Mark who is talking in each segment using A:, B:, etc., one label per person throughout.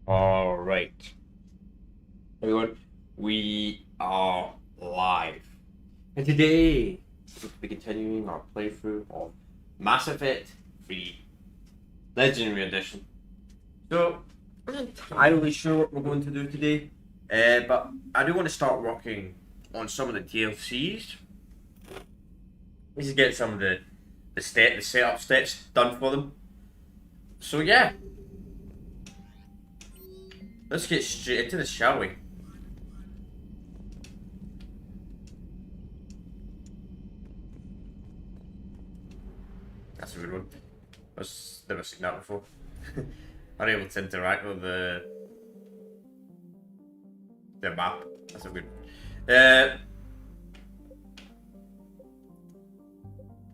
A: All right, everyone, we are live, and today we'll be continuing our playthrough of Mass Effect 3 Legendary Edition. So, I'm not entirely sure what we're going to do today, but I do want to start working on some of the DLCs. Let's just get some of the setup steps done for them. So yeah, let's get straight into this, shall we? That's a good one. I've never seen that before. Unable to interact with the map. That's a good.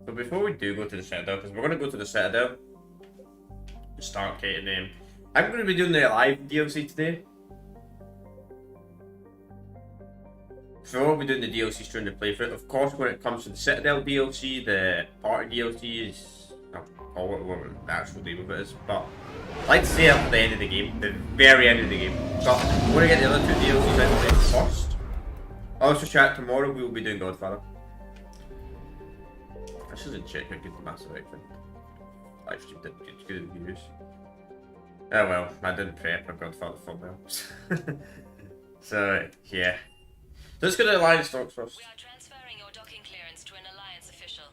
A: So before we do go to the Citadel, because we're going to go to the Citadel, start getting I'm going to be doing the live DLC today. So we'll be doing the DLCs during the playthrough. Of course, when it comes to the Citadel DLC, the party DLC is, I'll call it whatever the actual name of it is, but I like to say at the end of the game, the very end of the game. But we're going to get the other two DLCs out of the way first. Also, chat tomorrow we will be doing Godfather. I shouldn't check how good the Mass Effect thing. Live stream did good in views. Oh well, I didn't prep for Godfather thumbnail. So yeah. So let's go to the Alliance talks first.
B: We are transferring your docking clearance to an Alliance official.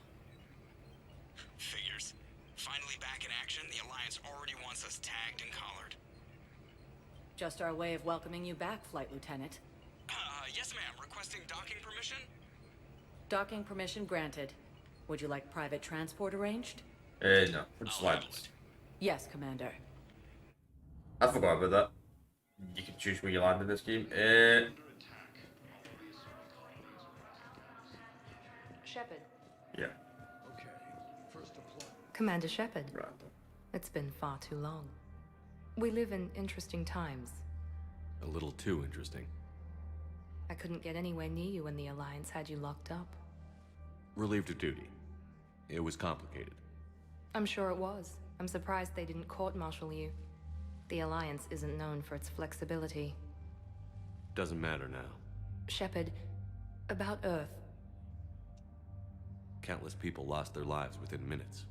C: Figures. Finally back in action, the Alliance already wants us tagged and collared.
D: Just our way of welcoming you back, Flight Lieutenant.
C: Yes ma'am, requesting docking permission?
D: Docking permission granted. Would you like private transport arranged?
A: No, we're just
C: I'll handle
A: Alliance.
C: it.
D: Yes, Commander.
A: I forgot about that. You can choose where you land in this game.
E: Shepard.
A: Yeah,
E: Commander Shepard.
A: random.
E: It's been far too long. We live in interesting times.
F: A little too interesting.
E: I couldn't get anywhere near you when the Alliance had you locked up.
F: Relieved of duty. It was complicated.
E: I'm sure it was. I'm surprised they didn't court-martial you. The Alliance isn't known for its flexibility.
F: Doesn't matter now.
E: Shepard, about Earth.
F: Countless people lost their lives within minutes.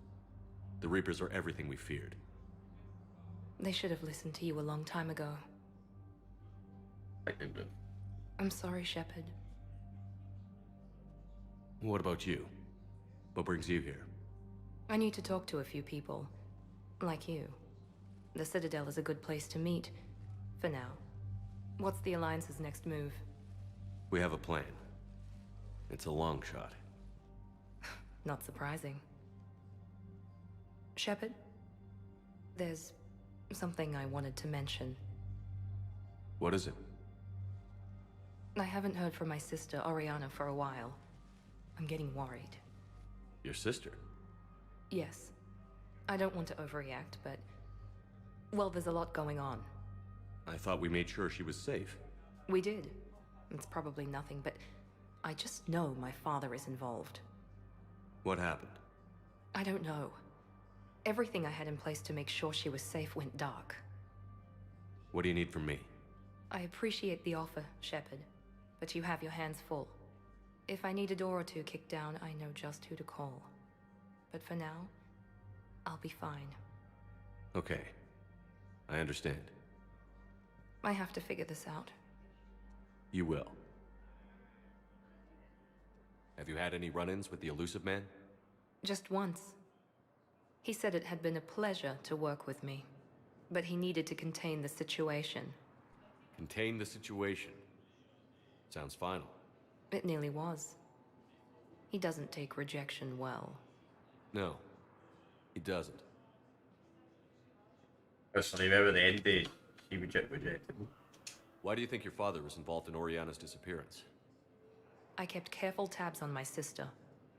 F: The Reapers are everything we feared.
E: They should have listened to you a long time ago.
A: I think that.
E: I'm sorry, Shepard.
F: What about you? What brings you here?
E: I need to talk to a few people. Like you. The Citadel is a good place to meet. For now. What's the Alliance's next move?
F: We have a plan. It's a long shot.
E: Not surprising. Shepard? There's something I wanted to mention.
F: What is it?
E: I haven't heard from my sister, Oriana, for a while. I'm getting worried.
F: Your sister?
E: Yes. I don't want to overreact, but... well, there's a lot going on.
F: I thought we made sure she was safe.
E: We did. It's probably nothing, but... I just know my father is involved.
F: What happened?
E: I don't know. Everything I had in place to make sure she was safe went dark.
F: What do you need from me?
E: I appreciate the offer, Shepard, but you have your hands full. If I need a door or two kicked down, I know just who to call. But for now, I'll be fine.
F: Okay. I understand.
E: I have to figure this out.
F: You will. Have you had any run-ins with the Elusive Man?
E: Just once. He said it had been a pleasure to work with me, but he needed to contain the situation.
F: Contain the situation. Sounds final.
E: It nearly was. He doesn't take rejection well.
F: No, he doesn't.
A: Personally, remember the end day, he rejected me.
F: Why do you think your father was involved in Oriana's disappearance?
E: I kept careful tabs on my sister.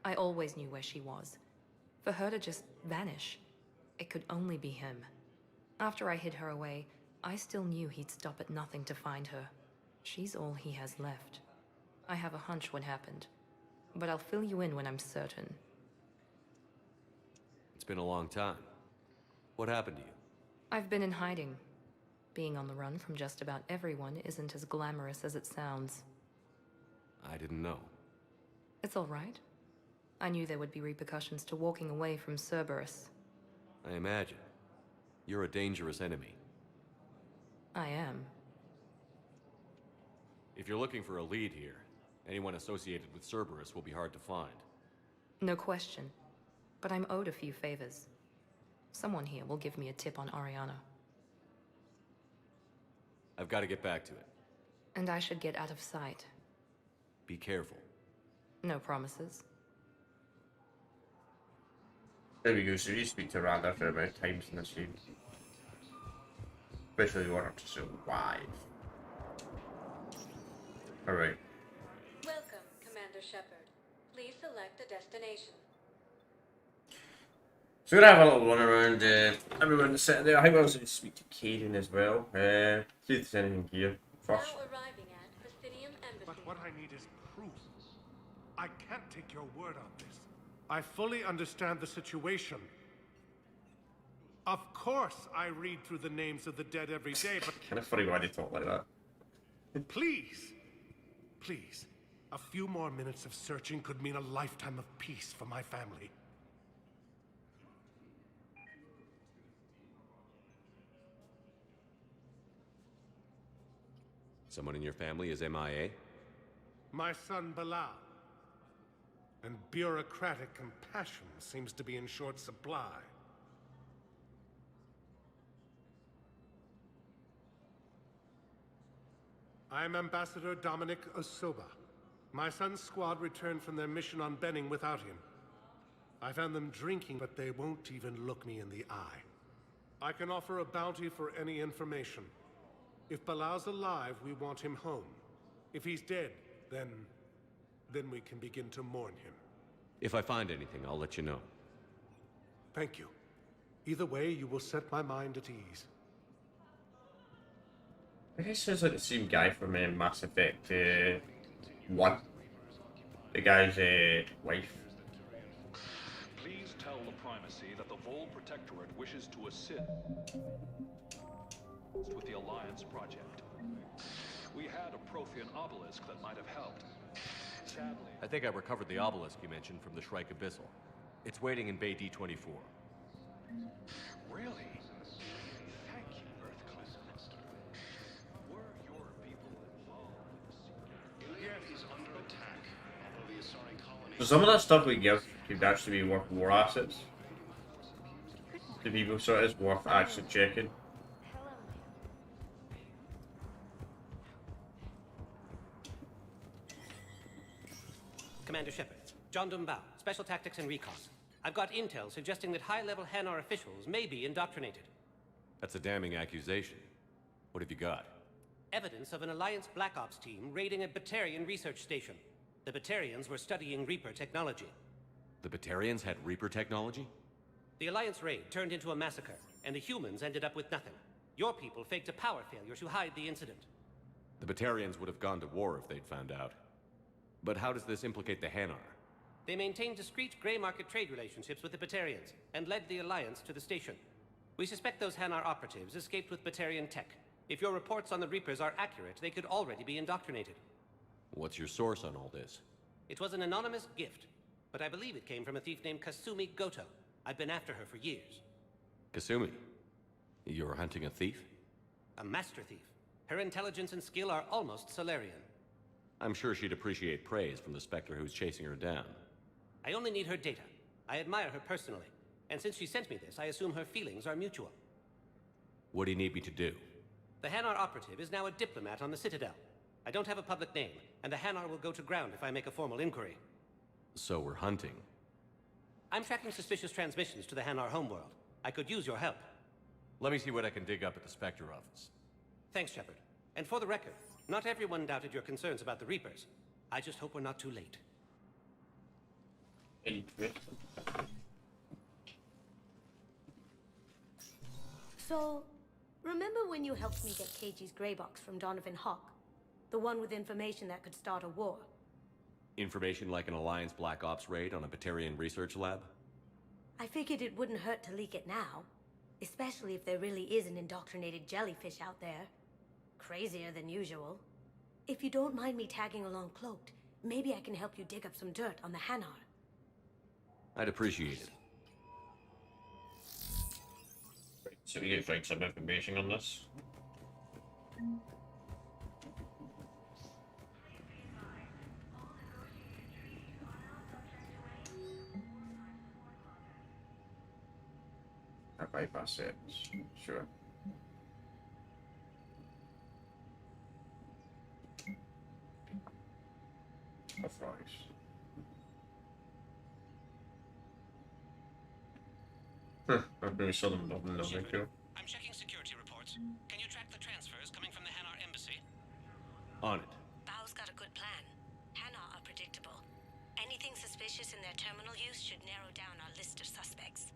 E: I always knew where she was. For her to just vanish, it could only be him. After I hid her away, I still knew he'd stop at nothing to find her. She's all he has left. I have a hunch what happened, but I'll fill you in when I'm certain.
F: It's been a long time. What happened to you?
E: I've been in hiding. Being on the run from just about everyone isn't as glamorous as it sounds.
F: I didn't know.
E: It's all right. I knew there would be repercussions to walking away from Cerberus.
F: I imagine. You're a dangerous enemy.
E: I am.
F: If you're looking for a lead here, anyone associated with Cerberus will be hard to find.
E: No question. But I'm owed a few favors. Someone here will give me a tip on Ariana.
F: I've got to get back to it.
E: And I should get out of sight.
F: Be careful.
E: No promises.
A: There we go, so you speak to Rand a fair amount of times in this game. Especially you want her to survive. Alright.
D: Welcome, Commander Shepard. Please select a destination.
A: So we're gonna have a little run around everyone that's sitting there. I think we'll also speak to Caden as well. See if there's anything here first.
D: Now arriving at Presidium Embassy.
G: But what I need is proof. I can't take your word on this. I fully understand the situation. Of course I read through the names of the dead every day, but
A: Kind of funny why they talk like that.
G: please, please, a few more minutes of searching could mean a lifetime of peace for my family.
F: Someone in your family is MIA?
G: My son Bilal. And bureaucratic compassion seems to be in short supply. I'm Ambassador Dominic Osoba. My son's squad returned from their mission on Benning without him. I found them drinking, but they won't even look me in the eye. I can offer a bounty for any information. If Bilal's alive, we want him home. If he's dead, then we can begin to mourn him.
F: If I find anything, I'll let you know.
G: Thank you. Either way, you will set my mind at ease.
A: I guess it's like the same guy from Mass Effect 1. The guy's wife.
H: Please tell the Primacy that the Vol Protectorate wishes to assist with the Alliance project. We had a Prothean obelisk that might have helped. Sadly,
F: I think I recovered the obelisk you mentioned from the Shrike Abyssal. It's waiting in Bay D-24.
H: really? Thank you, Earth-class. Were your people involved?
C: Is under attack, although the Asari colony...
A: So some of that stuff we give could actually be worth war assets. To people, so it is worth actually checking.
I: Commander Shepard, John Dumbao, Special Tactics and Recon. I've got intel suggesting that high-level Hanar officials may be indoctrinated.
F: That's a damning accusation. What have you got?
I: Evidence of an Alliance Black Ops team raiding a Batarian research station. The Batarians were studying Reaper technology.
F: The Batarians had Reaper technology?
I: The Alliance raid turned into a massacre, and the humans ended up with nothing. Your people faked a power failure to hide the incident.
F: The Batarians would have gone to war if they'd found out. But how does this implicate the Hanar?
I: They maintained discreet gray market trade relationships with the Batarians, and led the Alliance to the station. We suspect those Hanar operatives escaped with Batarian tech. If your reports on the Reapers are accurate, they could already be indoctrinated.
F: What's your source on all this?
I: It was an anonymous gift, but I believe it came from a thief named Kasumi Goto. I've been after her for years.
F: Kasumi? You're hunting a thief?
I: A master thief. Her intelligence and skill are almost Solarian.
F: I'm sure she'd appreciate praise from the Spectre who's chasing her down.
I: I only need her data. I admire her personally, and since she sent me this, I assume her feelings are mutual.
F: What do you need me to do?
I: The Hanar operative is now a diplomat on the Citadel. I don't have a public name, and the Hanar will go to ground if I make a formal inquiry.
F: So we're hunting.
I: I'm tracking suspicious transmissions to the Hanar homeworld. I could use your help.
F: Let me see what I can dig up at the Spectre office.
I: Thanks, Shepard. And for the record, not everyone doubted your concerns about the Reapers. I just hope we're not too late.
J: So, remember when you helped me get KG's grey box from Donovan Hawk? The one with information that could start a war?
F: Information like an Alliance Black Ops raid on a Batarian research lab?
J: I figured it wouldn't hurt to leak it now. Especially if there really is an indoctrinated jellyfish out there. Crazier than usual. If you don't mind me tagging along cloaked, maybe I can help you dig up some dirt on the Hanar.
F: I'd appreciate it.
A: So we can find some information on this. I bypass it, sure. Authorize. I've really saw them involved in those, thank you.
I: I'm checking security reports. Can you track the transfers coming from the Hanar embassy?
F: On it.
J: Bao's got a good plan. Hanar are predictable. Anything suspicious in their terminal use should narrow down our list of suspects.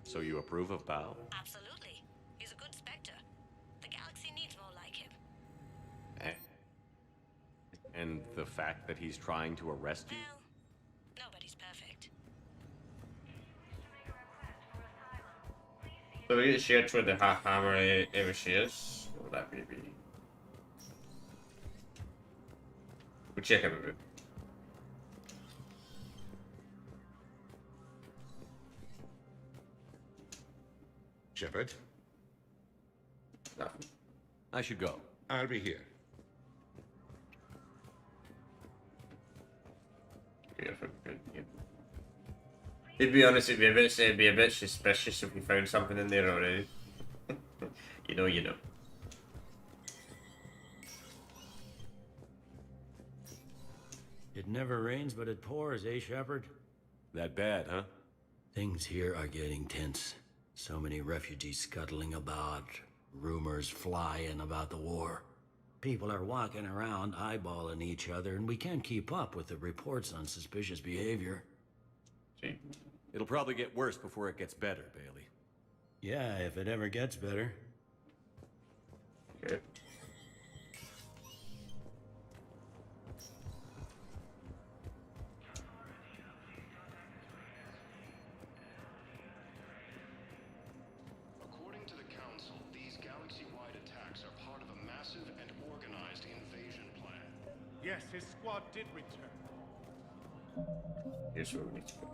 F: So you approve of Bao?
J: Absolutely. He's a good Spectre. The galaxy needs more like him.
F: And the fact that he's trying to arrest you?
J: Well, nobody's perfect.
A: So we get shared with the hammer ever shares. What would that be? We'll check everything.
K: Shepard,
A: Nothing.
F: I should go.
K: I'll be here.
A: Yeah, good. Yeah. To be honest, it'd be a bit suspicious if we found something in there already. You know.
L: It never rains, but it pours, eh, Shepard?
F: That bad, huh?
L: Things here are getting tense. So many refugees scuttling about, rumors flying about the war. People are walking around eyeballing each other, and we can't keep up with the reports on suspicious behavior.
A: See?
F: It'll probably get worse before it gets better, Bailey.
L: Yeah, if it ever gets better.
A: Good.
M: According to the Council, these galaxy-wide attacks are part of a massive and organized invasion plan.
G: Yes, his squad did return.
A: Here's where we need to go.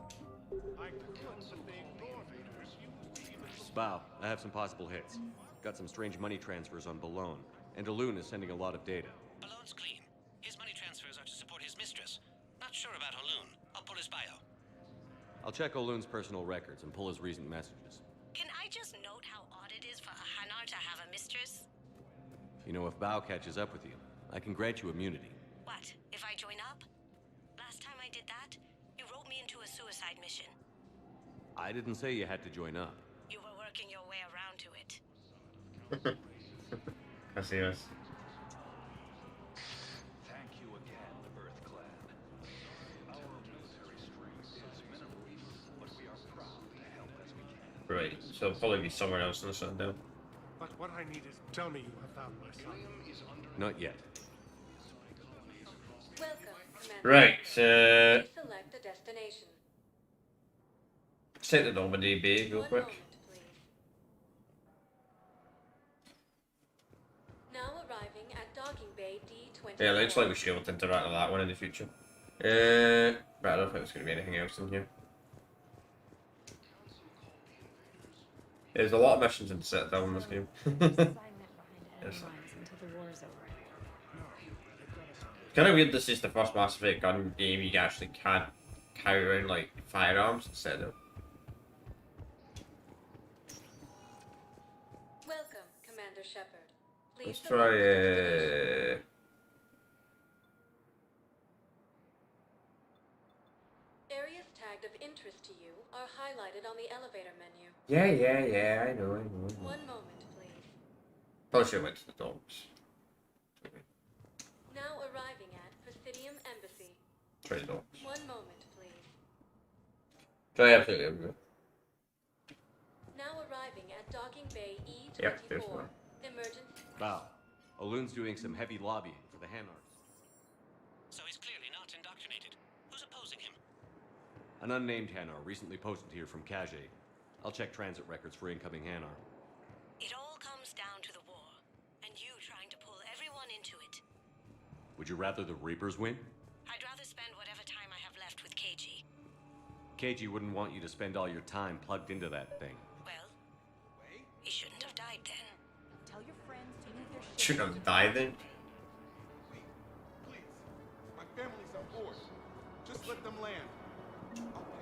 G: I couldn't that they ignore invaders.
F: Bao, I have some possible hits. Got some strange money transfers on Balone, and Alun is sending a lot of data.
I: Balone's clean. His money transfers are to support his mistress. Not sure about Alun. I'll pull his bio.
F: I'll check Olun's personal records and pull his recent messages.
J: Can I just note how odd it is for a Hanar to have a mistress?
F: You know, if Bao catches up with you, I can grant you immunity.
J: What, if I join up? Last time I did that, you wrote me into a suicide mission.
F: I didn't say you had to join up.
J: You were working your way around to it.
A: I see us.
H: Thank you again, Earth Clan. Our military strength is minimal, but we are proud to help as we can.
A: Right, so it'll probably be somewhere else in the sundown.
G: But what I need is tell me you have found my son.
F: Not yet.
N: Welcome, Commander.
A: Right,
N: Please select a destination.
A: let's take the Normandy Bay real quick.
N: Now arriving at docking bay D-24.
A: Yeah, looks like we should be able to interact with that one in the future. Right, I don't think there's going to be anything else in here. There's a lot of missions in Citadel in this game. Yes. Kind of weird this is the first Mass Effect gun game you actually can't carry around like firearms instead of.
N: Welcome, Commander Shepard. Please
A: Let's try
N: Areas tagged of interest to you are highlighted on the elevator menu.
A: Yeah, I know.
N: One moment, please.
A: Probably should have went to the dogs.
N: Now arriving at Presidium Embassy.
A: Try the dogs.
N: One moment, please.
A: Try absolutely everywhere.
N: Now arriving at docking bay E24.
A: Yep, there's one.
N: Emergency.
F: Bao, Olun's doing some heavy lobbying for the Hanars.
I: So he's clearly not indoctrinated. Who's opposing him?
F: An unnamed Hanar recently posted here from Kage. I'll check transit records for incoming Hanar.
J: It all comes down to the war, and you trying to pull everyone into it.
F: Would you rather the Reapers win?
J: I'd rather spend whatever time I have left with KG.
F: KG wouldn't want you to spend all your time plugged into that thing.
J: Well, he shouldn't have died then.
O: Tell your friends to move their shit.
A: Shouldn't have died then.
P: Please, my family's on board. Just let them land.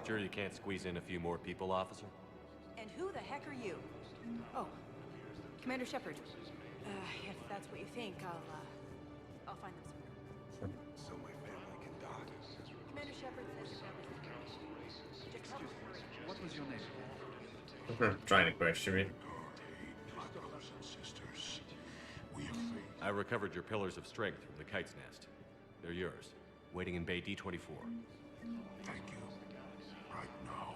F: Sure you can't squeeze in a few more people, officer?
O: And who the heck are you? Oh, Commander Shepard. If that's what you think, I'll find them somewhere.
P: So my family can dock.
O: Commander Shepard says your family's
H: Excuse me, what was your name?
A: Trying to question me.
P: Brothers and sisters, we have faith.
F: I recovered your pillars of strength from the kite's nest. They're yours, waiting in Bay D-24.
P: Thank you. Right now,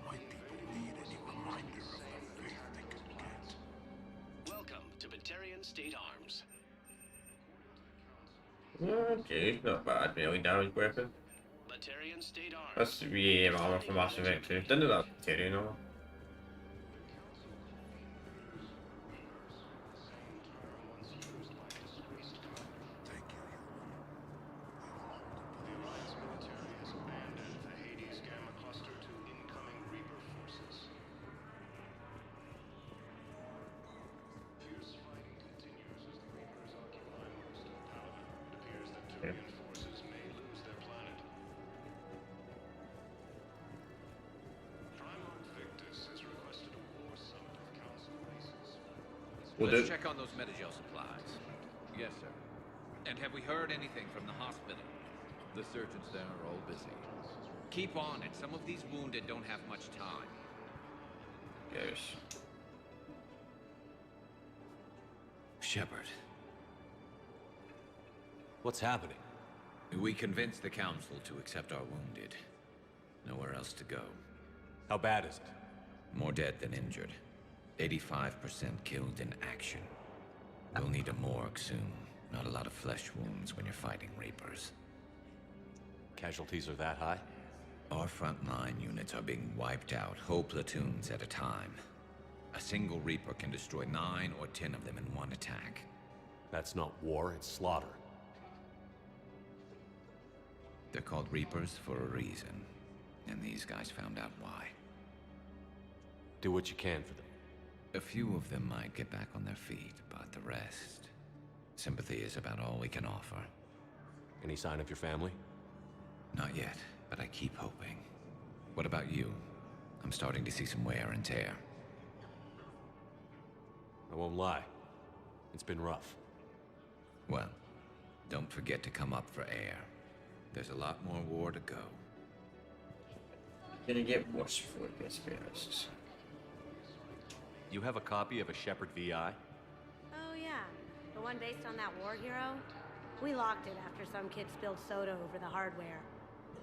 P: my people need any reminder of the faith they could get.
M: Welcome to Batarian State Arms.
A: Okay, not bad. Really damage weapon.
M: Batarian State Arms.
A: That's the armor from Mass Effect 2. Didn't do that Batarian armor.
Q: Let's check on those Metagel supplies. Yes, sir. And have we heard anything from the hospital? The surgeons there are all busy. Keep on it. Some of these wounded don't have much time.
A: Yes.
Q: Shepard.
F: What's happening?
Q: We convinced the Council to accept our wounded. Nowhere else to go.
F: How bad is it?
Q: More dead than injured. 85% killed in action. We'll need a morgue soon. Not a lot of flesh wounds when you're fighting Reapers.
F: Casualties are that high?
Q: Our frontline units are being wiped out, whole platoons at a time. A single Reaper can destroy 9 or 10 of them in one attack.
F: That's not war, it's slaughter.
Q: They're called Reapers for a reason. And these guys found out why.
F: Do what you can for them.
Q: A few of them might get back on their feet, but the rest... Sympathy is about all we can offer.
F: Any sign of your family?
Q: Not yet, but I keep hoping. What about you? I'm starting to see some wear and tear.
F: I won't lie. It's been rough.
Q: Well, don't forget to come up for air. There's a lot more war to go.
A: Gonna get worse before it gets worse.
F: You have a copy of a Shepard VI?
J: Oh yeah, the one based on that war hero? We locked it after some kid spilled soda over the hardware.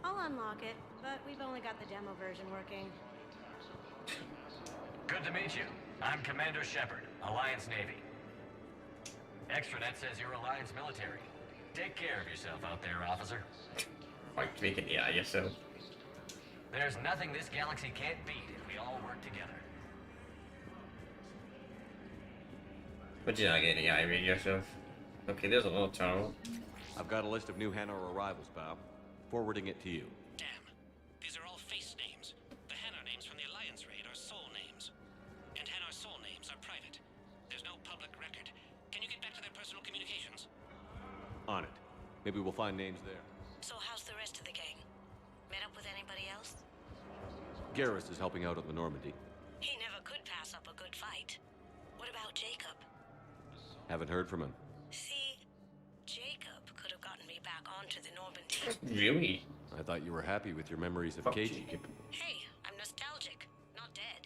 J: I'll unlock it, but we've only got the demo version working.
R: Good to meet you. I'm Commander Shepard, Alliance Navy. Extranet says you're Alliance military. Take care of yourself out there, officer.
A: Like making it out of yourself.
R: There's nothing this galaxy can't beat if we all work together.
A: But you're not getting out of yourself. Okay, there's a little tunnel.
F: I've got a list of new Hanar arrivals, Bow. Forwarding it to you.
I: Damn. These are all face names. The Hanar names from the Alliance raid are soul names. And Hanar soul names are private. There's no public record. Can you get back to their personal communications?
F: On it. Maybe we'll find names there.
J: So how's the rest of the gang? Met up with anybody else?
F: Garrus is helping out on the Normandy.
J: He never could pass up a good fight. What about Jacob?
F: Haven't heard from him.
J: See, Jacob could have gotten me back onto the Normandy.
A: Really?
F: I thought you were happy with your memories of
A: Fuck
F: KG.
A: Jacob.
J: Hey, I'm nostalgic, not dead.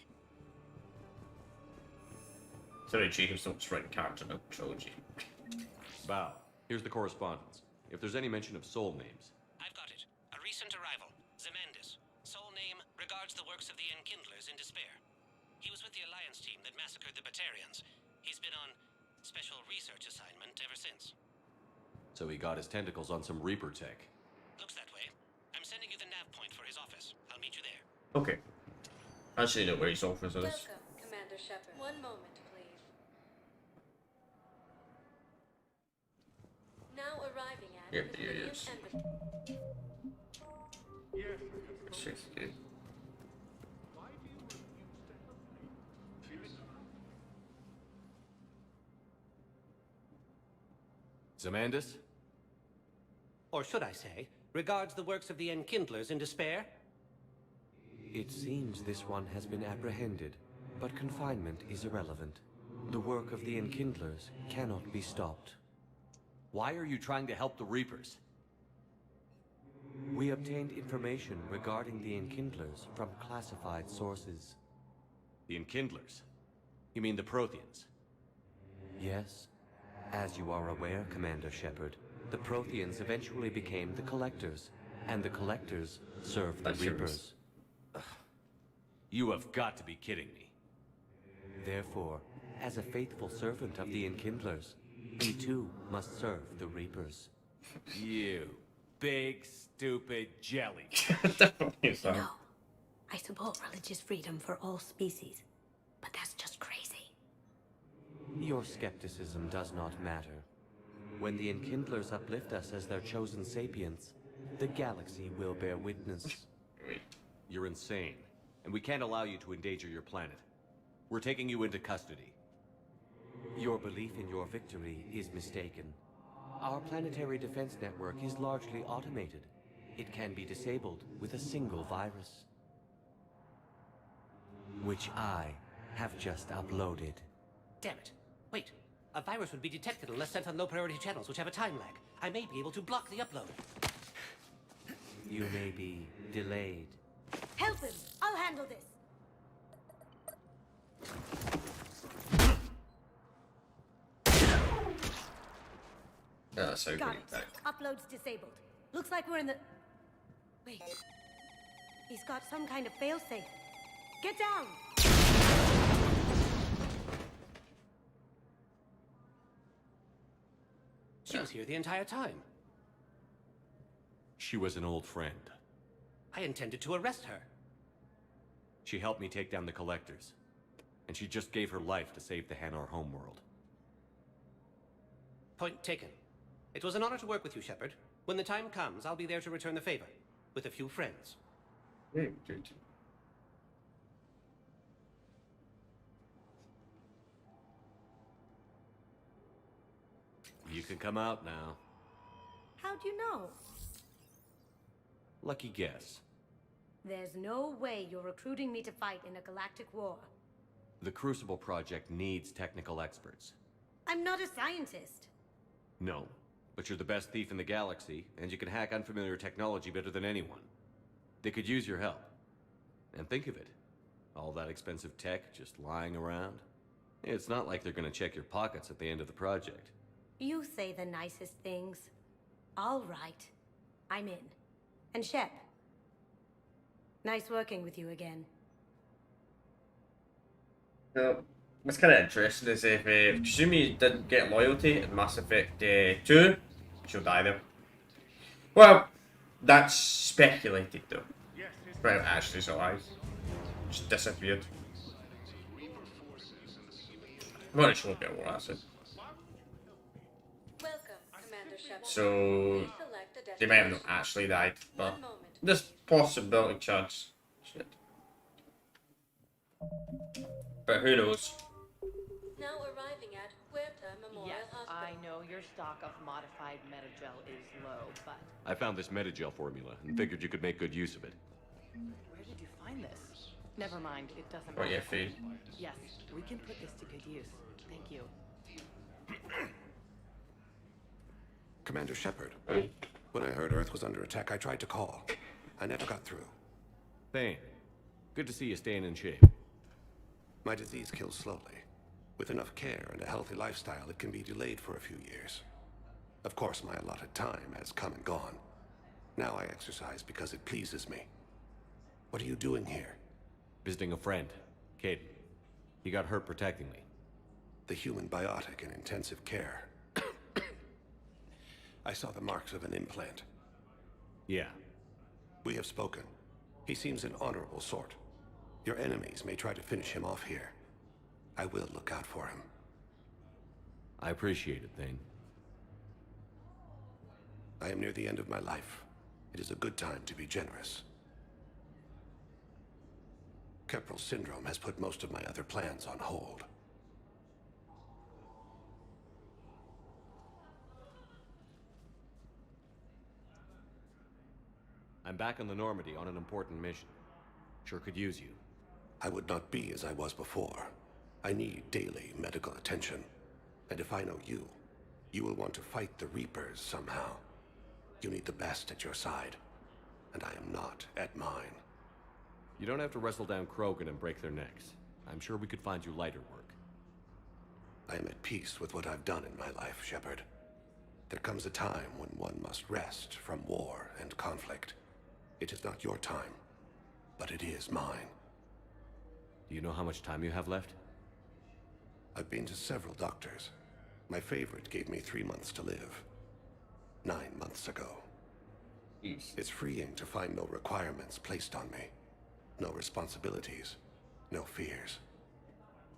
A: Sorry, Jacob's not just writing character in a trilogy.
F: Bow. Here's the correspondence. If there's any mention of soul names.
I: I've got it. A recent arrival. Zemandis. Soul name regards the works of the Enkindlers in despair. He was with the Alliance team that massacred the Batarians. He's been on special research assignment ever since.
F: So he got his tentacles on some Reaper tech.
I: Looks that way. I'm sending you the nav point for his office. I'll meet you there.
A: Okay. Actually, no worries, offers us.
N: Welcome, Commander Shepard. One moment, please. Now arriving at
A: Yep,
N: the
A: there he
N: Civilian
A: is.
N: Embassy.
A: 60.
F: Zamandus?
I: Or should I say, regards the works of the Enkindlers in despair?
S: It seems this one has been apprehended, but confinement is irrelevant. The work of the Enkindlers cannot be stopped.
F: Why are you trying to help the Reapers?
S: We obtained information regarding the Enkindlers from classified sources.
F: The Enkindlers? You mean the Protheans?
S: Yes. As you are aware, Commander Shepard, the Protheans eventually became the Collectors, and the Collectors served the Reapers.
F: You have got to be kidding me.
S: Therefore, as a faithful servant of the Enkindlers, he too must serve the Reapers.
F: You big, stupid jelly.
J: No, I support religious freedom for all species, but that's just crazy.
S: Your skepticism does not matter. When the Enkindlers uplift us as their chosen sapients, the galaxy will bear witness.
F: You're insane, and we can't allow you to endanger your planet. We're taking you into custody.
S: Your belief in your victory is mistaken. Our planetary defense network is largely automated. It can be disabled with a single virus, which I have just uploaded.
I: Damn it. Wait. A virus would be detected unless sent on low-priority channels, which have a time lag. I may be able to block the upload.
S: You may be delayed.
J: Help him! I'll handle this!
A: That's so
J: Got
A: great.
J: it. Upload's disabled. Looks like we're in the... Wait. He's got some kind of failsafe. Get down!
I: She was here the entire time.
F: She was an old friend.
I: I intended to arrest her.
F: She helped me take down the Collectors. And she just gave her life to save the Hanar homeworld.
I: Point taken. It was an honor to work with you, Shepard. When the time comes, I'll be there to return the favor. With a few friends.
A: Very good.
F: You can come out now.
J: How'd you know?
F: Lucky guess.
J: There's no way you're recruiting me to fight in a galactic war.
F: The Crucible Project needs technical experts.
J: I'm not a scientist.
F: No, but you're the best thief in the galaxy, and you can hack unfamiliar technology better than anyone. They could use your help. And think of it. All that expensive tech just lying around. It's not like they're gonna check your pockets at the end of the project.
J: You say the nicest things. All right. I'm in. And Shep. Nice working with you again.
A: So, what's kind of interesting is if Kasumi didn't get loyalty in Mass Effect 2, she'll die there. Well, that's speculated though. But actually, so I just disappeared. I'm not sure about what I said.
N: Welcome, Commander Shepard.
A: So, they may have not actually died, but there's possibility chance. Shit. But who knows?
N: Now arriving at Huerta Memorial
T: Yes,
N: Hospital.
T: I know your stock of modified metagel is low, but
F: I found this metagel formula and figured you could make good use of it.
T: where did you find this? Never mind, it doesn't
A: What,
T: matter.
A: your feed?
T: Yes, we can put this to good use. Thank you.
P: Commander Shepard. When I heard Earth was under attack, I tried to call. I never got through.
F: Thane, good to see you staying in shape.
P: My disease kills slowly. With enough care and a healthy lifestyle, it can be delayed for a few years. Of course, my allotted time has come and gone. Now I exercise because it pleases me. What are you doing here?
F: Visiting a friend, Caden. He got hurt protecting me.
P: The human biotic in intensive care. I saw the marks of an implant.
F: Yeah.
P: We have spoken. He seems an honorable sort. Your enemies may try to finish him off here. I will look out for him.
F: I appreciate it, Thane.
P: I am near the end of my life. It is a good time to be generous. Keppel syndrome has put most of my other plans on hold.
F: I'm back on the Normandy on an important mission. Sure could use you.
P: I would not be as I was before. I need daily medical attention. And if I know you, you will want to fight the Reapers somehow. You need the best at your side, and I am not at mine.
F: You don't have to wrestle down Krogan and break their necks. I'm sure we could find you lighter work.
P: I am at peace with what I've done in my life, Shepard. There comes a time when one must rest from war and conflict. It is not your time, but it is mine.
F: Do you know how much time you have left?
P: I've been to several doctors. My favorite gave me 3 months to live. 9 months ago. It's freeing to find no requirements placed on me. No responsibilities. No fears.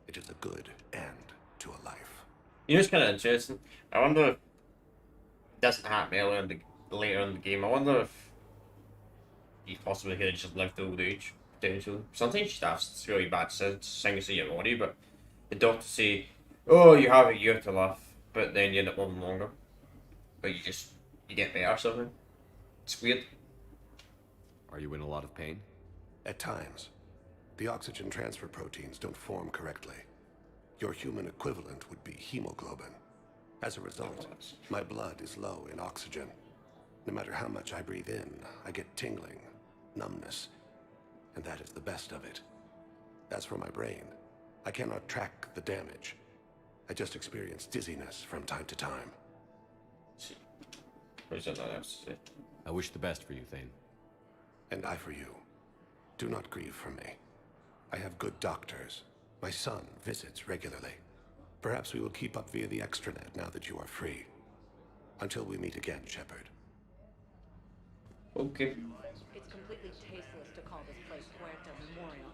P: It is a good end to a life.
A: You know, it's kind of interesting. I wonder if it doesn't happen later in the game. I wonder if he possibly could have just lived to old age, potentially. Sometimes you have really bad things in your body, but the doctors say, oh, you have a year to live, but then you end up living longer. But you get better or something. It's weird.
F: Are you in a lot of pain?
P: At times. The oxygen transfer proteins don't form correctly. Your human equivalent would be hemoglobin. As a result, my blood is low in oxygen. No matter how much I breathe in, I get tingling, numbness, and that is the best of it. As for my brain, I cannot track the damage. I just experience dizziness from time to time.
F: I wish the best for you, Thane.
P: And I for you. Do not grieve for me. I have good doctors. My son visits regularly. Perhaps we will keep up via the extranet now that you are free. Until we meet again, Shepard.
A: Okay.
D: It's completely tasteless to call this place Puerta Memorial.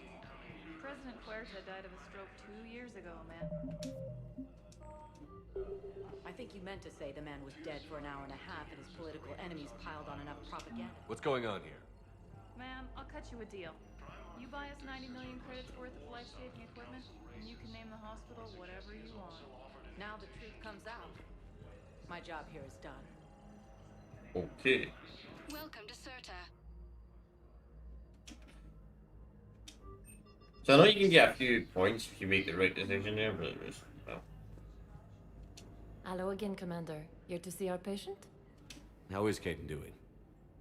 O: President Puerta died of a stroke 2 years ago, man.
D: I think you meant to say the man was dead for an hour and a half and his political enemies piled on enough propaganda.
F: What's going on here?
O: Ma'am, I'll cut you a deal. You buy us 90 million credits worth of life-saving equipment, and you can name the hospital whatever you want.
D: Now the truth comes out. My job here is done.
A: Okay.
B: Welcome to Serta.
A: So I know you can get a few points if you make the right decision there, but it was, well.
U: Hello again, Commander. Here to see our patient?
F: How is Caden doing?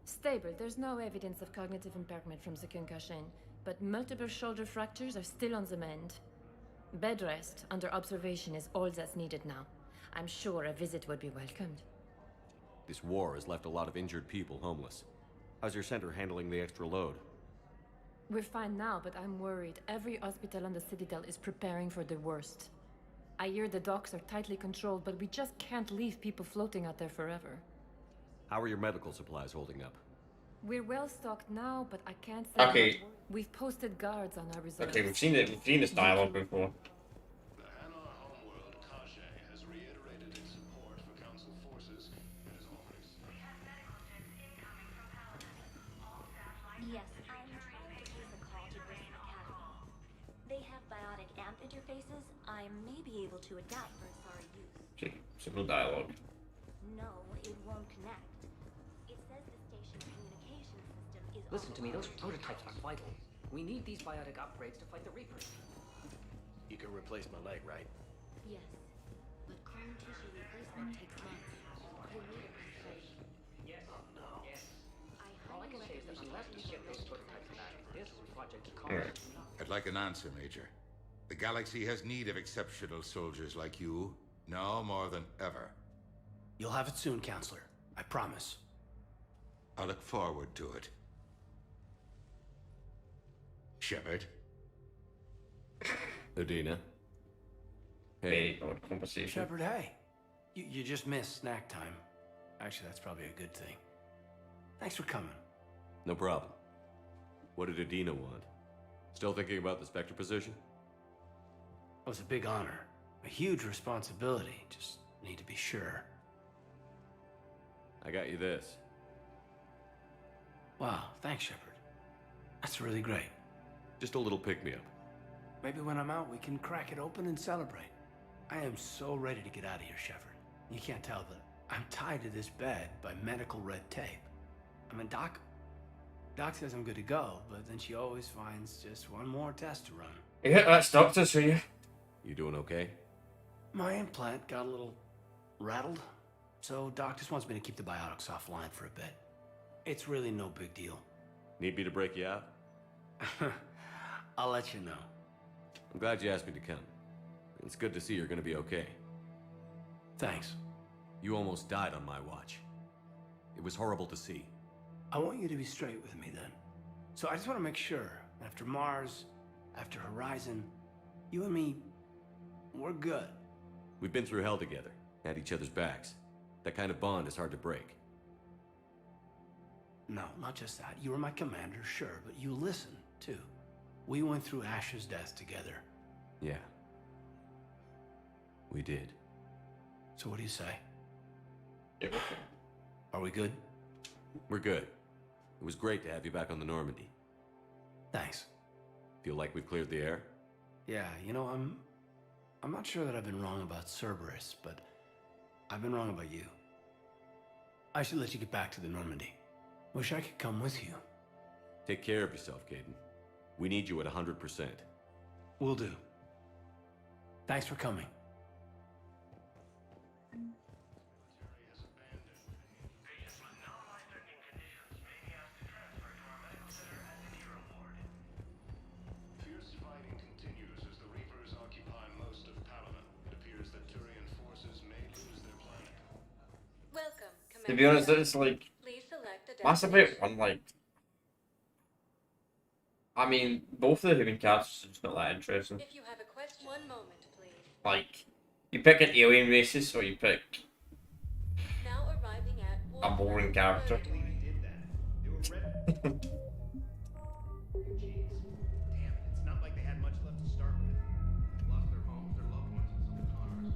U: Stable. There's no evidence of cognitive impairment from the concussion, but multiple shoulder fractures are still on the mend. Bed rest under observation is all that's needed now. I'm sure a visit would be welcomed.
F: This war has left a lot of injured people homeless. How's your center handling the extra load?
U: We're fine now, but I'm worried. Every hospital on the Citadel is preparing for the worst. I hear the docks are tightly controlled, but we just can't leave people floating out there forever.
F: How are your medical supplies holding up?
U: We're well stocked now, but I can't say.
A: Okay.
U: We've posted guards on our reserves.
A: Okay, we've seen this dialogue before.
V: Yes, I'm trying to place a call to Grissom Academy. They have biotic amp interfaces. I may be able to adapt for SAR use.
A: Okay, simple dialogue.
V: No, it won't connect. It says the station's communication system is
W: Listen to me, those prototypes are vital. We need these biotic upgrades to fight the Reapers.
X: You can replace my leg, right?
V: Yes, but clone tissue replacement takes months. You'll need a restoration.
W: Yes. Oh no. Yes. All I can say is that unless we get those prototypes back, this project costs.
K: I'd like an answer, Major. The galaxy has need of exceptional soldiers like you, now more than ever.
X: You'll have it soon, Counselor. I promise.
K: I look forward to it. Shepard.
F: Udina.
A: Hey, conversation.
X: Shepard, hey. You just missed snack time. Actually, that's probably a good thing. Thanks for coming.
F: No problem. What did Udina want? Still thinking about the Spectre position?
X: It was a big honor. A huge responsibility. Just need to be sure.
F: I got you this.
X: Wow, thanks, Shepard. That's really great.
F: Just a little pick-me-up.
X: Maybe when I'm out, we can crack it open and celebrate. I am so ready to get out of here, Shepard. You can't tell, but I'm tied to this bed by medical red tape. I mean, Doc says I'm good to go, but then she always finds just one more test to run.
A: Yeah, that's doctors for you.
F: You doing okay?
X: My implant got a little rattled, so Doc just wants me to keep the biotics offline for a bit. It's really no big deal.
F: Need me to break you out?
X: I'll let you know.
F: I'm glad you asked me to come. It's good to see you're gonna be okay.
X: Thanks.
F: You almost died on my watch. It was horrible to see.
X: I want you to be straight with me then. So I just want to make sure, after Mars, after Horizon, you and me, we're good.
F: We've been through hell together, had each other's backs. That kind of bond is hard to break.
X: No, not just that. You were my commander, sure, but you listened, too. We went through Ash's death together.
F: Yeah. We did.
X: So what do you say? Are we good?
F: We're good. It was great to have you back on the Normandy.
X: Thanks.
F: Feel like we've cleared the air?
X: Yeah, you know, I'm not sure that I've been wrong about Cerberus, but I've been wrong about you. I should let you get back to the Normandy. Wish I could come with you.
F: Take care of yourself, Caden. We need you at 100%.
X: Will do. Thanks for coming.
M: Fierce fighting continues as the Reapers occupy most of Palaven. It appears that Turian forces may lose their planet.
N: Welcome,
A: To be honest, it's like
N: Please select a
A: Mass Effect 1, like, I mean, both of the human characters are just not that interesting.
N: If you have a question, one moment, please.
A: Like, you pick an alien races or you pick
N: Now arriving at
A: a boring character.
H: It's not like they had much left to start with. Lost their homes, their loved ones, and some cars.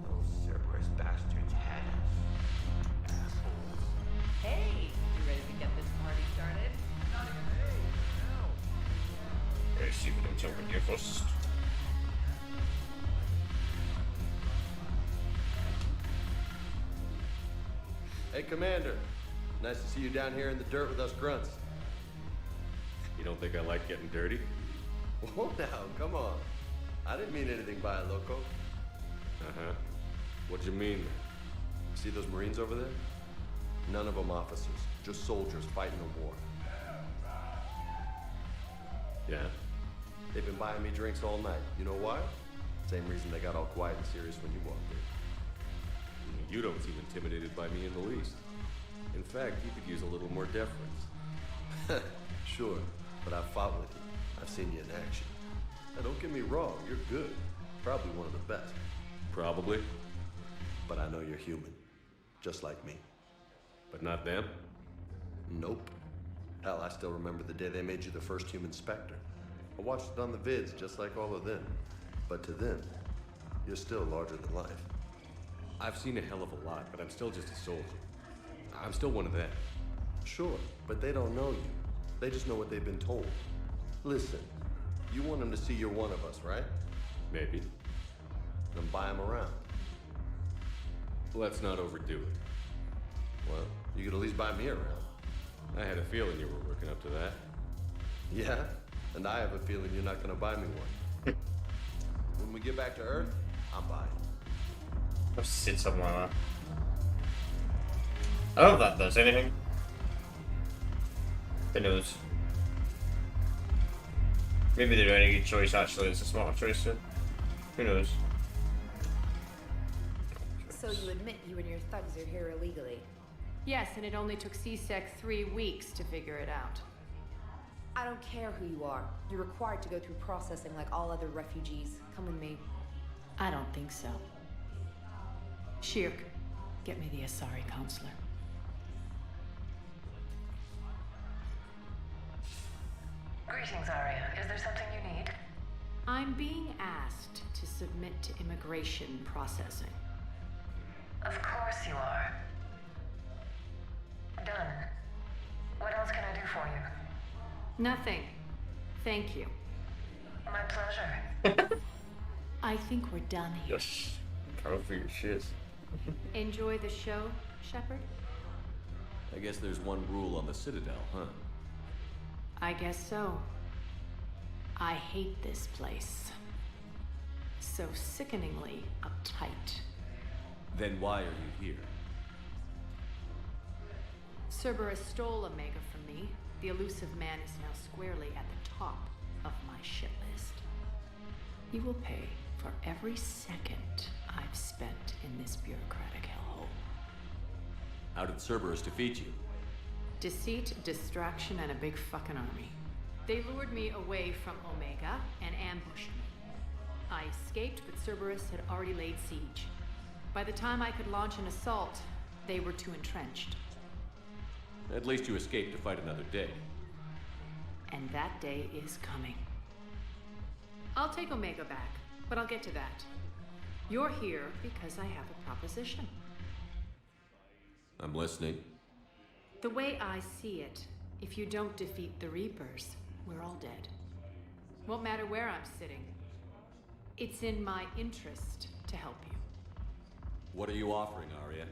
S: Those Cerberus bastards had us. Assholes.
T: Hey, you ready to get this party started? Not even
A: Very stupid until when you're first.
C: Hey, Commander. Nice to see you down here in the dirt with us grunts.
F: You don't think I like getting dirty?
C: Whoa now, come on. I didn't mean anything by it, loco.
F: Uh-huh. What'd you mean?
C: See those Marines over there? None of them officers, just soldiers fighting a war.
F: Yeah?
C: They've been buying me drinks all night. You know why? Same reason they got all quiet and serious when you walked in.
F: You don't seem intimidated by me in the least. In fact, you could use a little more deference.
C: Sure, but I've fought with you. I've seen you in action. Now, don't get me wrong, you're good. Probably one of the best.
F: Probably.
C: But I know you're human. Just like me.
F: But not them?
C: Nope. Hell, I still remember the day they made you the first human Spectre. I watched it on the vids, just like all of them. But to them, you're still larger than life.
F: I've seen a hell of a lot, but I'm still just a soldier. I'm still one of them.
C: Sure, but they don't know you. They just know what they've been told. Listen, you want them to see you're one of us, right?
F: Maybe.
C: Then buy them around.
F: Let's not overdo it.
C: Well, you could at least buy me around.
F: I had a feeling you were working up to that.
C: Yeah? And I have a feeling you're not gonna buy me one. When we get back to Earth, I'm buying.
A: I've seen something like that. I don't know if that does anything. Who knows? Maybe they're doing a good choice actually, it's a smarter choice too. Who knows?
D: So you admit you and your thugs are here illegally?
O: Yes, and it only took CSEC 3 weeks to figure it out.
D: I don't care who you are. You're required to go through processing like all other refugees. Come with me.
O: I don't think so. Shirk, get me the Asari consular.
E: Greetings, Arya. Is there something you need?
D: I'm being asked to submit to immigration processing.
E: Of course you are. Done. What else can I do for you?
D: Nothing. Thank you.
E: My pleasure.
D: I think we're done here.
A: Yes. Carol for your shit.
D: Enjoy the show, Shepard?
F: I guess there's one rule on the Citadel, huh?
D: I guess so. I hate this place. So sickeningly uptight.
F: Then why are you here?
D: Cerberus stole Omega from me. The elusive man is now squarely at the top of my shit list. You will pay for every second I've spent in this bureaucratic hellhole.
F: How did Cerberus defeat you?
D: Deceit, distraction, and a big fucking army. They lured me away from Omega and ambushed me. I escaped, but Cerberus had already laid siege. By the time I could launch an assault, they were too entrenched.
F: At least you escaped to fight another day.
D: And that day is coming. I'll take Omega back, but I'll get to that. You're here because I have a proposition.
F: I'm listening.
D: The way I see it, if you don't defeat the Reapers, we're all dead. Won't matter where I'm sitting. It's in my interest to help you.
F: What are you offering, Arya?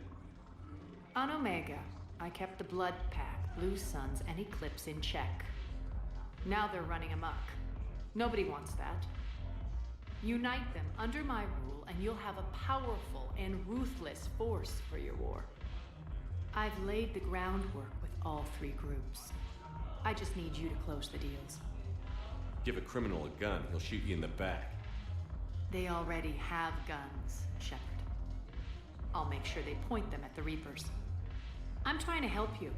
D: On Omega, I kept the Blood Pack, Blue Suns, and Eclipse in check. Now they're running amok. Nobody wants that. Unite them under my rule, and you'll have a powerful and ruthless force for your war. I've laid the groundwork with all three groups. I just need you to close the deals.
F: Give a criminal a gun, he'll shoot you in the back.
D: They already have guns, Shepard. I'll make sure they point them at the Reapers. I'm trying to help you.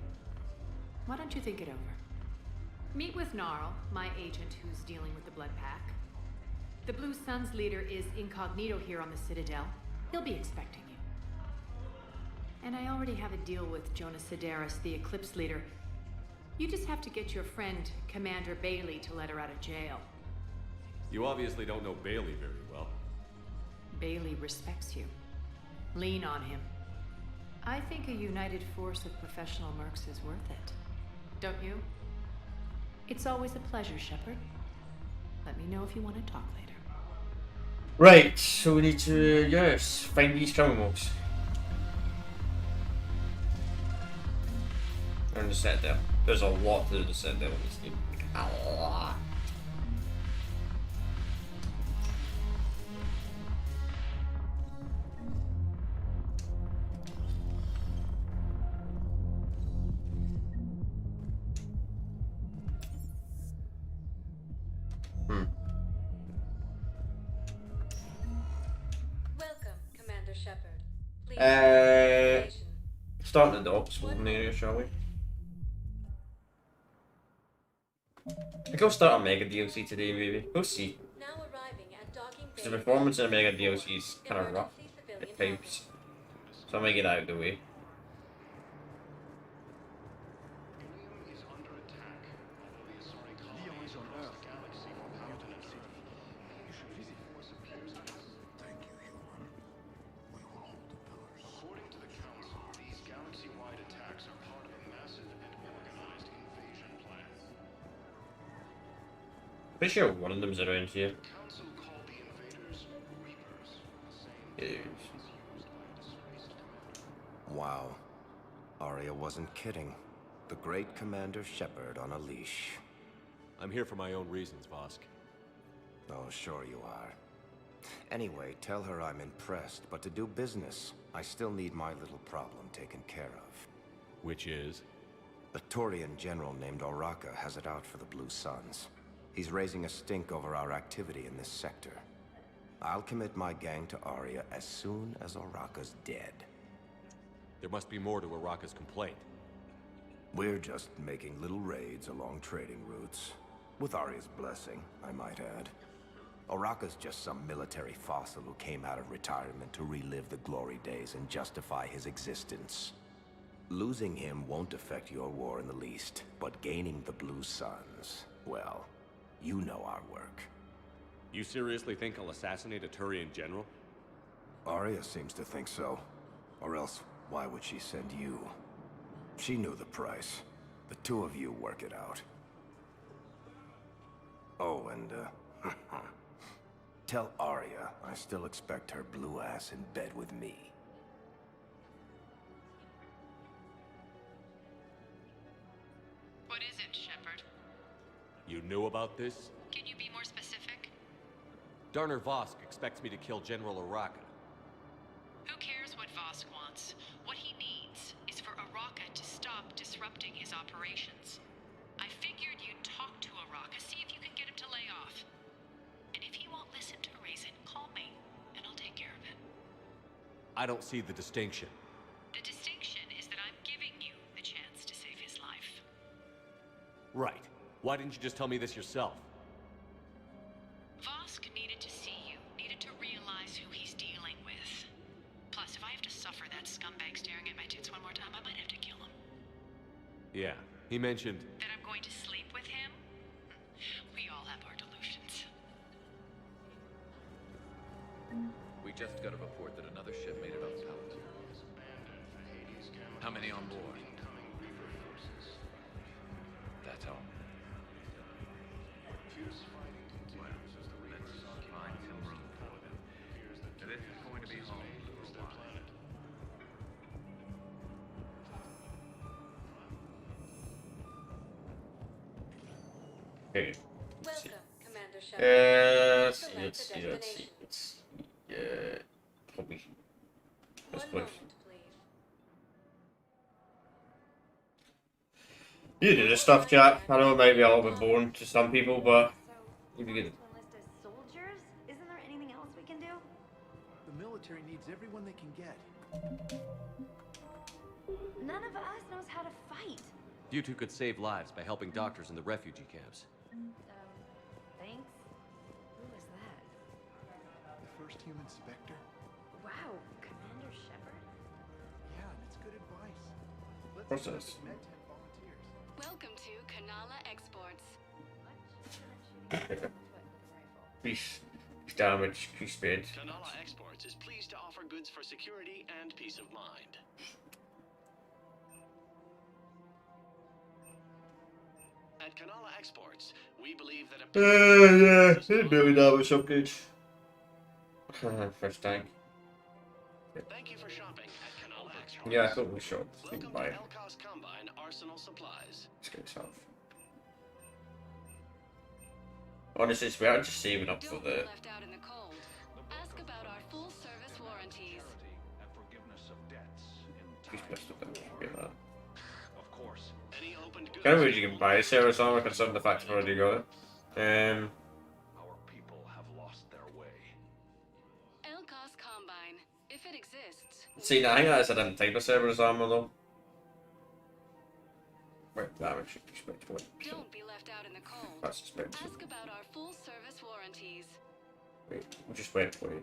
D: Why don't you think it over? Meet with Gnarl, my agent who's dealing with the Blood Pack. The Blue Suns leader is incognito here on the Citadel. He'll be expecting you. And I already have a deal with Jonas Sidaris, the Eclipse leader. You just have to get your friend, Commander Bailey, to let her out of jail.
F: You obviously don't know Bailey very well.
D: Bailey respects you. Lean on him. I think a united force of professional mercs is worth it. Don't you? It's always a pleasure, Shepard. Let me know if you want to talk later.
A: Right, so we need to, yes, find these criminals. On the Citadel. There's a lot to the Citadel in this game. A lot.
N: Welcome, Commander Shepard. Please
A: Starting the docks holding area, shall we? I think I'll start a Mega DLC today, maybe. We'll see.
N: now arriving at docking
A: Because the performance in a Mega DLC is kind of rough at times. So I might get that out of the way.
M: According to the Council, these galaxy-wide attacks are part of a massive and organized invasion plan.
A: Pretty sure one of them's around here.
M: Council called the invaders Reapers.
G: Wow. Arya wasn't kidding. The great Commander Shepard on a leash.
F: I'm here for my own reasons, Vosk.
G: Oh, sure you are. Anyway, tell her I'm impressed, but to do business, I still need my little problem taken care of.
F: Which is?
G: A Turian general named Oraka has it out for the Blue Suns. He's raising a stink over our activity in this sector. I'll commit my gang to Arya as soon as Oraka's dead.
F: There must be more to Oraka's complaint.
G: We're just making little raids along trading routes. With Arya's blessing, I might add. Oraka's just some military fossil who came out of retirement to relive the glory days and justify his existence. Losing him won't affect your war in the least, but gaining the Blue Suns, well, You know our work.
F: You seriously think I'll assassinate a Turian general?
G: Arya seems to think so. Or else, why would she send you? She knew the price. The two of you work it out. Oh, and, tell Arya I still expect her blue ass in bed with me.
D: What is it, Shepard?
F: You knew about this?
D: Can you be more specific?
F: Darner Vosk expects me to kill General Araka.
D: Who cares what Vosk wants? What he needs is for Araka to stop disrupting his operations. I figured you'd talk to Araka, see if you can get him to lay off. And if he won't listen to reason, call me, and I'll take care of it.
F: I don't see the distinction.
D: The distinction is that I'm giving you the chance to save his life.
F: Right. Why didn't you just tell me this yourself?
D: Vosk needed to see you, needed to realize who he's dealing with. Plus, if I have to suffer that scumbag staring at my tits one more time, I might have to kill him.
F: Yeah, he mentioned...
D: That I'm going to sleep with him? We all have our delusions.
I: We just got a report that another ship made it on Palantir. How many on board? That's all. Well, let's find some room for them. This is going to be home for a while.
A: Okay.
N: Welcome, Commander Shepard.
A: Let's see,
N: Select
A: let's
N: a
A: see, let's see,
N: destination.
A: let's see. Yeah, probably. This
N: One
A: place.
N: moment, please.
A: You do this stuff, Jack. I know it may be a little bit boring to some people, but you be good.
V: Enlist as soldiers? Isn't there anything else we can do?
L: The military needs everyone they can get.
V: None of us knows how to fight.
F: You two could save lives by helping doctors in the refugee camps.
V: Thanks. Who was that?
L: The first human Spectre?
V: Wow, Commander Shepard?
L: Yeah, and it's good advice. Let's
A: Process.
L: see if it's meant to have volunteers.
N: Welcome to Kanala Exports.
A: Peace damage, peace speed.
Q: Kanala Exports is pleased to offer goods for security and peace of mind. At Kanala Exports, we believe that a
A: Yeah, maybe that was so good. First tank.
Q: Thank you for shopping at Kanala Exports.
A: Yeah, I thought we should.
Q: Welcome
A: Bye.
Q: to Elkos Combine Arsenal Supplies.
A: Let's get this off. Honestly, it's better just saving up for
N: Don't be
A: the.
N: left out in the cold. Ask about our full service warranties.
H: And forgiveness of debts in
A: Peace best of them. Get that.
H: Of course.
Q: Any opened goods.
A: Kind of weird you can buy a service armor considering the fact I've already got it.
H: Our people have lost their way.
N: Elkos Combine. If it exists.
A: See, now I think that's a different type of service armor though. Wait, damage should be expected.
N: Don't be left out in the cold.
A: That's suspected.
N: Ask about our full service warranties.
A: Wait, we'll just wait for you.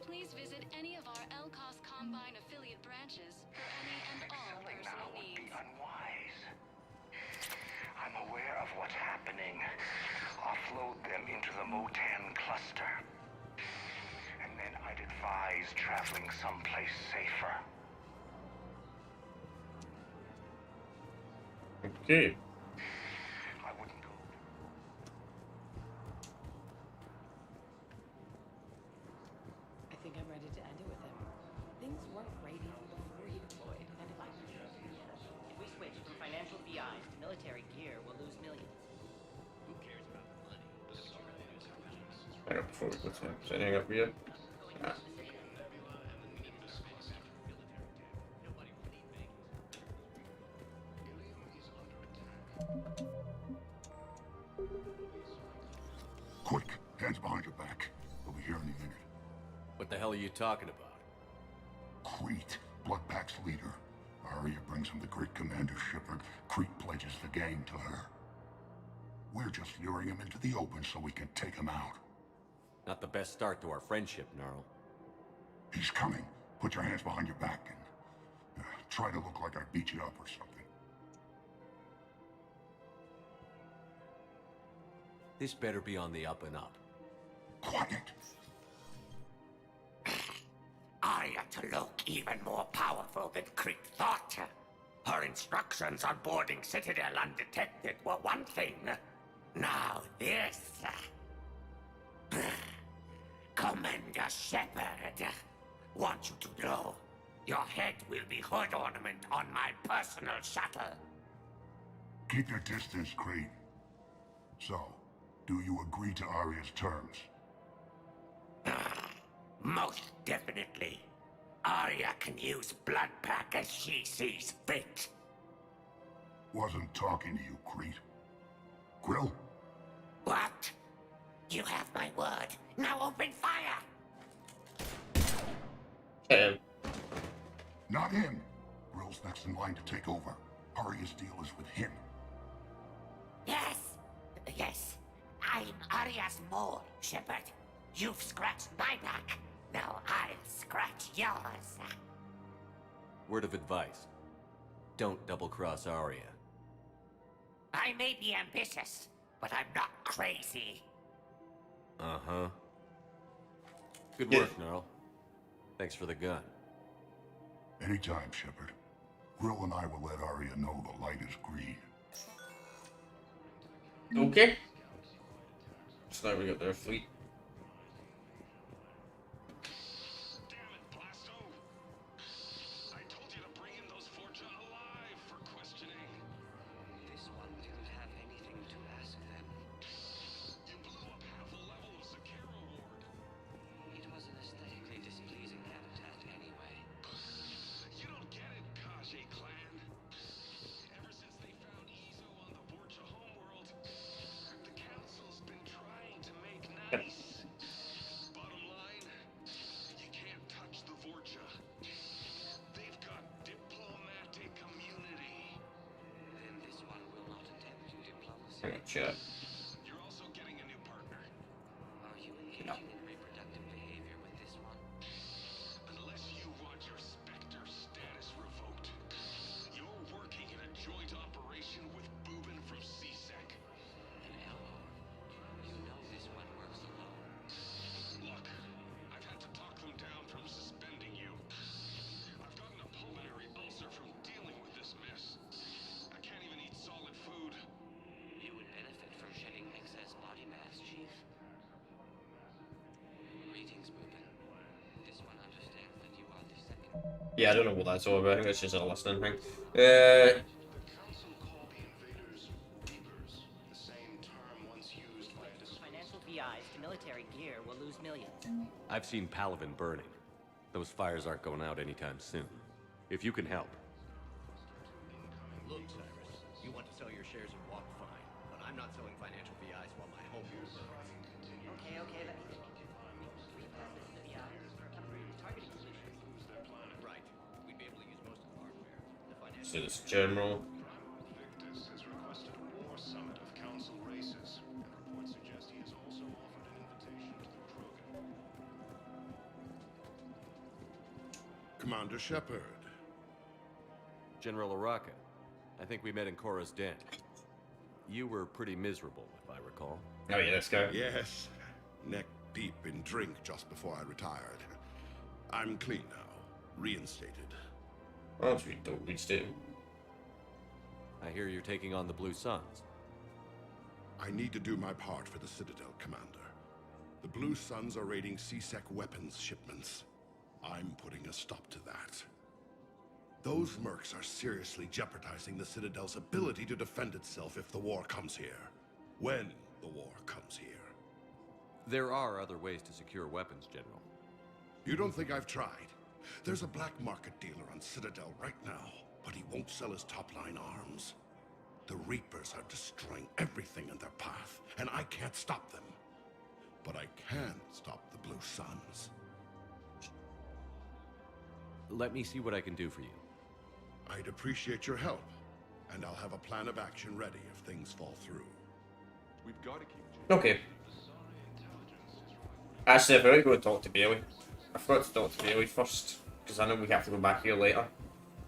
N: Please visit any of our Elkos Combine affiliate branches for any and all personal needs.
R: Unwise. I'm aware of what's happening. Offload them into the Motan cluster. And then I'd advise traveling someplace safer.
A: Okay.
R: I wouldn't go.
T: I think I'm ready to end it with him. Things weren't great even before he deployed, and if we switch from financial BIs to military gear, we'll lose millions.
H: Who cares about money?
A: Hang up before we go to him. Is anything up here? Nah.
K: Quick, hands behind your back. We'll be here any minute.
F: What the hell are you talking about?
K: Crete, Bloodpack's leader. Arya brings him the great Commander Shepard. Crete pledges the gang to her. We're just luring him into the open so we can take him out.
F: Not the best start to our friendship, Gnarl.
K: He's coming. Put your hands behind your back and try to look like I beat you up or something.
F: This better be on the up and up.
K: Quiet.
R: Arya to look even more powerful than Crete thought. Her instructions on boarding Citadel undetected were one thing. Now this. Commander Shepard, want you to know, your head will be hood ornament on my personal shuttle.
K: Keep your distance, Crete. So, do you agree to Arya's terms?
R: Most definitely. Arya can use Bloodpack as she sees fit.
K: Wasn't talking to you, Crete. Grill?
R: What? You have my word. Now open fire!
K: Not him. Grill's next in line to take over. Arya's deal is with him.
R: Yes. Yes. I'm Arya's mole, Shepard. You've scratched my back. Now I'll scratch yours.
F: Word of advice. Don't double-cross Arya.
R: I may be ambitious, but I'm not crazy.
F: Uh-huh. Good work, Gnarl. Thanks for the gun.
K: Anytime, Shepard. Grill and I will let Arya know the light is green.
A: Okay. So now we got their fleet.
W: This one didn't have anything to ask them.
H: You blew up half a level of Zakera Ward.
W: It was an aesthetically displeasing habitat anyway.
H: You don't get it, Kaji clan. Ever since they found Izo on the Vorcha homeworld, the Council's been trying to make nice. Bottom line, you can't touch the Vorcha. They've got diplomatic immunity.
W: Then this one will not attempt to diplomacy.
A: Sure.
H: You're also getting a new partner.
W: Are you engaging in reproductive behavior with this one?
H: Unless you want your Spectre status revoked, you're working in a joint operation with Boobin from CSEC.
W: An Elmore. You know this one works alone.
H: Look, I've had to talk them down from suspending you. I've gotten a pulmonary ulcer from dealing with this mess. I can't even eat solid food.
W: You would benefit from shedding excess body mass, Chief. Greetings, Boobin. This one understands that you are the second.
A: Yeah, I don't know what that's all about. I think it's just a listening thing.
M: The Council called the invaders Reapers, the same term once used by a
T: From financial VIs to military gear, we'll lose millions.
F: I've seen Palaven burning. Those fires aren't going out anytime soon. If you can help.
B: Look, Cyrus, you want to sell your shares in Walk fine, but I'm not selling financial VIs while my home burns.
T: Okay, let me think. We purpose the VIs for upgraded targeting solutions.
B: Right. We'd be able to use most of the hardware. The financial
A: So this general.
M: Victus has requested a war summit of Council races, and reports suggest he has also offered an invitation to the Krogan.
C: Commander Shepard.
F: General Araka. I think we met in Korra's den. You were pretty miserable, if I recall.
A: Oh yeah, this guy.
C: Yes. Neck deep in drink just before I retired. I'm clean now. Reinstated.
A: Oh, that's really dope. We do.
F: I hear you're taking on the Blue Suns.
C: I need to do my part for the Citadel, Commander. The Blue Suns are raiding CSEC weapons shipments. I'm putting a stop to that. Those mercs are seriously jeopardizing the Citadel's ability to defend itself if the war comes here. When the war comes here.
F: There are other ways to secure weapons, General.
C: You don't think I've tried? There's a black market dealer on Citadel right now, but he won't sell his top-line arms. The Reapers are destroying everything in their path, and I can't stop them. But I can stop the Blue Suns.
F: Let me see what I can do for you.
C: I'd appreciate your help, and I'll have a plan of action ready if things fall through.
H: We've got to keep.
A: Okay. Actually, I've got to go talk to Bailey. I forgot to talk to Bailey first, because I know we have to go back here later.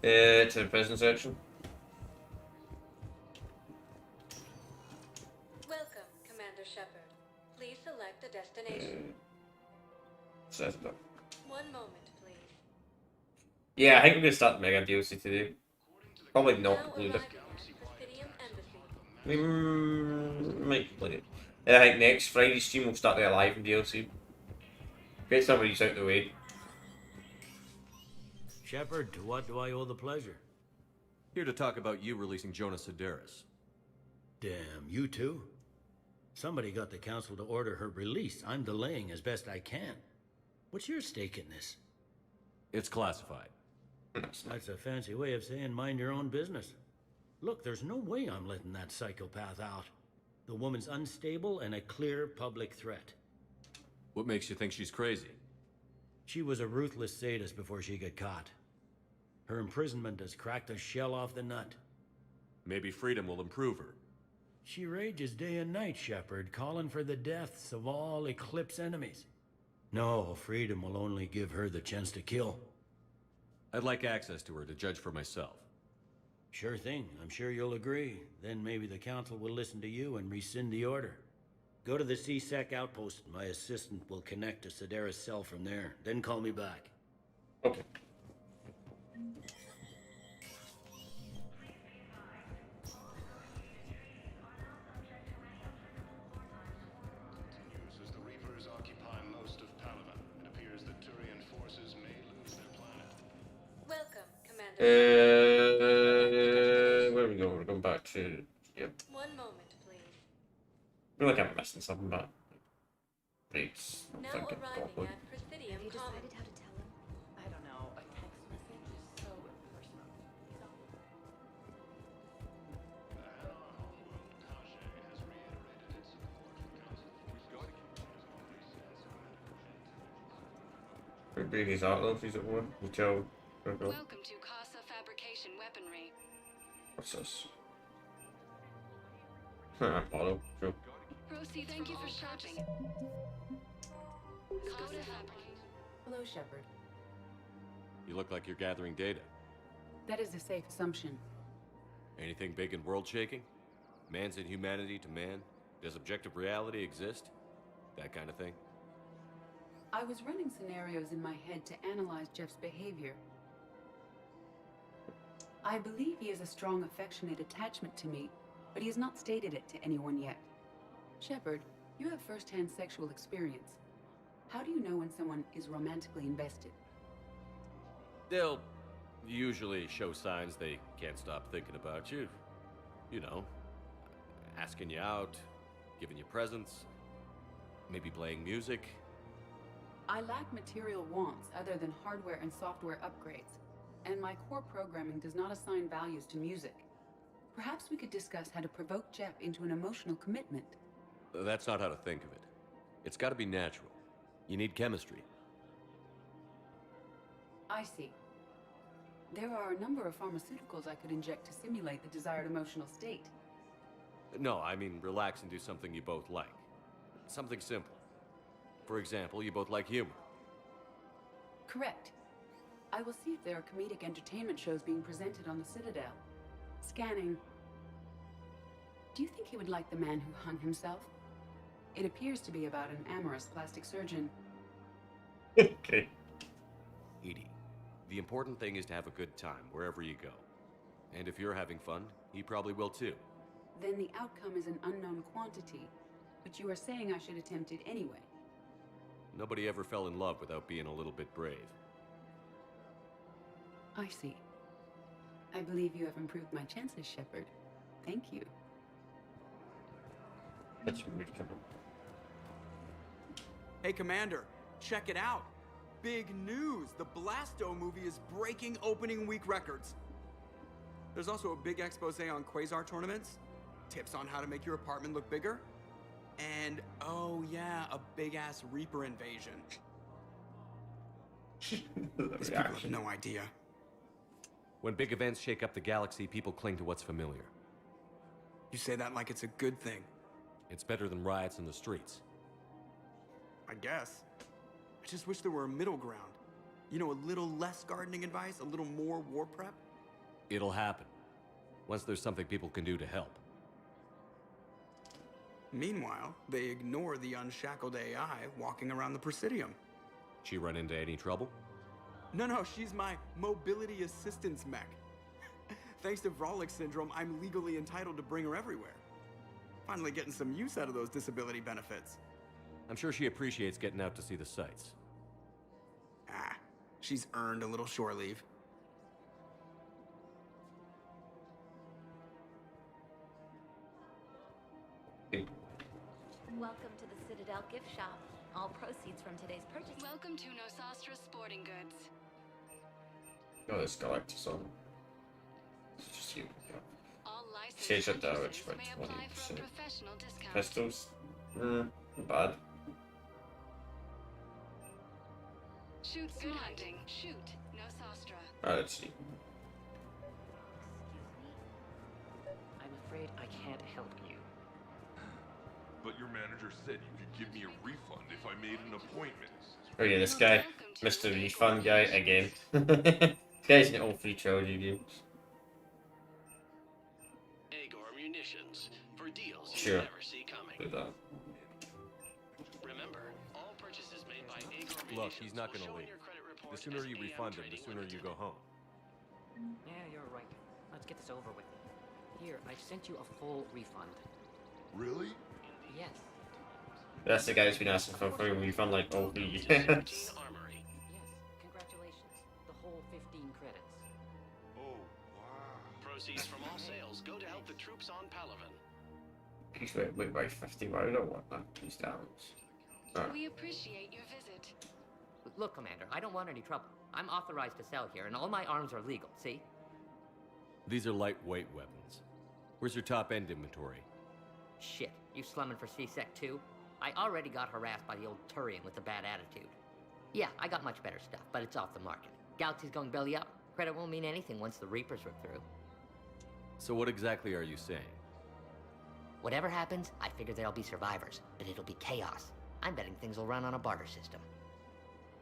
A: To the prison section.
J: Welcome, Commander Shepard.
N: examination.
A: Says that.
N: 1 moment, please.
A: Yeah, I think we're gonna start the Mega DLC today. Probably not include it. Might complete it. And I think next Friday's stream will start the Alive DLC. Get some of these out the way.
J: Shepard, to what do I owe the pleasure?
F: Here to talk about you releasing Jonas Sedaris.
J: Damn, you too? Somebody got the council to order her release. I'm delaying as best I can. What's your stake in this?
F: It's classified.
J: That's a fancy way of saying mind your own business. Look, there's no way I'm letting that psychopath out. The woman's unstable and a clear public threat.
F: What makes you think she's crazy?
J: She was a ruthless sadist before she got caught. Her imprisonment has cracked a shell off the nut.
F: Maybe freedom will improve her.
J: She rages day and night, Shepard, calling for the deaths of all Eclipse enemies. No, freedom will only give her the chance to kill.
F: I'd like access to her to judge for myself.
J: Sure thing. I'm sure you'll agree. Then maybe the council will listen to you and rescind the order. Go to the CSEC outpost. My assistant will connect to Sedaris' cell from there. Then call me back.
A: Okay.
M: As the Reapers occupy most of Palaven, it appears that Turian forces may lose their planet.
N: Welcome, Commander.
A: Where we go? We're going back to. Yep.
N: 1 moment, please.
A: I feel like I'm missing something, but it's
N: Now
A: thinking
N: arriving
A: properly.
N: at Presidium
V: Have you
N: Common.
V: decided how to tell him?
T: I don't know. A text message is so impersonal.
A: Maybe he's out though if he's at one. Hotel.
N: Welcome to Casa Fabrication Weaponry.
A: What's this? Apollo. Sure.
N: Proceeds Thank you for shopping. Casa Fabrication.
P: Hello, Shepard.
F: You look like you're gathering data.
P: That is a safe assumption.
F: Anything big and world-shaking? Man's inhumanity to man? Does objective reality exist? That kind of thing?
P: I was running scenarios in my head to analyze Jeff's behavior. I believe he has a strong affectionate attachment to me, but he has not stated it to anyone yet. Shepard, you have first-hand sexual experience. How do you know when someone is romantically invested?
F: They'll usually show signs they can't stop thinking about you. You know, asking you out, giving you presents, maybe playing music.
P: I lack material wants other than hardware and software upgrades, and my core programming does not assign values to music. Perhaps we could discuss how to provoke Jeff into an emotional commitment.
F: That's not how to think of it. It's got to be natural. You need chemistry.
P: I see. There are a number of pharmaceuticals I could inject to simulate the desired emotional state.
F: No, I mean relax and do something you both like. Something simple. For example, you both like humor.
P: Correct. I will see if there are comedic entertainment shows being presented on the Citadel. Scanning. Do you think he would like The Man Who Hung Himself? It appears to be about an amorous plastic surgeon.
A: Okay.
F: Edie, the important thing is to have a good time wherever you go. And if you're having fun, he probably will too.
P: Then the outcome is an unknown quantity, but you are saying I should attempt it anyway.
F: Nobody ever fell in love without being a little bit brave.
P: I see. I believe you have improved my chances, Shepard. Thank you.
A: That's weird.
U: Hey, Commander, check it out. Big news! The Blasto movie is breaking opening week records. There's also a big expose on Quasar tournaments, tips on how to make your apartment look bigger, and, oh yeah, a big-ass Reaper invasion. These people have no idea.
F: When big events shake up the galaxy, people cling to what's familiar.
U: You say that like it's a good thing.
F: It's better than riots in the streets.
U: I guess. I just wish there were a middle ground. You know, a little less gardening advice, a little more war prep.
F: It'll happen. Once there's something people can do to help.
U: Meanwhile, they ignore the unshackled AI walking around the Presidium.
F: She run into any trouble?
U: No, she's my mobility assistance mech. Thanks to Vrolic syndrome, I'm legally entitled to bring her everywhere. Finally getting some use out of those disability benefits.
F: I'm sure she appreciates getting out to see the sights.
U: Ah, she's earned a little shore leave.
V: Welcome to the Citadel gift shop. All proceeds from today's purchase.
N: Welcome to Nosastra Sporting Goods.
A: Oh, this Galactus on. It's just you.
N: All licensed
A: Change that damage
N: purchasers
A: by
N: may apply for a
A: 20%.
N: professional discount.
A: Pistols? Not bad.
N: Shoot, good hunting. Shoot, Nosastra.
A: Let's see.
W: I'm afraid I can't help you.
E: But your manager said you could give me a refund if I made an appointment.
A: Oh yeah, this guy, Mr. Refund guy again. This guy's in all 3 Trilogy games.
Q: Agor Munitions for deals you
A: Sure.
Q: never see coming.
A: Do that.
Q: Remember, all purchases made by Agor Munitions
F: Look, he's not
Q: will
F: gonna
Q: show in
F: leave.
Q: your credit report
F: The sooner
Q: as
F: you
Q: AM
F: refund him, the
Q: Trading
F: sooner you
Q: Limited.
F: go home.
W: Yeah, you're right. Let's get this over with. Here, I sent you a full refund.
E: Really?
W: Yes.
A: That's the guy who's been asking for a free refund like all 3 years.
Q: Armory.
W: Yes, congratulations. The whole 15 credits.
E: Oh, wow.
Q: Proceeds from all sales go to help the troops on Palaven.
A: He's wait by 50, but I don't want that. These downs. Alright.
N: We appreciate your visit.
W: Look, Commander, I don't want any trouble. I'm authorized to sell here, and all my arms are legal, see?
F: These are lightweight weapons. Where's your top-end inventory?
W: Shit, you slumming for C-Sec too? I already got harassed by the old Turian with the bad attitude. Yeah, I got much better stuff, but it's off the market. Galaxy's going belly up. Credit won't mean anything once the Reapers rip through.
F: So what exactly are you saying?
W: Whatever happens, I figure there'll be survivors, but it'll be chaos. I'm betting things will run on a barter system.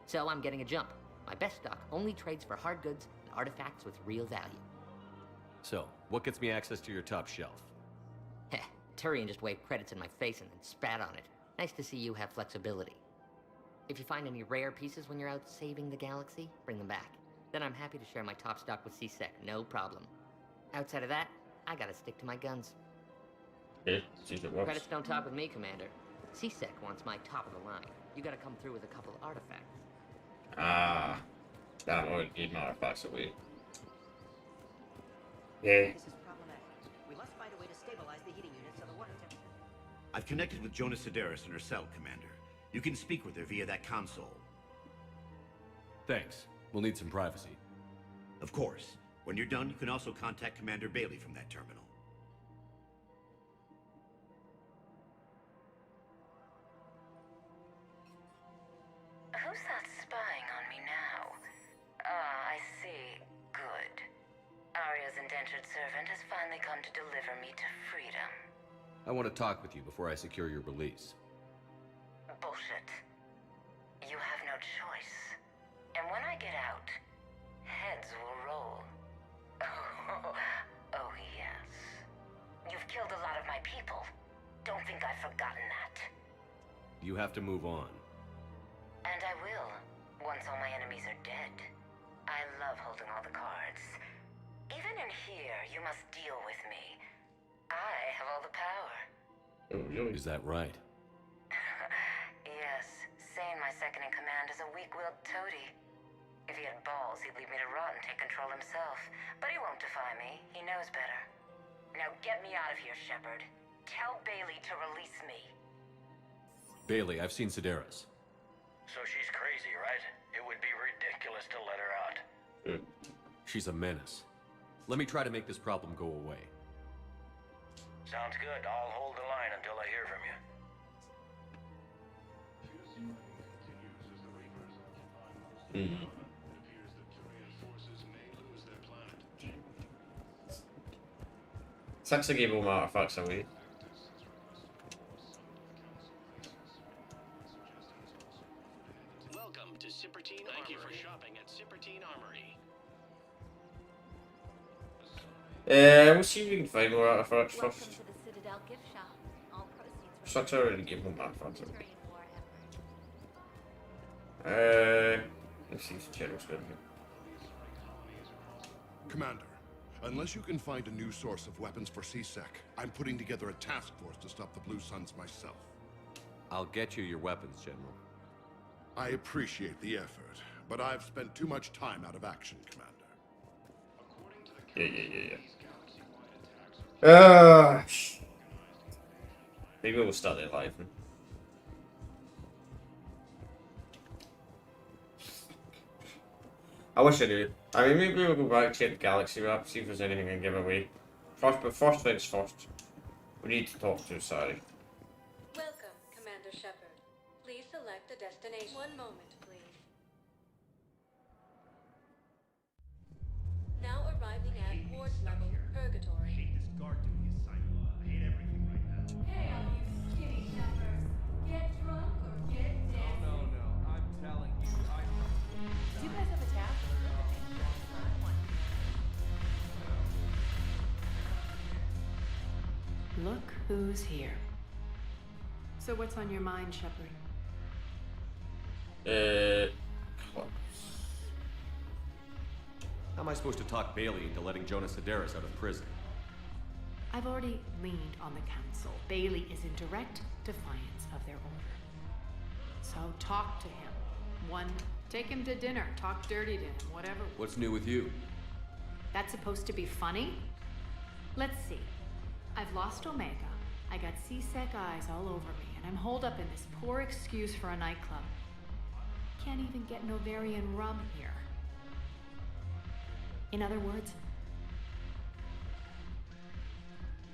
W: So I'm getting a jump. My best stock only trades for hard goods and artifacts with real value.
F: So, what gets me access to your top shelf?
W: Heh, Turian just waved credits in my face and then spat on it. Nice to see you have flexibility. If you find any rare pieces when you're out saving the galaxy, bring them back. Then I'm happy to share my top stock with C-Sec, no problem. Outside of that, I gotta stick to my guns.
A: Yeah, see if it works.
W: Credits don't talk with me, Commander. C-Sec wants my top of the line. You gotta come through with a couple artifacts.
A: Ah. Damn, I would need my artifacts away. Yeah.
W: This is problematic. We must find a way to stabilize the heating units so the water temperature...
B: I've connected with Jonas Sedaris and her cell, Commander. You can speak with her via that console.
F: Thanks. We'll need some privacy.
B: Of course. When you're done, you can also contact Commander Bailey from that terminal.
O: Who's that spying on me now? Ah, I see. Good. Arya's indentured servant has finally come to deliver me to freedom.
F: I want to talk with you before I secure your release.
O: Bullshit. You have no choice. And when I get out, heads will roll. Oh, yes. You've killed a lot of my people. Don't think I've forgotten that.
F: You have to move on.
O: And I will, once all my enemies are dead. I love holding all the cards. Even in here, you must deal with me. I have all the power.
F: Is that right?
O: Yes, Sane, my second in command, is a weak-willed toady. If he had balls, he'd leave me to rot and take control himself. But he won't defy me. He knows better. Now get me out of here, Shepard. Tell Bailey to release me.
F: Bailey, I've seen Sedaris.
R: So she's crazy, right? It would be ridiculous to let her out.
F: She's a menace. Let me try to make this problem go away.
R: Sounds good. I'll hold the line until I hear from you.
A: Sucks to give all my artifacts away.
Q: Welcome to Sippertine Armory. Thank you for shopping at Sippertine Armory.
A: We'll see if we can find more artifacts
V: Welcome
A: first.
V: to the Citadel gift shop. All proceeds
A: Sucks I already gave him that fun. Let's see if General's good here.
C: Commander, unless you can find a new source of weapons for CSEC, I'm putting together a task force to stop the Blue Suns myself.
F: I'll get you your weapons, General.
C: I appreciate the effort, but I've spent too much time out of action, Commander.
A: Maybe we'll start it live. I wish I do. I mean, maybe we'll go back, check the Galaxy map, see if there's anything I can give away. But first things first, we need to talk to Sari.
N: Welcome, Commander Shepard. Please select a destination. One moment, please. Now arriving at Ward Level Purgatory.
B: I hate this guard duty assignment. I hate everything right now.
N: Hey, all you skinny shepherds. Get drunk or get dead.
L: No, I'm telling you,
T: Do you guys have a tap?
D: Look who's here. So what's on your mind, Shepard?
F: How am I supposed to talk Bailey into letting Jonas Sedaris out of prison?
D: I've already leaned on the council. Bailey is in direct defiance of their order. So talk to him. Take him to dinner, talk dirty to him, whatever.
F: What's new with you?
D: That's supposed to be funny? Let's see. I've lost Omega. I got CSEC eyes all over me, and I'm holed up in this poor excuse for a nightclub. Can't even get Novarian rum here. In other words,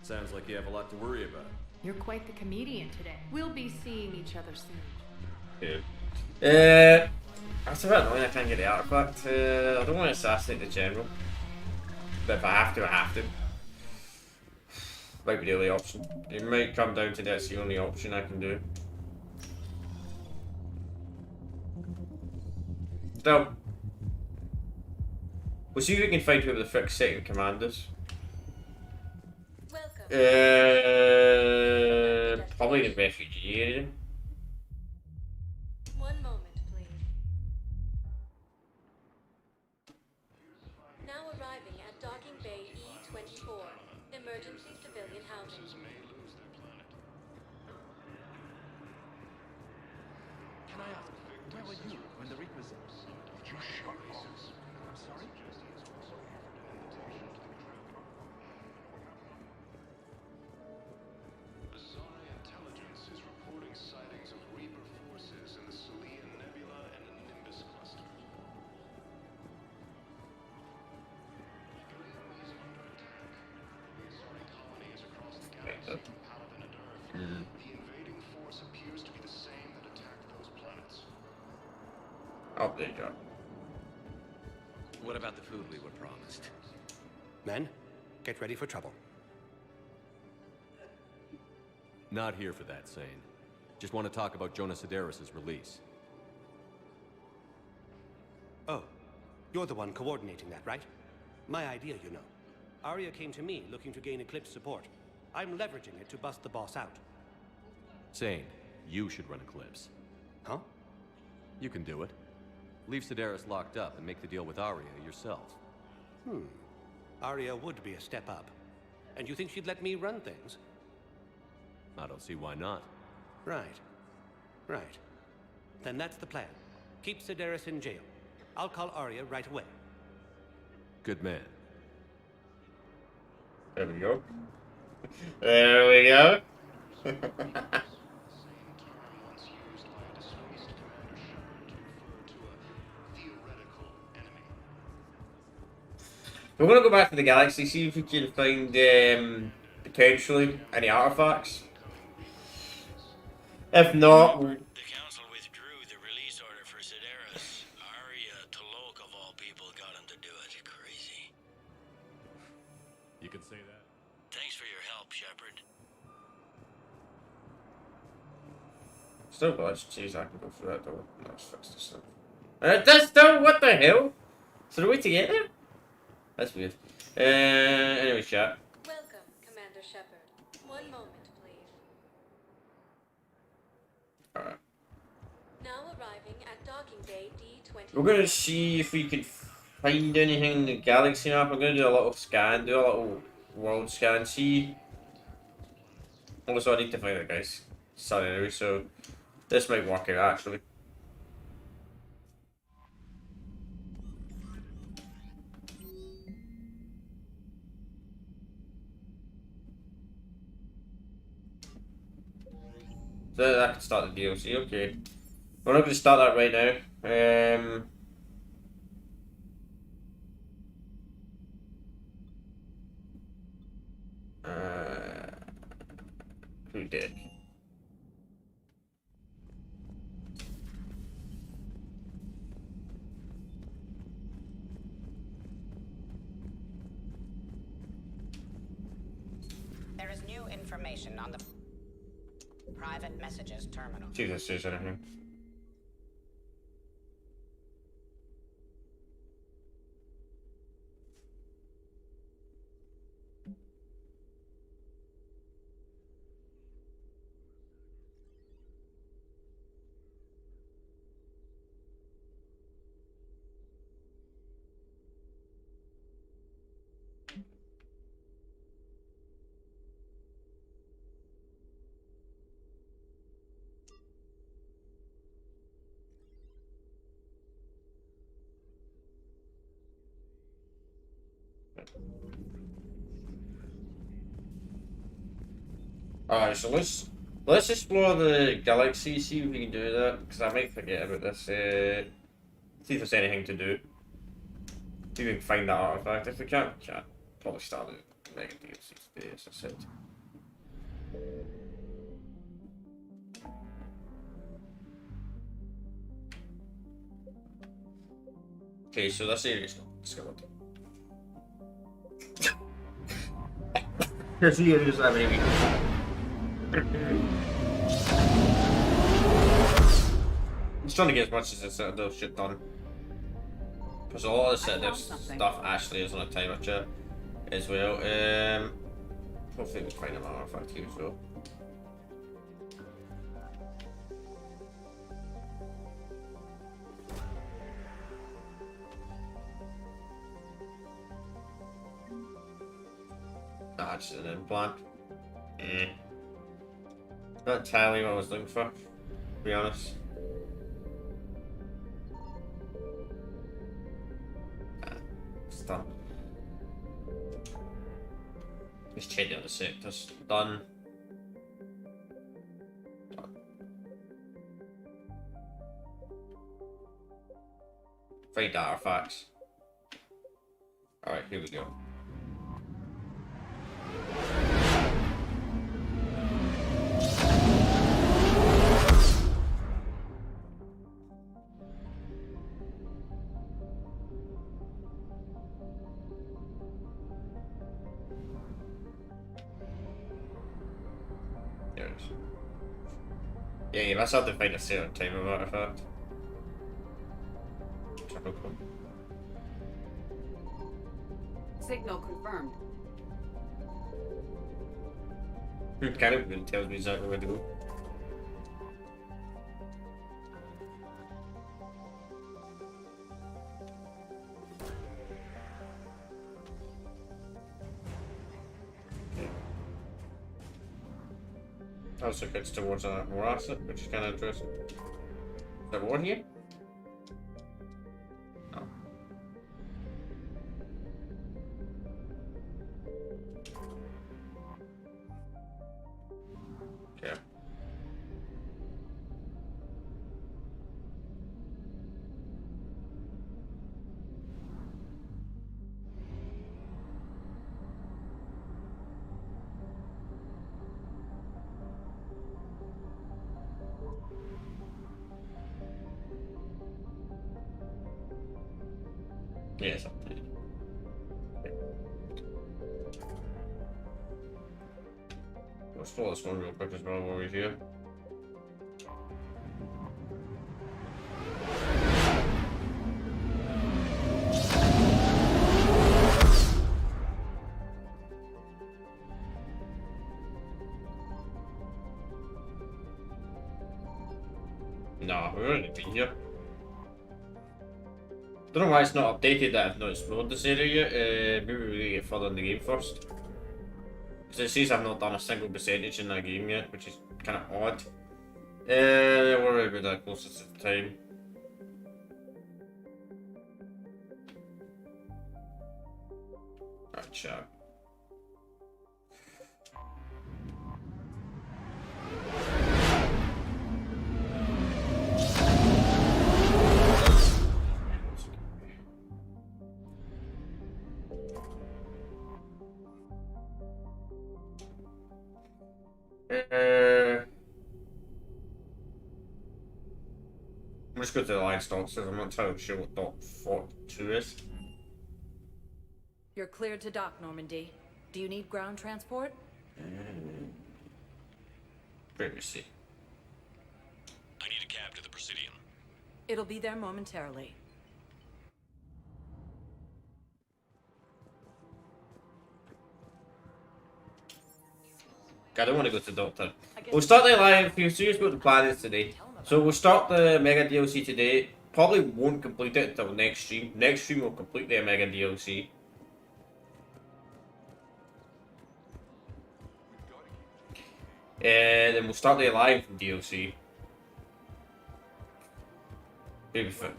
F: Sounds like you have a lot to worry about.
D: you're quite the comedian today. We'll be seeing each other soon.
A: Yeah. That's a bit annoying I can't get the artifact. I don't want to assassinate the General. But if I have to, I have to. Might be the only option. It might come down to that's the only option I can do. Still, we'll see if we can find whoever the frick's second commanders. Probably the refugee area.
N: One moment, please. Now arriving at Docking Bay E-24, emergency civilian housing.
L: Can I ask, where were you when the Reapers...
K: You shut up.
L: I'm sorry?
M: Azari intelligence is reporting sightings of Reaper forces in the Salian Nebula and the Nimbus cluster. Ilium is under attack. The Azari colony is across the galaxy from Paladin and Earth. The invading force appears to be the same that attacked those planets.
A: Oh, there you go.
B: What about the food we were promised?
G: Men, get ready for trouble.
F: Not here for that, Sane. Just want to talk about Jonas Sedaris' release.
G: Oh, you're the one coordinating that, right? My idea, you know. Arya came to me looking to gain Eclipse support. I'm leveraging it to bust the boss out.
F: Sane, you should run Eclipse.
G: Huh?
F: You can do it. Leave Sedaris locked up and make the deal with Arya yourself.
G: Arya would be a step up. And you think she'd let me run things?
F: I don't see why not.
G: Right. Then that's the plan. Keep Sedaris in jail. I'll call Arya right away.
F: Good man.
A: There we go. There we go. We're gonna go back to the galaxy, see if we can find potentially any artifacts. If not,
J: The council withdrew the release order for Sedaris. Arya Tolok of all people got him to do it. Crazy.
F: You can say that.
J: Thanks for your help, Shepard.
A: still glitched. Jeez, I can go through that door. Let's fix this stuff. This door? What the hell? Is there a way to get there? That's weird. Anyway, chat.
N: Welcome, Commander Shepard. One moment, please.
A: Alright.
N: Now arriving at docking bay D20.
A: We're gonna see if we can find anything in the galaxy map. I'm gonna do a little scan, do a little world scan, see. Also, I need to find that guy's son anyway, so this might work out actually. So I can start the DLC, okay. We're not going to start that right now. Who did?
H: There is new information on the private messages terminal.
A: See if this says anything. Alright, so let's explore the galaxy, see if we can do that, because I might forget about this. See if there's anything to do. See if we can find that artifact. If we can't, we can't. Probably start the mega DLC today, as I said. Okay, so this area is not discovered. This area doesn't have any weaknesses. Just trying to get as much as this Citadel shit done. Because a lot of the Citadel stuff actually is on a timer chip as well. Hopefully we can find an artifact here as well. That's an implant. Not entirely what I was looking for, to be honest. It's done. Let's check the other sectors. Done. Done. Find artifacts. Alright, here we go. Yeah, you must have to find a certain type of artifact.
P: Signal confirmed.
A: Kind of really tells me exactly where to go. Also gets towards more asset, which is kind of interesting. Is there more here? No. Okay. Yes, updated. Let's follow this one real quick as well while we're here. Ah, we've already been here. Don't know why it's not updated that I've not explored this area yet. Maybe we get further in the game first. Because it says I've not done a single percentage in that game yet, which is kind of odd. We're about that closest to the time. Right, chat. I'm just going to the line stocks because I'm not entirely sure what Dock 42 is.
I: You're cleared to dock, Normandy. Do you need ground transport?
A: Previously.
S: I need a cab to the Presidium.
I: It'll be there momentarily.
A: I don't want to go to Doctor. We'll start the live. If you're serious about the plan is today. So we'll start the Mega DLC today. Probably won't complete it until next stream. Next stream we'll complete the Mega DLC. Then we'll start the Alive DLC. Maybe for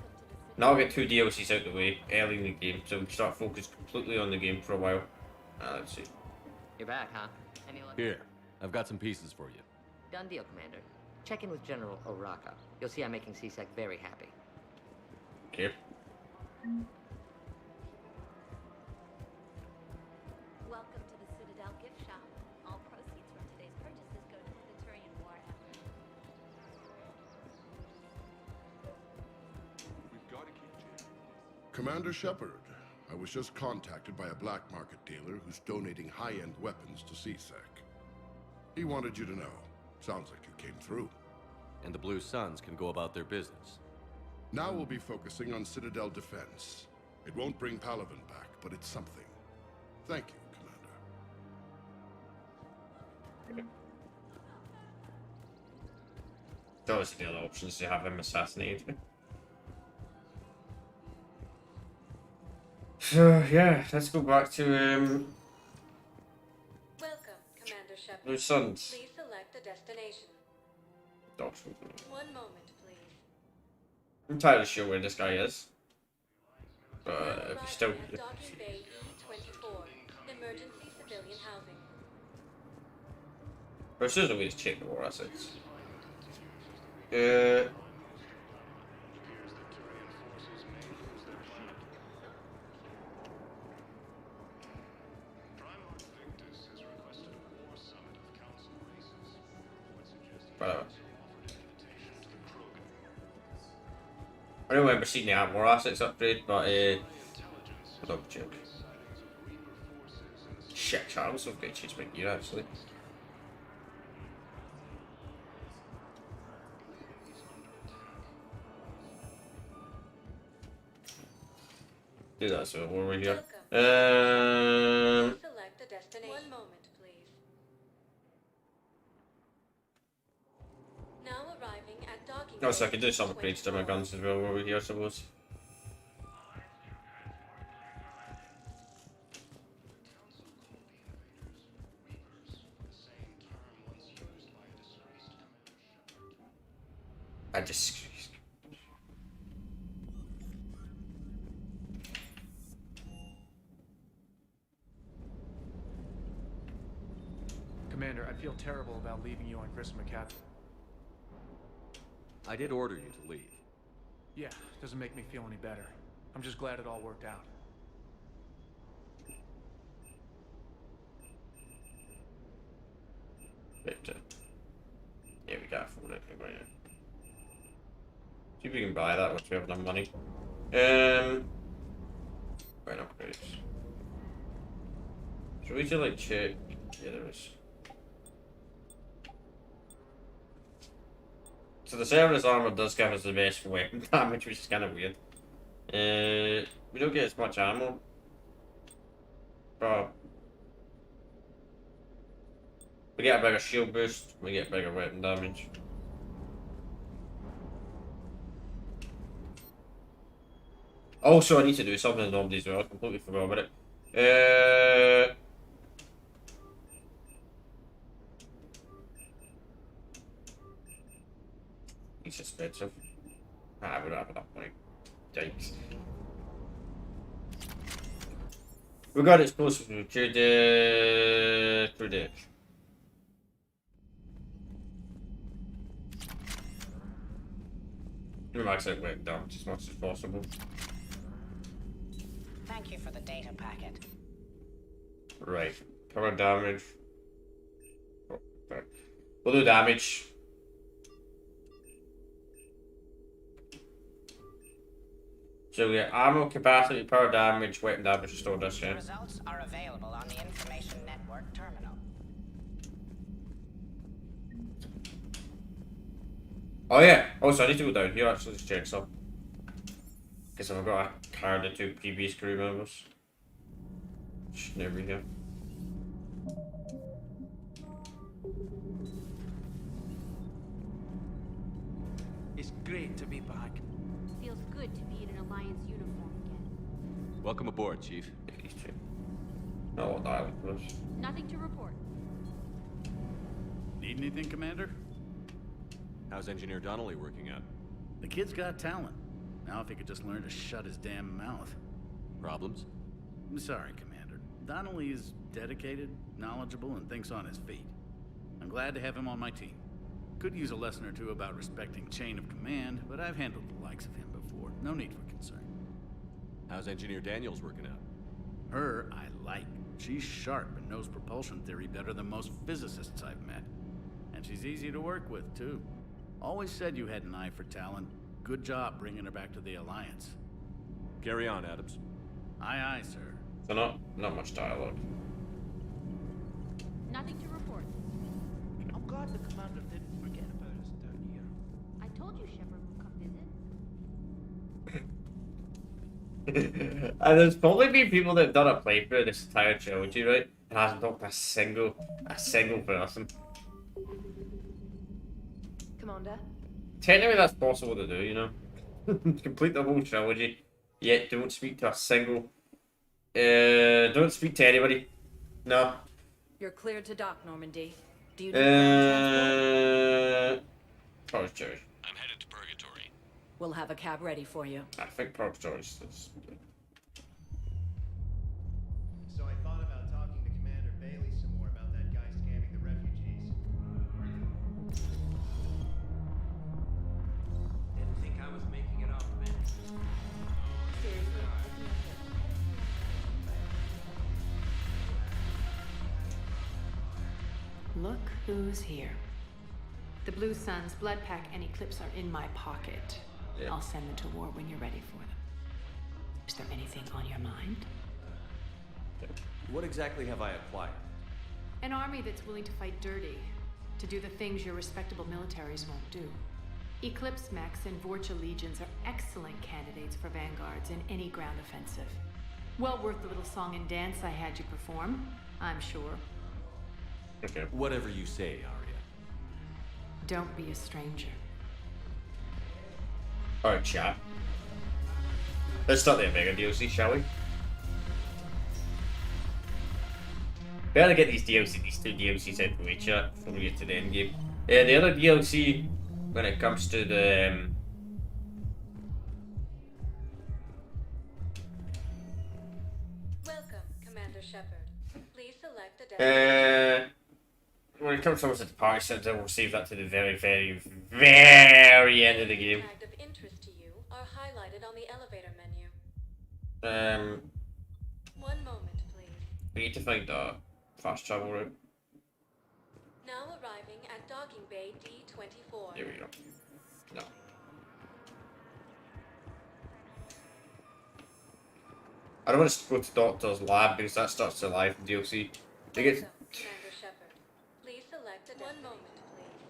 A: now I'll get 2 DLCs out the way early in the game, so we can start focused completely on the game for a while. Let's see.
W: You're back, huh? Any luck?
F: Here, I've got some pieces for you.
W: Done deal, Commander. Check in with General Oraka. You'll see I'm making CSEC very happy.
A: Okay.
V: Welcome to the Citadel gift shop. All proceeds from today's purchases go to the Turian war effort.
E: We've got to keep jamming.
C: Commander Shepard, I was just contacted by a black market dealer who's donating high-end weapons to CSEC. He wanted you to know. Sounds like you came through.
F: And the Blue Suns can go about their business.
C: Now we'll be focusing on Citadel defense. It won't bring Palaven back, but it's something. Thank you, Commander.
A: Those are the other options to have him assassinated. So yeah, let's go back to
V: Welcome, Commander Shepard.
A: Blue Suns.
V: Please select a destination.
A: Dogs.
V: One moment, please.
A: I'm entirely sure where this guy is. But if he's still
V: Docking Bay E24. Emergency civilian housing.
A: there's a way to check the war assets. I don't remember seeing the war assets upgrade, but I'll double check. Shit, I was so good to change my gear actually. Do that so we're over here.
V: Select a destination. One moment, please. Now arriving at docking.
A: Oh, so I can do some upgrades to my guns as well over here, I suppose. I just...
L: Commander, I feel terrible about leaving you on Chris McCaffrey.
F: I did order you to leave.
L: Yeah, doesn't make me feel any better. I'm just glad it all worked out.
A: But, yeah, we got food anyway. See if we can buy that once we have enough money. Buy upgrades. Should we just like check? Yeah, there is. So the Cerberus armor does give us the best weapon damage, which is kind of weird. We don't get as much ammo. But we get a bigger shield boost, we get bigger weapon damage. Also, I need to do something in Normandy as well. I completely forgot about it. It's expensive. I would have enough money. Yikes. We got it close to the prediction. We max it went down as much as possible.
H: Thank you for the data packet.
A: Right. Power damage. Oh, okay. We'll do damage. So we get ammo capacity, power damage, weapon damage, restore
H: The
A: discount.
H: results are available on the Information Network terminal.
A: Oh yeah. Also, I need to go down here actually to check some. Because I've got to carry the 2 previous crew members. Should never be here.
L: It's great to be back.
N: Feels good to be in an Alliance uniform again.
F: Welcome aboard, Chief.
A: No, what dialogue was.
N: Nothing to report.
O: Need anything, Commander?
F: How's Engineer Donnelly working out?
O: The kid's got talent. Now if he could just learn to shut his damn mouth.
F: Problems?
O: I'm sorry, Commander. Donnelly is dedicated, knowledgeable, and thinks on his feet. I'm glad to have him on my team. Could use a lesson or two about respecting chain of command, but I've handled the likes of him before. No need for concern.
F: How's Engineer Daniels working out?
O: Her, I like. She's sharp and knows propulsion theory better than most physicists I've met. And she's easy to work with, too. Always said you had an eye for talent. Good job bringing her back to the Alliance.
F: Carry on, Adams.
O: Aye, aye, sir.
A: So not much dialogue.
N: Nothing to report.
L: I'm glad the commander didn't forget about us down here.
N: I told you Shepard would come visit.
A: And there's probably been people that have done a playthrough of this entire trilogy, right? And hasn't talked to a single person.
I: Commander?
A: Technically that's possible to do, you know. Complete the whole trilogy, yet don't speak to a single don't speak to anybody. No.
I: You're cleared to dock, Normandy. Do you need transport?
A: Purgatory.
S: I'm headed to Purgatory.
I: We'll have a cab ready for you.
A: I think Purgatory is
B: So I thought about talking to Commander Bailey some more about that guy scamming the refugees.
L: Didn't think I was making it up, man.
D: Look who's here. The Blue Suns, Blood Pack, and Eclipse are in my pocket.
A: Yeah.
D: I'll send them to war when you're ready for them. Is there anything on your mind?
F: What exactly have I acquired?
D: An army that's willing to fight dirty, to do the things your respectable militaries won't do. Eclipse mechs and Vorcha legions are excellent candidates for vanguards in any ground offensive. Well worth the little song and dance I had you perform, I'm sure.
A: Okay.
F: Whatever you say, Arya.
D: Don't be a stranger.
A: Alright, chat. Let's start the Omega DLC, shall we? Better get these 2 DLCs out the way, chat, before we get to the end game. The other DLC, when it comes to the
N: Welcome, Commander Shepard. Please select a
A: when it comes to the party center, we'll save that to the very, very, very end of the game.
N: Of interest to you are highlighted on the elevator menu. One moment, please.
A: We need to find a fast travel route.
N: Now arriving at docking bay D24.
A: Here we go. No. I don't want to go to Doctor's lab because that starts the live DLC. They get.
N: Commander Shepard. Please select a one moment, please.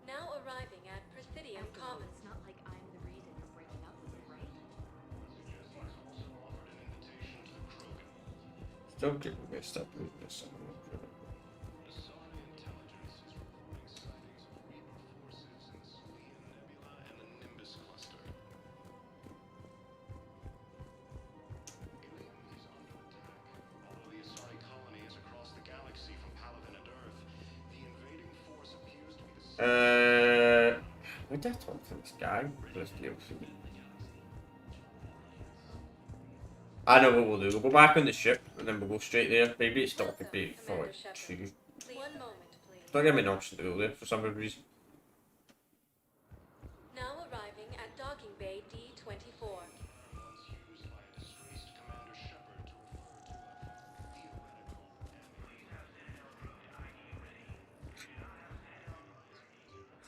N: Now arriving at Presidium Commons. It's not like I'm the reason you're breaking up with him, right?
A: Still getting messed up with this. Where did I talk to this guy? Let's do it. I know what we'll do. We'll go back on the ship and then we'll go straight there. Maybe it's dock at Bay 42. Don't give me an option to go there for some reason.
N: Now arriving at docking bay D-24.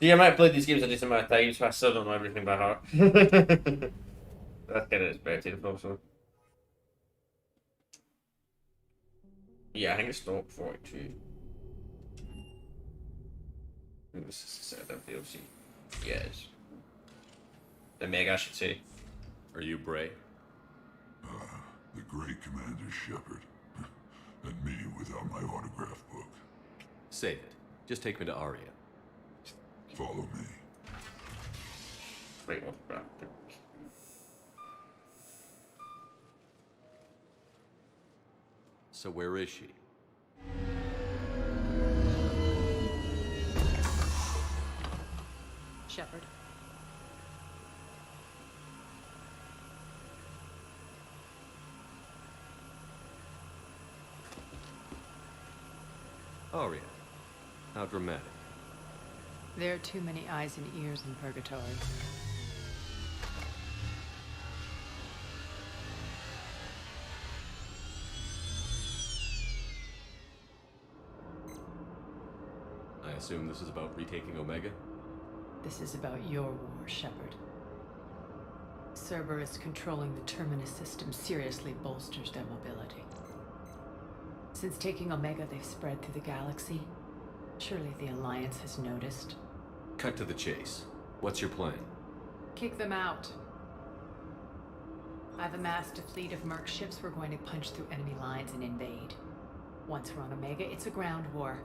A: See, I might play these games a decent amount of times, so I still don't know everything by heart. That's kind of expected, also. Yeah, I think it's dock 42. This is the setup DLC. Yes. The Meg, I should say.
F: Are you Bray?
K: The great Commander Shepard. And me without my autograph book.
F: Save it. Just take me to Aria.
K: Follow me.
A: Great autograph book.
F: So where is she?
I: Shepard.
F: Aria. How dramatic.
D: There are too many eyes and ears in purgatory.
F: I assume this is about retaking Omega?
D: This is about your war, Shepard. Cerberus controlling the Terminus system seriously bolsters their mobility. Since taking Omega, they've spread through the galaxy. Surely the Alliance has noticed.
F: Cut to the chase. What's your plan?
D: Kick them out. I've amassed a fleet of merc ships. We're going to punch through enemy lines and invade. Once we're on Omega, it's a ground war.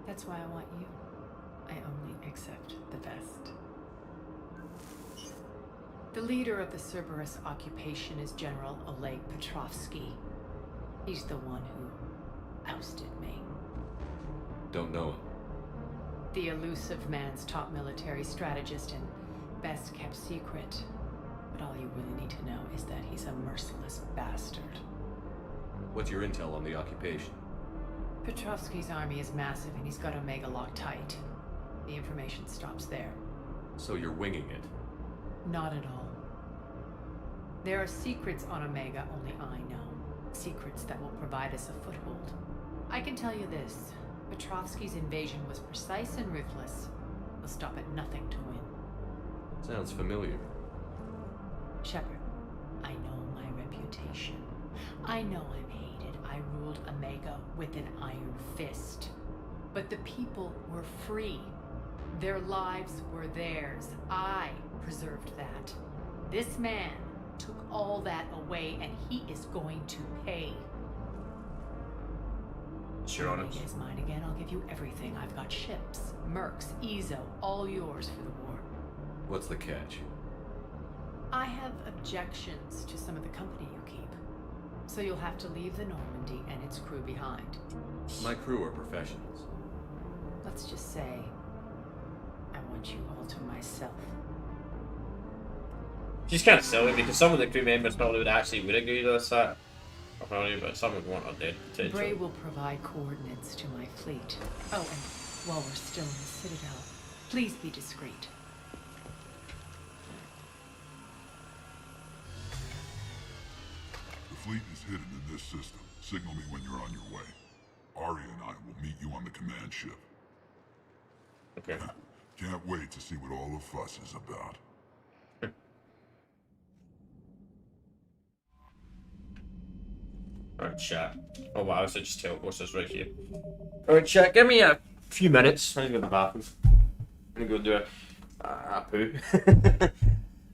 D: That's why I want you. I only accept the best. The leader of the Cerberus occupation is General Oleg Petrovsky. He's the one who ousted me.
F: Don't know him.
D: The elusive man's top military strategist and best kept secret. But all you really need to know is that he's a merciless bastard.
F: What's your intel on the occupation?
D: Petrovsky's army is massive and he's got Omega locked tight. The information stops there.
F: So you're winging it?
D: Not at all. There are secrets on Omega only I know. Secrets that will provide us a foothold. I can tell you this. Petrovsky's invasion was precise and ruthless. He'll stop at nothing to win.
F: Sounds familiar.
D: Shepard, I know my reputation. I know I'm hated. I ruled Omega with an iron fist. But the people were free. Their lives were theirs. I preserved that. This man took all that away, and he is going to pay.
A: Sure, honest.
D: Omega is mine again. I'll give you everything. I've got ships, mercs, Ezo, all yours for the war.
F: What's the catch?
D: I have objections to some of the company you keep. So you'll have to leave the Normandy and its crew behind.
F: My crew are professionals.
D: Let's just say, I want you all to myself.
A: She's kind of silly because some of the crew members probably would agree to this, apparently, but some would want her dead potentially.
D: Bray will provide coordinates to my fleet. Oh, and while we're still in the Citadel, please be discreet.
K: The fleet is hidden in this system. Signal me when you're on your way. Aria and I will meet you on the command ship.
A: Okay.
K: Can't wait to see what all the fuss is about.
A: Alright, chat. Oh wow, so just teleports us right here. Alright, chat, give me a few minutes. I'm gonna go to the bathroom. I'm gonna go do a poo.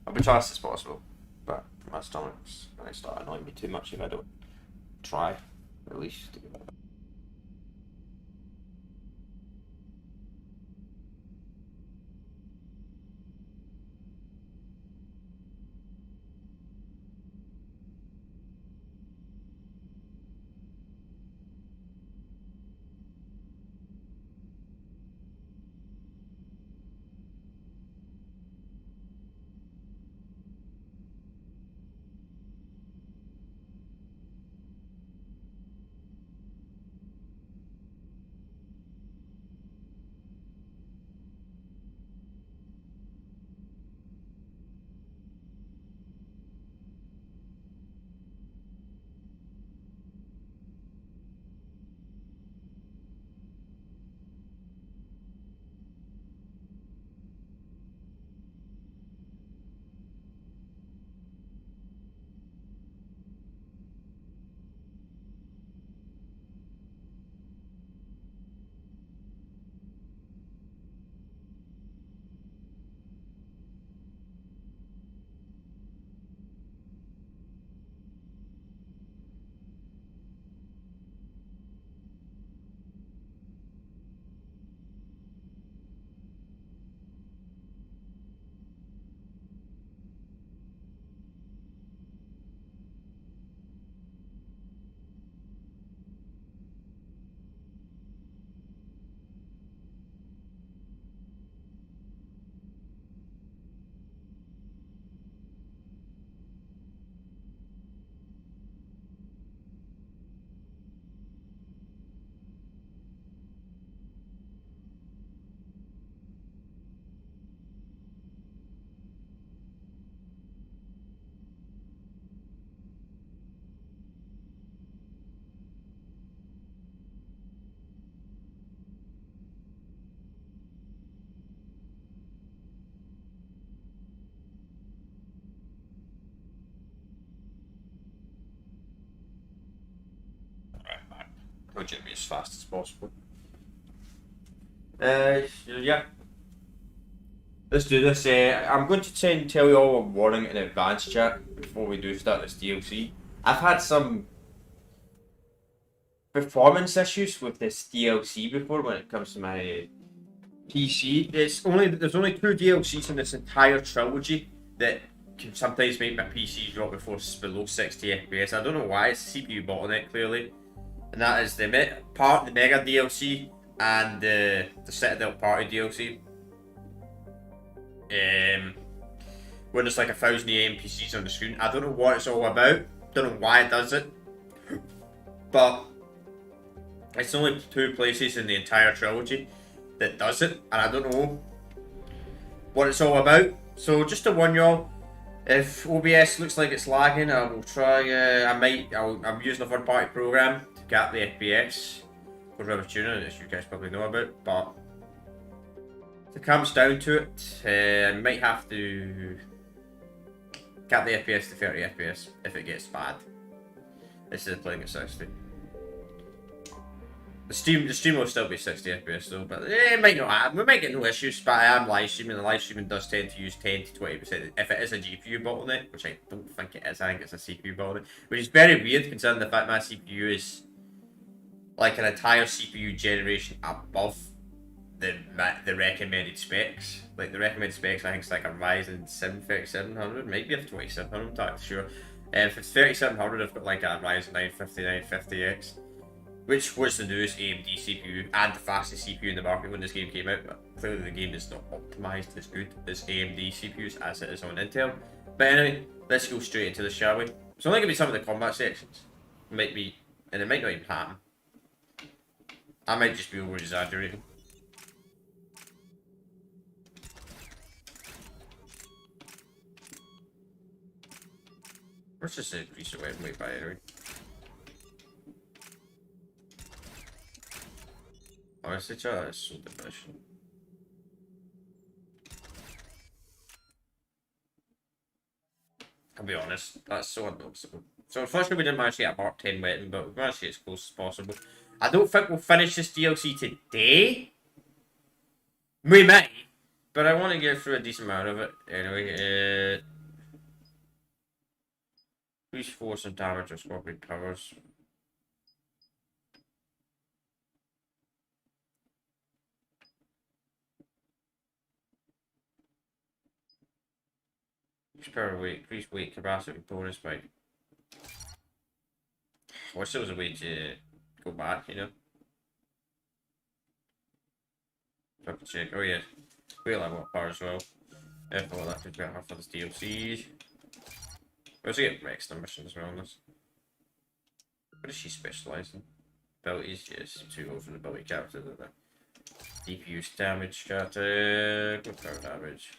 A: I'll be fast as possible, but my stomach's gonna start annoying me too much if I don't try, at least. want you to be as fast as possible. Yeah. Let's do this. I'm going to tell you all a warning in advance, chat, before we do start this DLC. I've had some performance issues with this DLC before when it comes to my PC. There's only 2 DLCs in this entire trilogy that can sometimes make my PC drop below 60 FPS. I don't know why. It's a CPU bottleneck clearly, and that is the Mega DLC and the Citadel Party DLC. When there's like 1,000 NPCs on the screen. I don't know what it's all about. Don't know why it does it. But it's only 2 places in the entire trilogy that does it, and I don't know what it's all about. So just to warn y'all, if OBS looks like it's lagging, I will try. I'm using a third-party program to cap the FPS for River Tuner, as you guys probably know about. But if it comes down to it, I might have to cap the FPS to 30 FPS if it gets bad, instead of playing at 60. The stream will still be 60 FPS though, but it might not happen. We might get no issues, but I am live streaming. The live streaming does tend to use 10 to 20%. If it is a GPU bottleneck, which I don't think it is, I think it's a CPU bottleneck, which is very weird considering the fact my CPU is like an entire CPU generation above the recommended specs. Like the recommended specs, I think it's like a Ryzen 7 3700, maybe a 2700, I'm not sure. If it's 3700, I've got like a Ryzen 9 5950X. Which was the newest AMD CPU and the fastest CPU in the market when this game came out, but clearly the game is not optimized as good as AMD CPUs as it is on Intel. But anyway, let's go straight into this, shall we? It's only going to be some of the combat sections. It might be, and it might not even happen. I might just be over-exaggerating. Let's just increase the weapon weight by anyway. Honestly, chat, that's so diminishing. I'll be honest, that's so unnoticeable. So unfortunately we didn't manage to get a Mark 10 weapon, but we managed to get as close as possible. I don't think we'll finish this DLC today. We might, but I want to get through a decent amount of it. Anyway, increase force and damage of scorpion powers. Increase power weight, increase weight capacity bonus by. I wish there was a way to go back, you know. So I can check. Oh yeah, weight level up power as well. If all that could be half for this DLC. We also get Rex mission as well on this. What does she specialise in? Abilities, yes, 2 over the ability character. DPU damage, character, good power damage.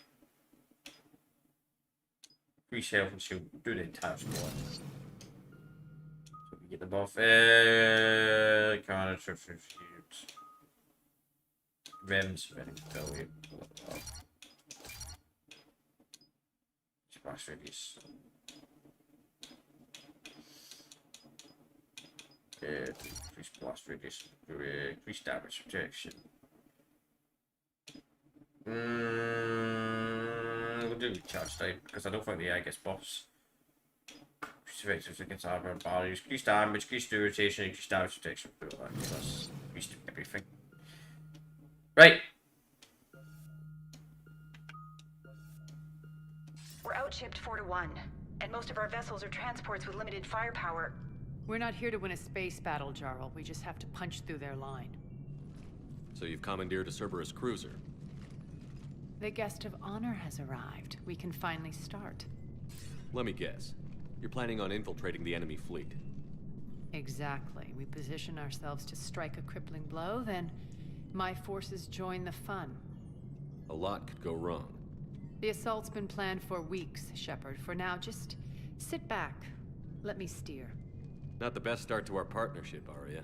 A: Increase health and shield, do the entire squad. So we get the buff. Carnage, Rems, ability. Splash radius. Increase blast radius, increase damage protection. We'll do charge time because I don't think the AI gets buffs. Increase effectiveness against armor and barriers, increase damage, increase rotation, increase damage protection. That's increased everything. Right.
Q: We're outshipped 4-1, and most of our vessels are transports with limited firepower.
D: We're not here to win a space battle, Jarl. We just have to punch through their line.
F: So you've commandeered a Cerberus cruiser.
D: The guest of honor has arrived. We can finally start.
F: Let me guess. You're planning on infiltrating the enemy fleet.
D: Exactly. We position ourselves to strike a crippling blow, then my forces join the fun.
F: A lot could go wrong.
D: The assault's been planned for weeks, Shepard. For now, just sit back. Let me steer.
F: Not the best start to our partnership, Arya.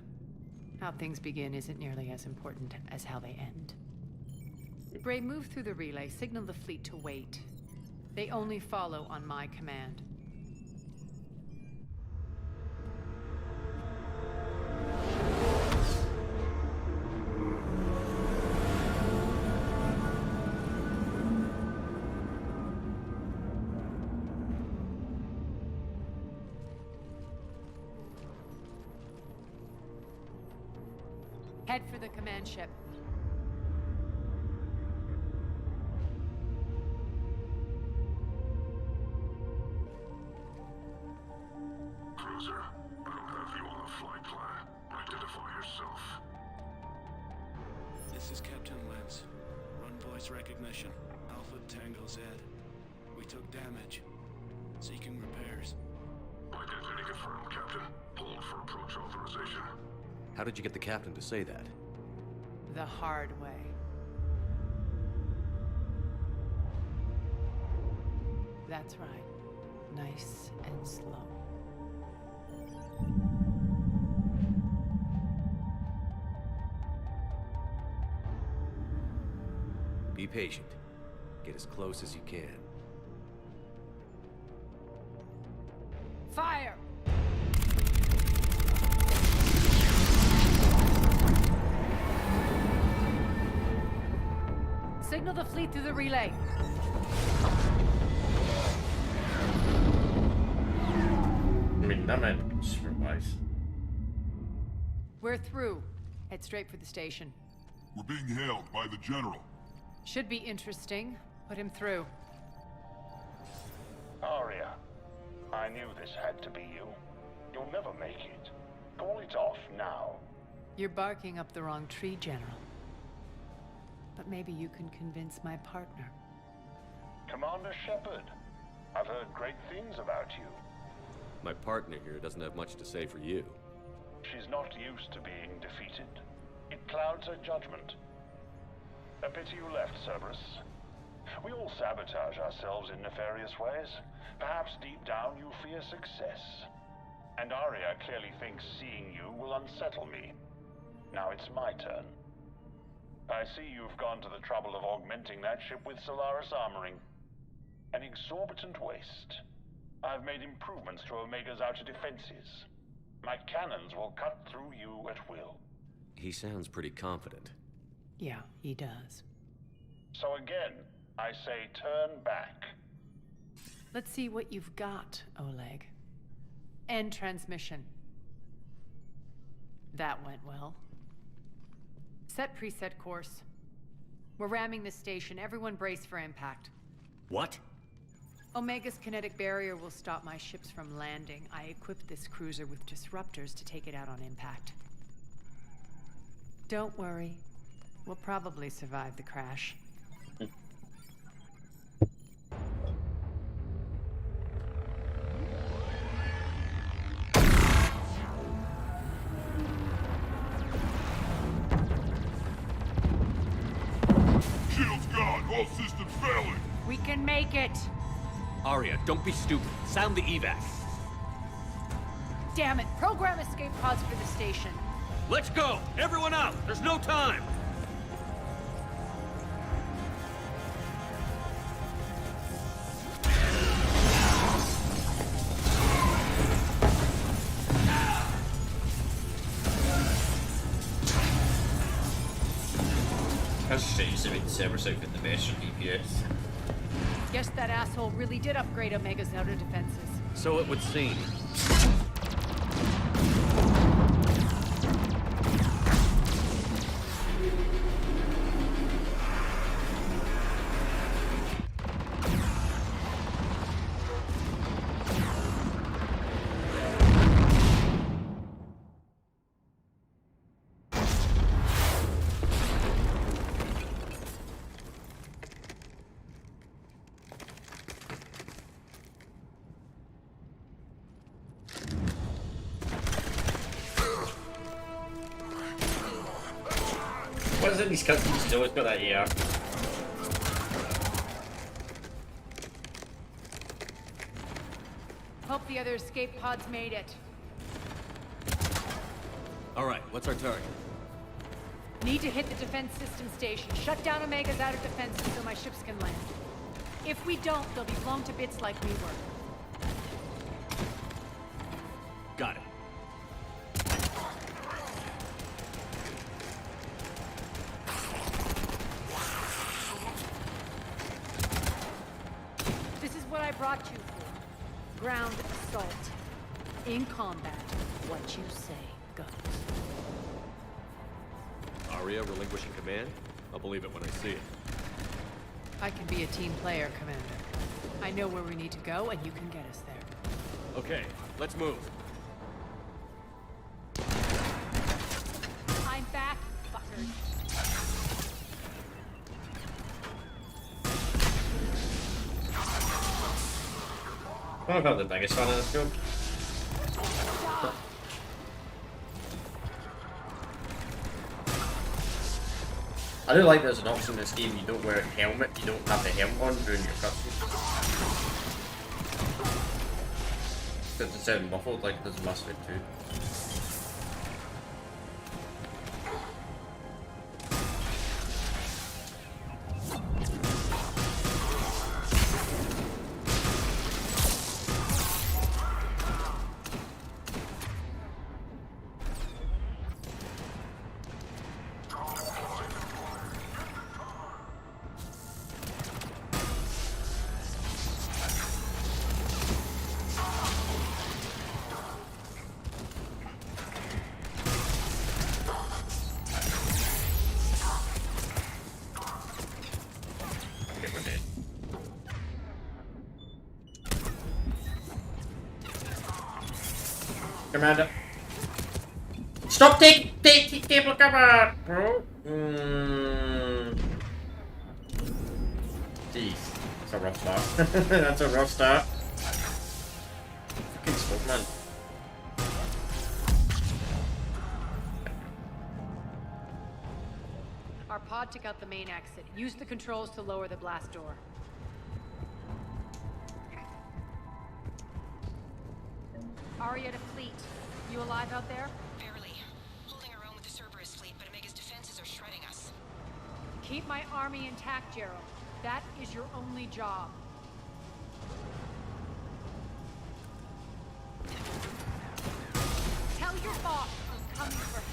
D: How things begin isn't nearly as important as how they end. Bray, move through the relay. Signal the fleet to wait. They only follow on my command. Head for the command ship.
K: Cruiser, I don't have you on the flight plan. Identify yourself.
R: This is Captain Lens. Run voice recognition. Alpha Tango Z. We took damage. Seeking repairs.
K: Identity confirmed, Captain. Hold for approach authorization.
F: How did you get the captain to say that?
D: The hard way. That's right. Nice and slow.
F: Be patient. Get as close as you can.
D: Fire! Signal the fleet through the relay.
A: I mean, that might be supervised.
D: We're through. Head straight for the station.
K: We're being hailed by the General.
D: Should be interesting. Put him through.
M: Arya, I knew this had to be you. You'll never make it. Call it off now.
D: You're barking up the wrong tree, General. But maybe you can convince my partner.
M: Commander Shepard, I've heard great things about you.
F: My partner here doesn't have much to say for you.
M: She's not used to being defeated. It clouds her judgment. A pity you left, Cerberus. We all sabotage ourselves in nefarious ways. Perhaps deep down you fear success. And Arya clearly thinks seeing you will unsettle me. Now it's my turn. I see you've gone to the trouble of augmenting that ship with Solaris armoring. An exorbitant waste. I've made improvements to Omega's outer defenses. My cannons will cut through you at will.
F: He sounds pretty confident.
D: Yeah, he does.
M: So again, I say turn back.
D: Let's see what you've got, Oleg. End transmission. That went well. Set preset course. We're ramming the station. Everyone brace for impact.
F: What?
D: Omega's kinetic barrier will stop my ships from landing. I equipped this cruiser with disruptors to take it out on impact. Don't worry. We'll probably survive the crash.
K: Shields gone. All systems failing.
D: We can make it!
F: Arya, don't be stupid. Sound the evac.
D: Damn it! Program escape pods for the station.
F: Let's go! Everyone out! There's no time!
A: That's strange to make the server so good the best for DPS.
D: Guess that asshole really did upgrade Omega's outer defenses.
F: So it would seem.
A: What is it in these cutscenes? He's always got that ear.
D: Hope the other escape pods made it.
F: Alright, what's our target?
D: Need to hit the defense system station. Shut down Omega's outer defenses so my ships can land. If we don't, they'll be blown to bits like we were.
F: Got it.
D: This is what I brought you for. Ground assault. In combat, what you say goes.
F: Aria relinquishing command? I'll believe it when I see it.
D: I can be a team player, Commander. I know where we need to go, and you can get us there.
F: Okay, let's move.
D: I'm back, fuckers.
A: I'm not the biggest fan of this film. I do like there's an option in this game, you don't wear a helmet, you don't have the helmet on during your cutscene. Because it sounds muffled like there's Mass Effect 2. Commander. Stop take table cover, bro. Jeez, that's a rough start. That's a rough start. Fucking smoke, man.
D: Our pod took out the main exit. Use the controls to lower the blast door. Aria to fleet. You alive out there?
Q: Barely. Holding our own with the Cerberus fleet, but Omega's defenses are shredding us.
D: Keep my army intact, Gerald. That is your only job. Tell your boss I'm coming for him.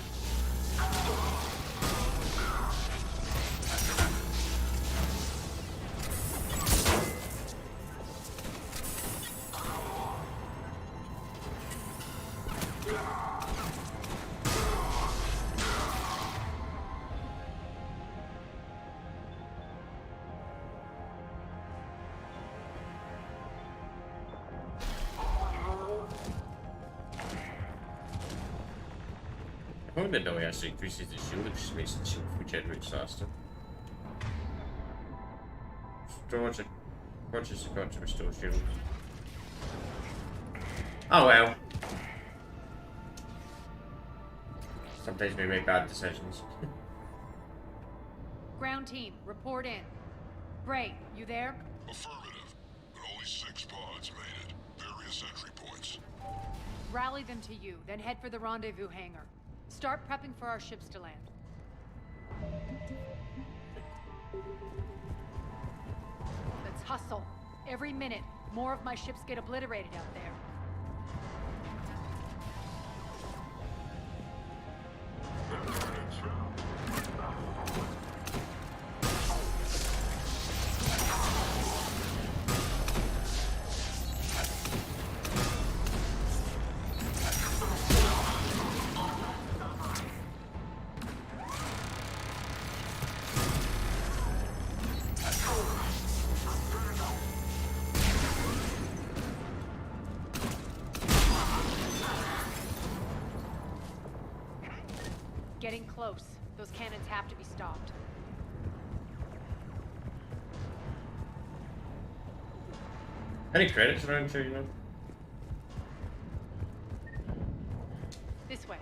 A: I think the ability actually increases the shield, it just makes the shield regenerate faster. Storage is got to restore shield. Oh well. Sometimes we make bad decisions.
D: Ground team, report in. Bray, you there?
K: Affirmative, but only 6 pods made it. Various entry points.
D: Rally them to you, then head for the rendezvous hangar. Start prepping for our ships to land. Let's hustle. Every minute, more of my ships get obliterated out there. Getting close. Those cannons have to be stopped.
A: Any credits around here, you know?
D: This way.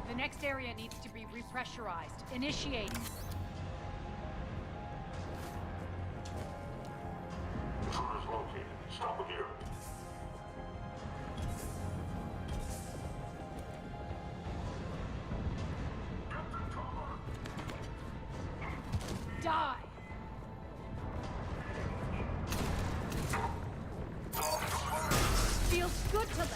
D: The next area needs to be repressurized. Initiate.
K: Intruders located. Stop here.
D: Die! Feels good to let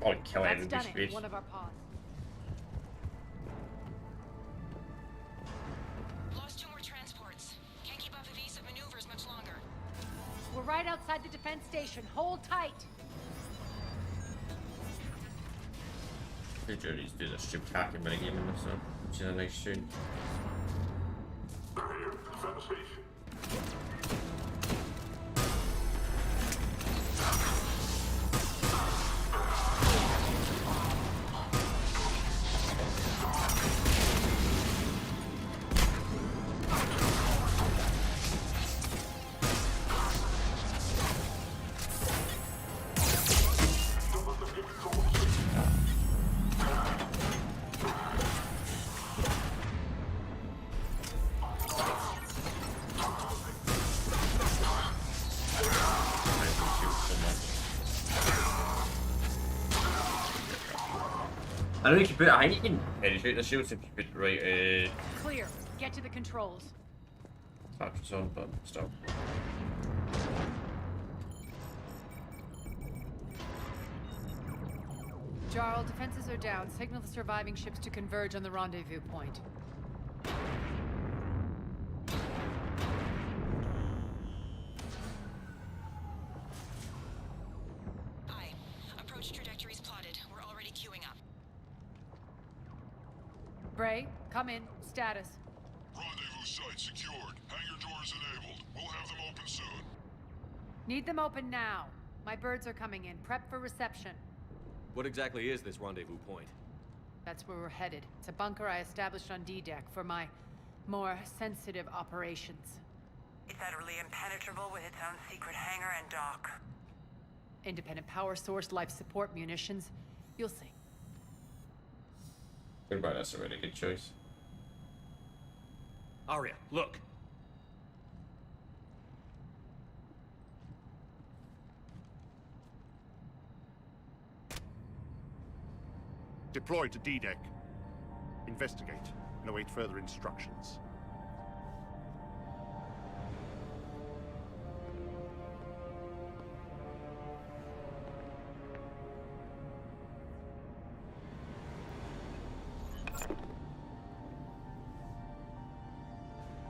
A: I'll kill
D: That's
A: him
D: done
A: in
D: it.
A: space.
D: One of our pods.
Q: Lost 2 more transports. Can't keep up evasive maneuvers much longer.
D: We're right outside the defense station. Hold tight.
A: Pretty sure he's doing a stupid hacking mini game in this one, which is a nice tune. I know you can put. I think you can penetrate the shields if you put the right
D: Clear. Get to the controls.
A: patches on, but still.
D: Jarl, defenses are down. Signal the surviving ships to converge on the rendezvous point.
Q: Aye. Approach trajectories plotted. We're already queuing up.
D: Bray, come in. Status.
K: Rendezvous site secured. Hangar doors enabled. We'll have them open soon.
D: Need them open now. My birds are coming in. Prep for reception.
F: What exactly is this rendezvous point?
D: That's where we're headed. It's a bunker I established on D-Deck for my more sensitive operations.
Q: It's utterly impenetrable with its own secret hangar and dock.
D: Independent power source, life support, munitions. You'll see.
A: Goodbye, that's a really good choice.
F: Arya, look!
G: Deploy to D-Deck. Investigate and await further instructions.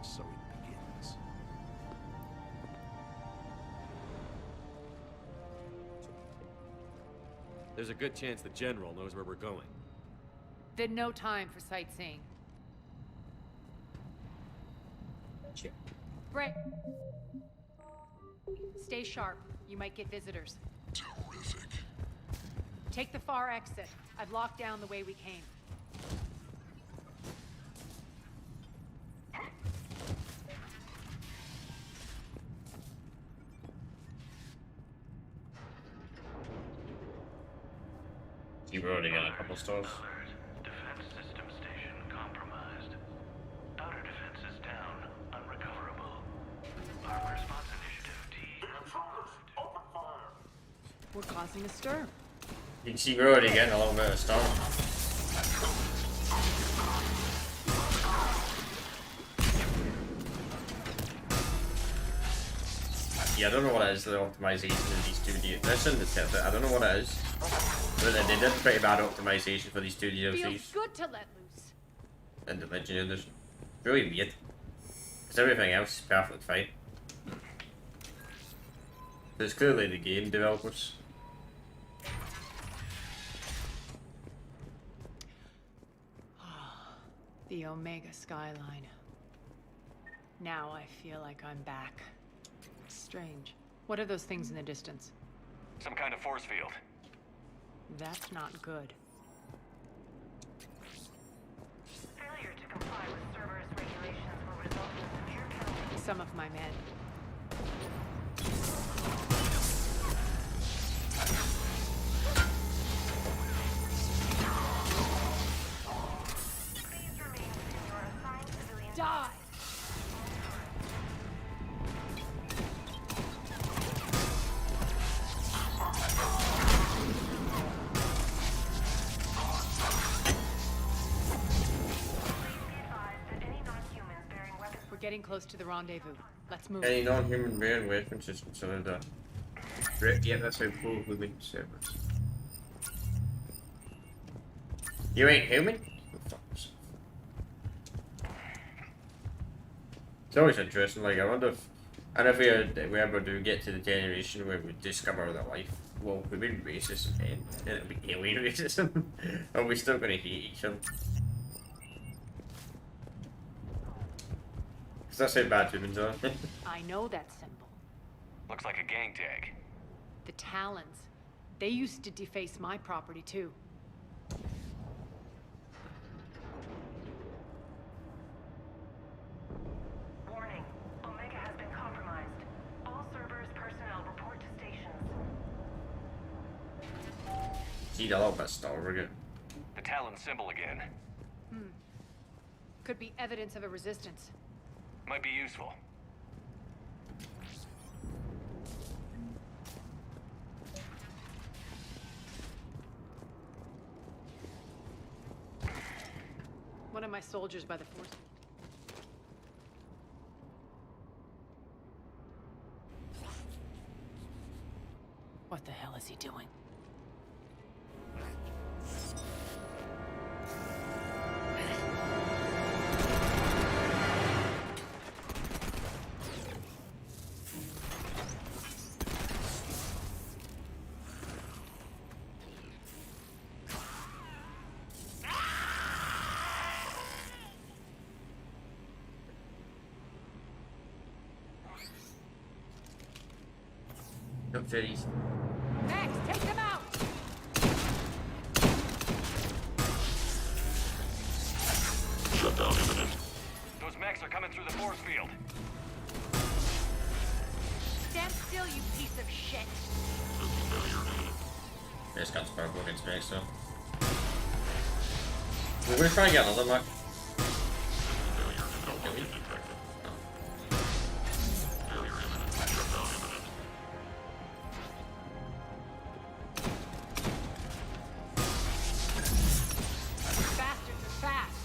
G: So it begins.
F: There's a good chance the General knows where we're going.
D: Then no time for sightseeing.
A: Shit.
D: Bray. Stay sharp. You might get visitors.
K: Terrific.
D: Take the far exit. I've locked down the way we came.
A: You've already got a couple stores.
M: Defense system station compromised. Outer defenses down, unrecoverable. Arm response initiative T. Open fire!
D: We're causing a stir.
A: You can see we're already getting a little bit of stuff. Yeah, I don't know what it is, the optimization of these 2D. This in the set, I don't know what it is. But they did pretty bad optimization for these 2 DLCs.
D: Feels good to let loose.
A: And the Legendary Edition. Really weird. Because everything else is perfectly fine. So it's clearly the game developers.
D: The Omega skyline. Now I feel like I'm back. Strange. What are those things in the distance?
M: Some kind of force field.
D: That's not good.
Q: Failure to comply with Cerberus regulations will result in severe penalties.
D: Some of my men.
Q: Please remain within your assigned civilian.
D: Die! Getting close to the rendezvous. Let's move.
A: Any non-human bearing weapons is considered a threat. Yeah, that's how poor we went to service. You ain't human? It's always interesting, like, I wonder if... And if we ever do get to the generation where we discover that life, well, we mean racism, and it'll be alien racism, are we still going to hate each other? Because that's how bad humans are.
D: I know that symbol.
F: Looks like a gang tag.
D: The Talons. They used to deface my property, too.
Q: Warning. Omega has been compromised. All Cerberus personnel report to stations.
A: See, a little bit stalwart again.
F: The Talon symbol again.
D: Could be evidence of a resistance.
F: Might be useful.
D: One of my soldiers by the force. What the hell is he doing?
A: No titties.
D: Max, take them out!
K: Shutdown imminent.
F: Those mechs are coming through the force field.
D: Stand still, you piece of shit!
A: This gun's purple against me, so... We're gonna try and get another mech.
D: Bastards are fast!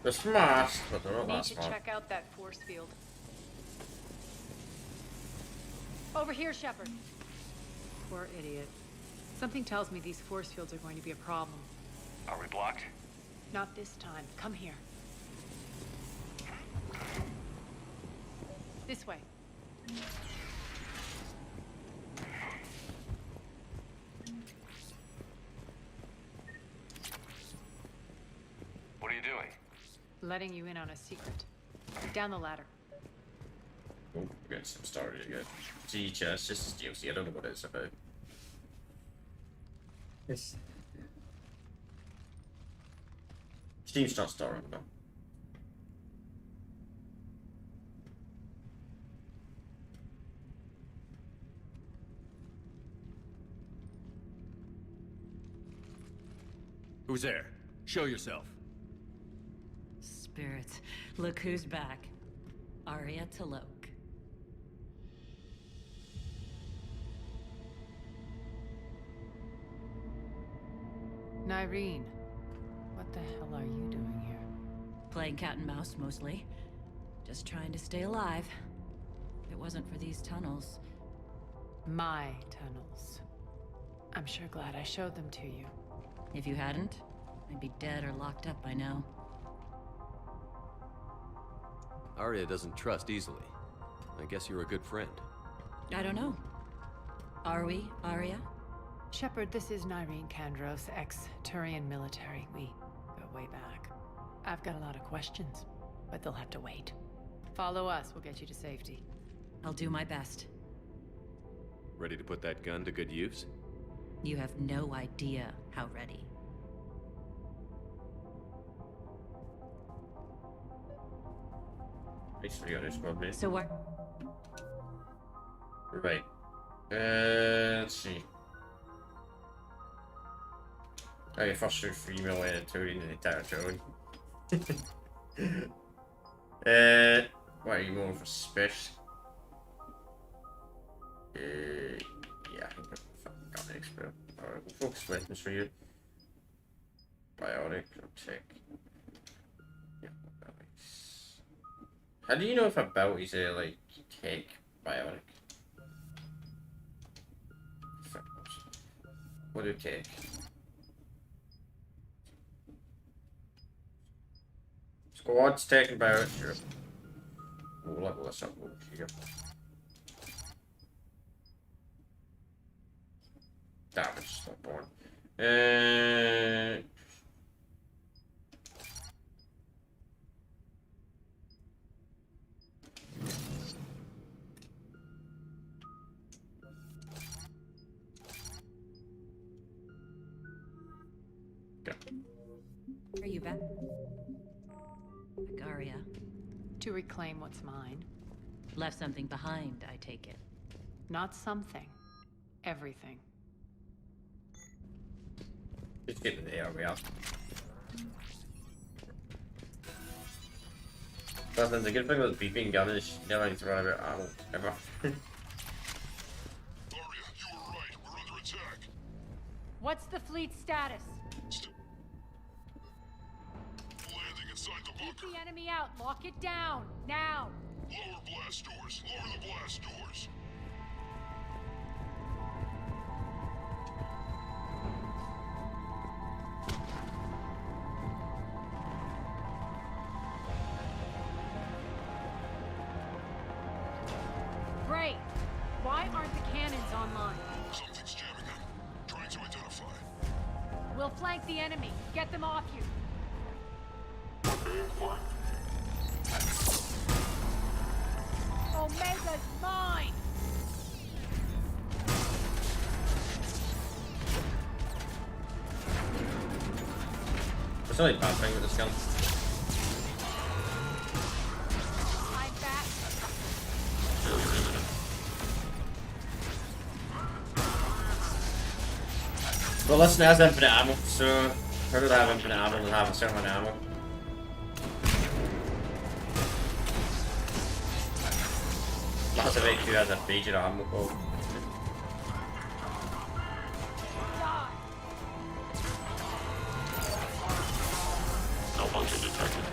A: They're smashed, but they're not
D: Need
A: that
D: to
A: smart.
D: check out that force field. Over here, Shepard. Poor idiot. Something tells me these force fields are going to be a problem.
F: Are we blocked?
D: Not this time. Come here. This way.
F: What are you doing?
D: Letting you in on a secret. Down the ladder.
A: Oh, we got some started again. Gee, just DLC. I don't know what it's about. Yes. Steam's not starting though.
F: Who's there? Show yourself.
J: Spirits, look who's back. Arya Talok.
D: Nyreen, what the hell are you doing here?
J: Playing cat and mouse, mostly. Just trying to stay alive. If it wasn't for these tunnels...
D: My tunnels. I'm sure glad I showed them to you.
J: If you hadn't, I'd be dead or locked up by now.
F: Arya doesn't trust easily. I guess you're a good friend.
J: I don't know. Are we, Arya?
D: Shepard, this is Nyreen Kandros, ex-Turian military. We go way back. I've got a lot of questions, but they'll have to wait. Follow us, we'll get you to safety.
J: I'll do my best.
F: Ready to put that gun to good use?
J: You have no idea how ready.
A: Basically got this squad, mate.
J: So what?
A: Right. Let's see. Okay, first through female Turian in the territory. What are you going for special? Yeah, I think I've got an expert. Alright, we'll focus weapons for you. Biotic, check. Yeah, abilities. How do you know if abilities are like tech biotic? What do you take? Squad's taken by here. We'll level this up over here. Damage stillborn.
J: Are you back? Agaria.
D: To reclaim what's mine.
J: Left something behind, I take it.
D: Not something. Everything.
A: Just get the area. Something the good thing with the beeping gun is you never need to run out of ammo ever.
D: What's the fleet status?
K: Landing inside the bunker.
D: Keep the enemy out. Lock it down. Now.
K: Lower blast doors. Lower the blast doors.
D: Great. Why aren't the cannons online?
K: Something's jamming them. Trying to identify.
D: We'll flank the enemy. Get them off you. Omega's mine!
A: There's only bad thing with this gun.
D: I'm back.
A: Well, listen, it has infinite ammo, so how did I have infinite ammo and have a certain amount of ammo? Massive HQ has a major ammo pool.
K: Malfunction detected.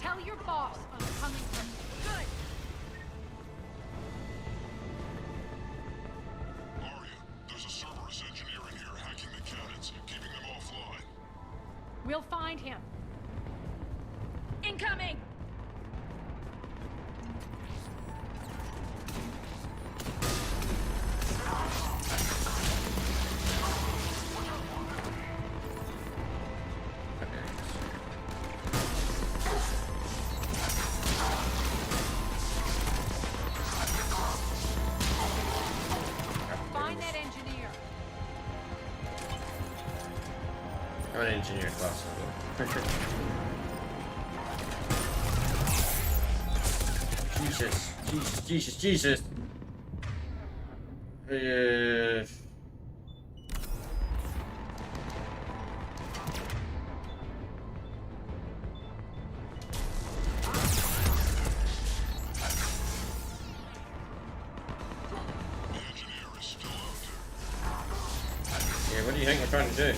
D: Tell your boss I'm coming for good.
K: There's a Cerberus engineer in here hacking the cannons, keeping them offline.
D: We'll find him.
J: Incoming!
D: Find that engineer.
A: I'm an engineer class. Jesus. Yeah, what do you think we're trying to do?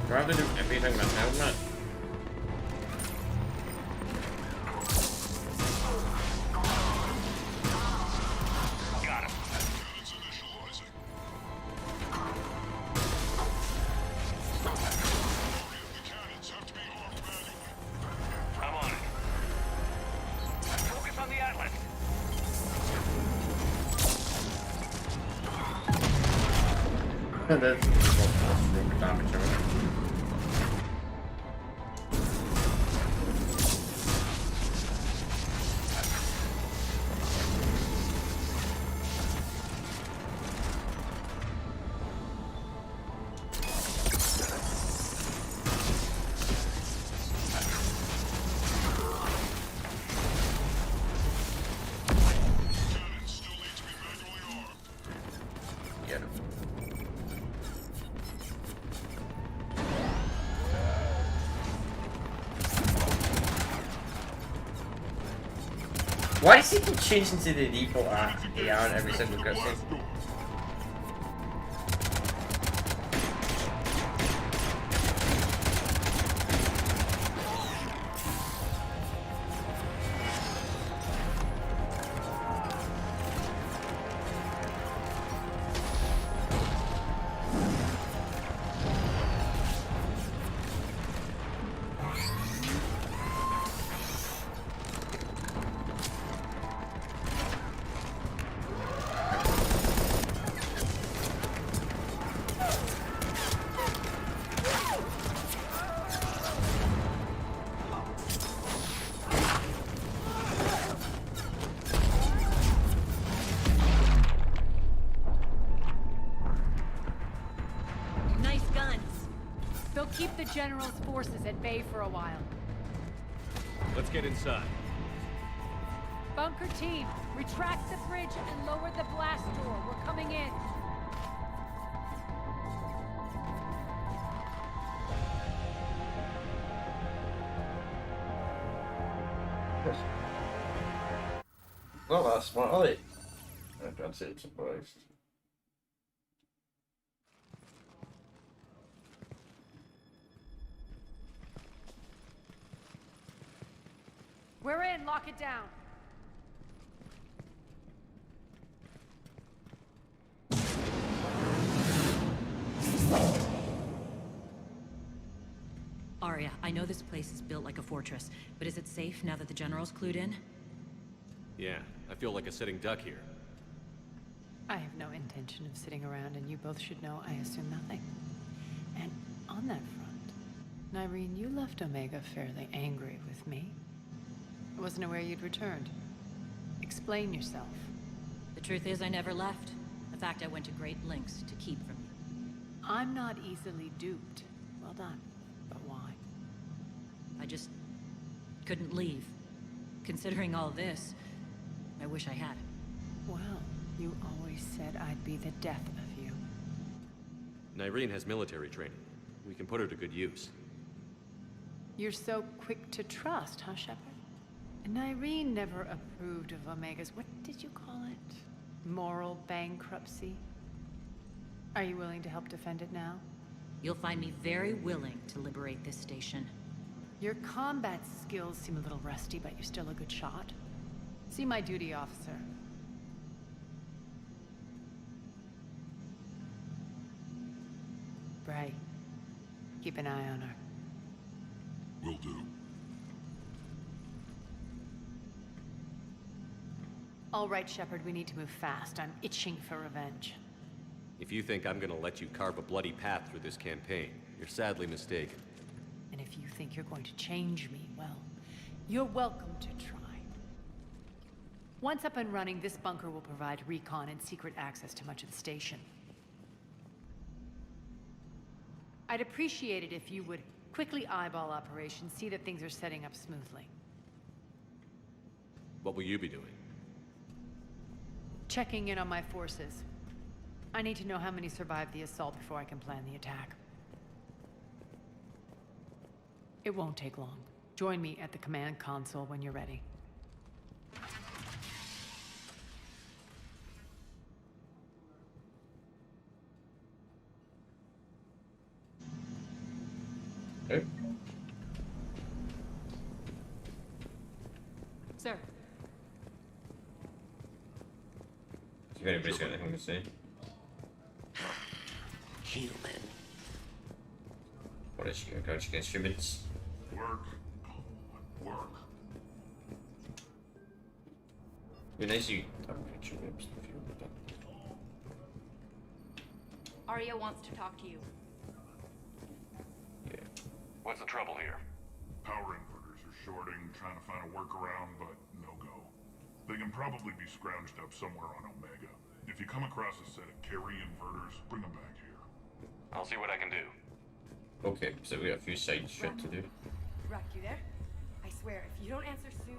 A: Do I have to do everything myself, man?
K: Got him. Cannons initializing. The cannons have to be armed manually.
L: I'm on it. Focus on the Atlas.
A: That's damage over. Why does it keep changing to the default AR in every single cutscene?
D: Keep the General's forces at bay for a while.
F: Let's get inside.
D: Bunker team, retract the bridge and lower the blast door. We're coming in.
A: Well, that's smart, right? I'd say I'm surprised.
D: We're in. Lock it down.
J: Arya, I know this place is built like a fortress, but is it safe now that the General's clued in?
F: Yeah, I feel like a sitting duck here.
D: I have no intention of sitting around, and you both should know I assume nothing. And on that front, Nyreen, you left Omega fairly angry with me. I wasn't aware you'd returned. Explain yourself.
J: The truth is, I never left. In fact, I went to great lengths to keep from you.
D: I'm not easily duped. Well done. But why?
J: I just couldn't leave. Considering all this, I wish I had.
D: Well, you always said I'd be the death of you.
F: Nyreen has military training. We can put her to good use.
D: You're so quick to trust, huh, Shepard? Nyreen never approved of Omega's, what did you call it? Moral bankruptcy? Are you willing to help defend it now?
J: You'll find me very willing to liberate this station.
D: Your combat skills seem a little rusty, but you're still a good shot. See my duty officer. Bray, keep an eye on her.
K: Will do.
D: All right, Shepard, we need to move fast. I'm itching for revenge.
F: If you think I'm gonna let you carve a bloody path through this campaign, you're sadly mistaken.
D: And if you think you're going to change me, well, you're welcome to try. Once up and running, this bunker will provide recon and secret access to much of the station. I'd appreciate it if you would quickly eyeball operations, see that things are setting up smoothly.
F: What will you be doing?
D: Checking in on my forces. I need to know how many survived the assault before I can plan the attack. It won't take long. Join me at the command console when you're ready.
A: Okay.
D: Sir.
A: If anybody's got anything to say.
W: Human.
A: What is your coach against humans?
K: Work. Work.
A: Be nice you upgrade your whips if you were done.
I: Arya wants to talk to you.
A: Yeah.
S: What's the trouble here?
K: Power inverters are shorting, trying to find a workaround, but no go. They can probably be scrounged up somewhere on Omega. If you come across a set of carry inverters, bring them back here.
S: I'll see what I can do.
A: Okay, so we got a few side shit to do.
I: Rock, you there? I swear, if you don't answer soon...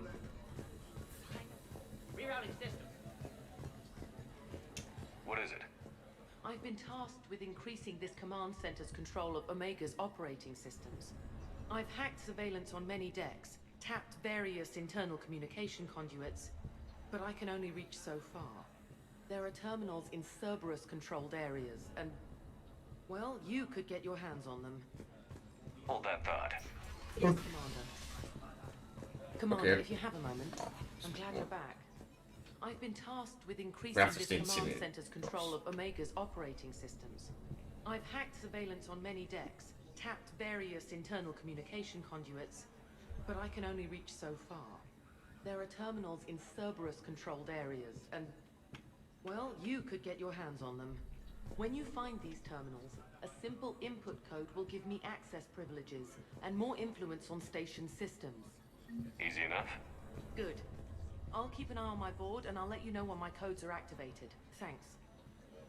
P: Rerouting system.
S: What is it?
P: I've been tasked with increasing this command center's control of Omega's operating systems. I've hacked surveillance on many decks, tapped various internal communication conduits, but I can only reach so far. There are terminals in Cerberus-controlled areas, and... well, you could get your hands on them.
S: Hold that thought.
P: Yes, Commander. Commander,
A: Okay.
P: if you have a moment, I'm glad you're back. I've been tasked with increasing
A: Graphics
P: this
A: didn't
P: command
A: seem it.
P: center's control of Omega's operating systems. I've hacked surveillance on many decks, tapped various internal communication conduits, but I can only reach so far. There are terminals in Cerberus-controlled areas, and... well, you could get your hands on them. When you find these terminals, a simple input code will give me access privileges and more influence on station systems.
S: Easy enough?
P: Good. I'll keep an eye on my board and I'll let you know when my codes are activated. Thanks.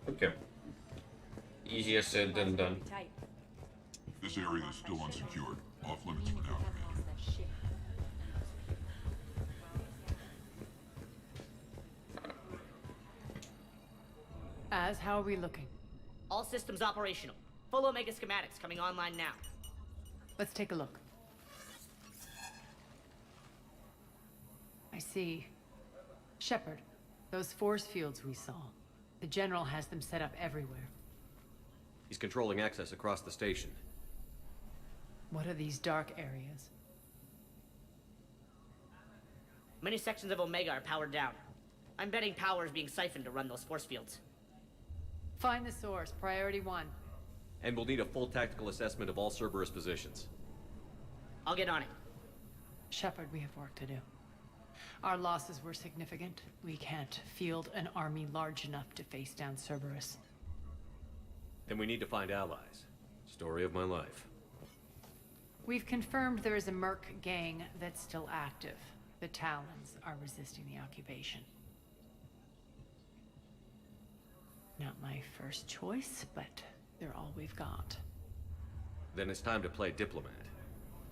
A: Okay. Easier said than done.
K: This area is still unsecured. Off limits for now.
D: Az, how are we looking?
W: All systems operational. Full Omega schematics coming online now.
D: Let's take a look. I see. Shepard, those force fields we saw. The General has them set up everywhere.
F: He's controlling access across the station.
D: What are these dark areas?
W: Many sections of Omega are powered down. I'm betting power is being siphoned to run those force fields.
D: Find the source, priority 1.
F: And we'll need a full tactical assessment of all Cerberus positions.
W: I'll get on it.
D: Shepard, we have work to do. Our losses were significant. We can't field an army large enough to face down Cerberus.
F: Then we need to find allies. Story of my life.
D: We've confirmed there is a merc gang that's still active. The Talons are resisting the occupation. Not my first choice, but they're all we've got.
F: Then it's time to play diplomat.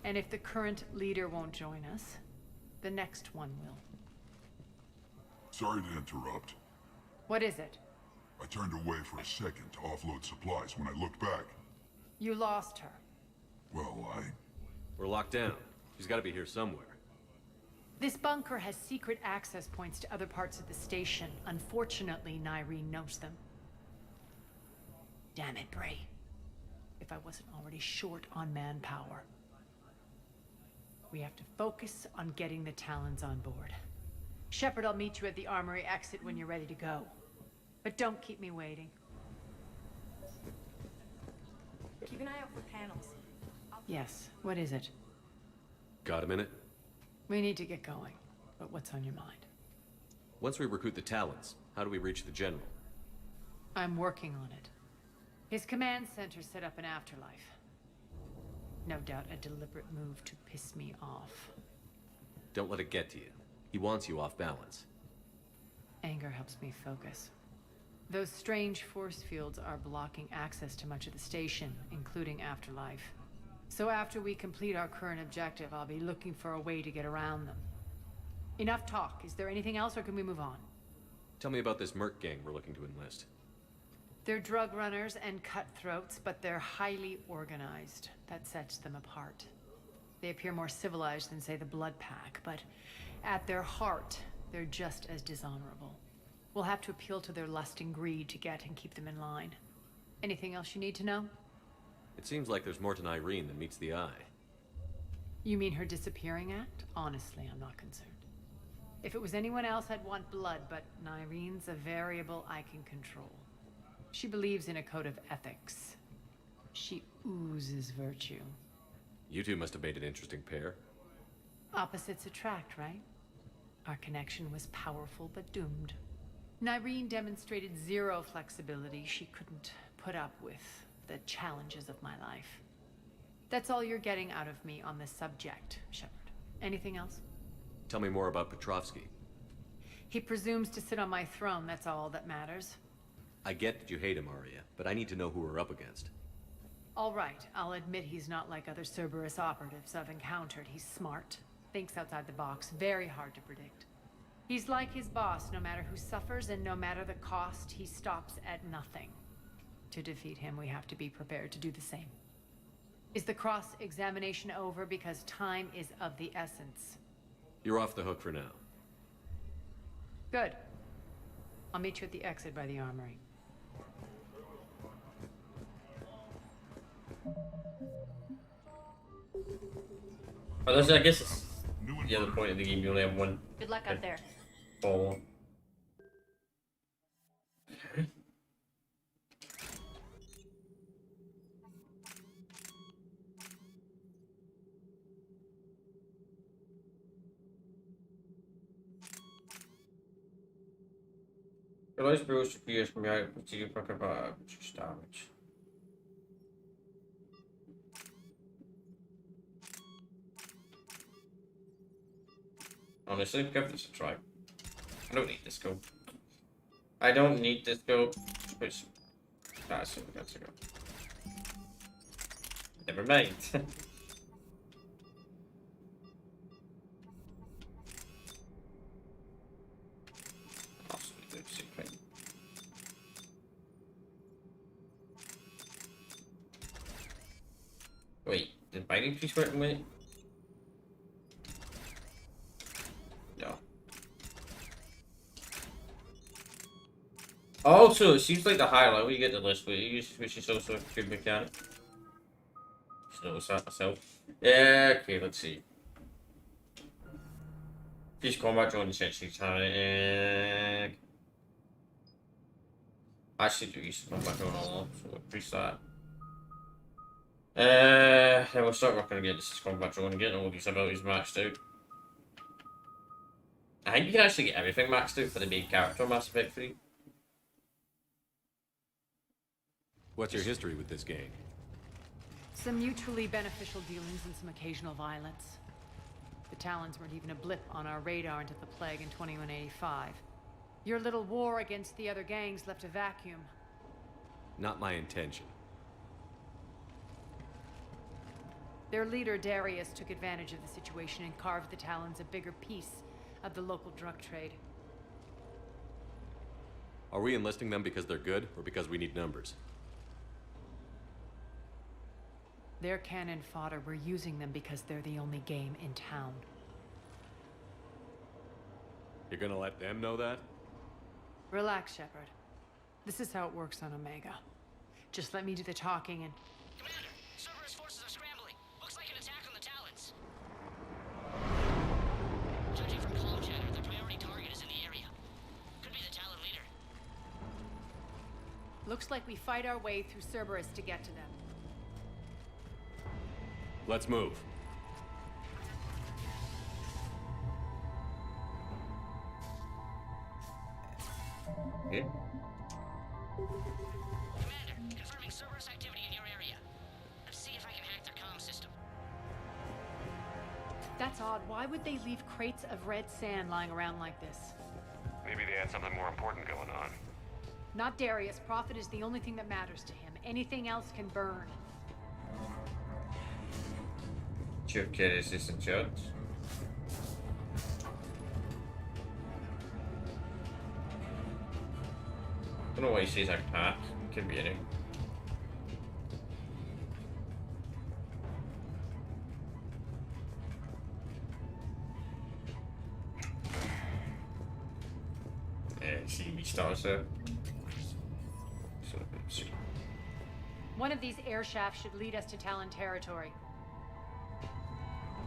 D: And if the current leader won't join us, the next one will.
K: Sorry to interrupt.
D: What is it?
K: I turned away for a second to offload supplies. When I looked back,
D: You lost her.
K: well,
F: We're locked down. She's got to be here somewhere.
D: This bunker has secret access points to other parts of the station. Unfortunately, Nyreen knows them. Damn it, Bray. If I wasn't already short on manpower. We have to focus on getting the Talons on board. Shepard, I'll meet you at the armory exit when you're ready to go. But don't keep me waiting.
I: Keep an eye out for panels.
D: Yes, what is it?
F: Got a minute?
D: We need to get going. But what's on your mind?
F: Once we recruit the Talons, how do we reach the General?
D: I'm working on it. His command center set up an afterlife. No doubt a deliberate move to piss me off.
F: Don't let it get to you. He wants you off balance.
D: Anger helps me focus. Those strange force fields are blocking access to much of the station, including Afterlife. So after we complete our current objective, I'll be looking for a way to get around them. Enough talk. Is there anything else, or can we move on?
F: Tell me about this merc gang we're looking to enlist.
D: They're drug runners and cutthroats, but they're highly organized. That sets them apart. They appear more civilized than, say, the Blood Pack, but at their heart, they're just as dishonorable. We'll have to appeal to their lust and greed to get and keep them in line. Anything else you need to know?
F: It seems like there's more to Nyreen than meets the eye.
D: You mean her disappearing act? Honestly, I'm not concerned. If it was anyone else, I'd want blood, but Nyreen's a variable I can control. She believes in a code of ethics. She oozes virtue.
F: You two must have made an interesting pair.
D: Opposites attract, right? Our connection was powerful but doomed. Nyreen demonstrated zero flexibility. She couldn't put up with the challenges of my life. That's all you're getting out of me on this subject, Shepard. Anything else?
F: Tell me more about Petrovsky.
D: He presumes to sit on my throne, that's all that matters.
F: I get that you hate him, Arya, but I need to know who we're up against.
D: All right, I'll admit he's not like other Cerberus operatives I've encountered. He's smart, thinks outside the box, very hard to predict. He's like his boss, no matter who suffers and no matter the cost, he stops at nothing. To defeat him, we have to be prepared to do the same. Is the cross-examination over? Because time is of the essence.
F: You're off the hook for now.
D: Good. I'll meet you at the exit by the armory.
A: Well, I guess it's the other point of the game. You only have one.
D: Good luck out there.
A: Ball. Realize Bruce appears from your particular pack of damage. Honestly, give this a try. I don't need this go. I don't need this go. Which that's it, that's a go. Never mind. Wait, did binding tree work with? No. Also, it seems like the highlight when you get the list, which is also a good mechanic. Just noticed that myself. Yeah, okay, let's see. Please combat drone essentially tag. Actually, do use combat drone all, so we'll increase that. Then we'll start working again. This is combat drone and getting all these abilities maxed out. I think you can actually get everything maxed out for the main character on Mass Effect 3.
F: What's your history with this gang?
D: Some mutually beneficial dealings and some occasional violence. The Talons weren't even a blip on our radar until the plague in 2185. Your little war against the other gangs left a vacuum.
F: Not my intention.
D: Their leader, Darius, took advantage of the situation and carved the Talons a bigger piece of the local drug trade.
F: Are we enlisting them because they're good, or because we need numbers?
D: They're cannon fodder. We're using them because they're the only game in town.
F: You're gonna let them know that?
D: Relax, Shepard. This is how it works on Omega. Just let me do the talking and...
W: Commander, Cerberus forces are scrambling. Looks like an attack on the Talons. Judging from comm chatter, their priority target is in the area. Could be the Talon leader.
D: Looks like we fight our way through Cerberus to get to them.
F: Let's move.
A: Okay.
W: Commander, confirming Cerberus activity in your area. Let's see if I can hack their comm system.
D: That's odd. Why would they leave crates of red sand lying around like this?
S: Maybe they had something more important going on.
D: Not Darius. Profit is the only thing that matters to him. Anything else can burn.
A: Chip kid assistant judge. Don't know why he says I can't. Could be anything. See me stars there. So let's see.
D: One of these air shafts should lead us to Talon territory.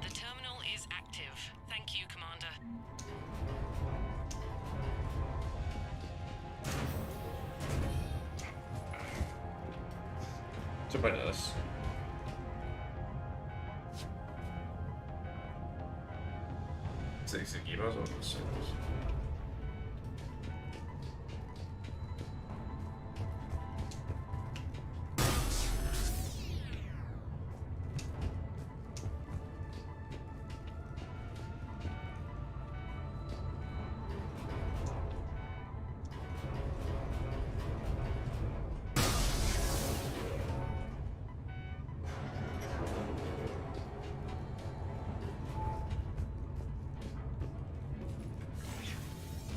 E: The terminal is active. Thank you, Commander.
A: So about this. Six equipos or six.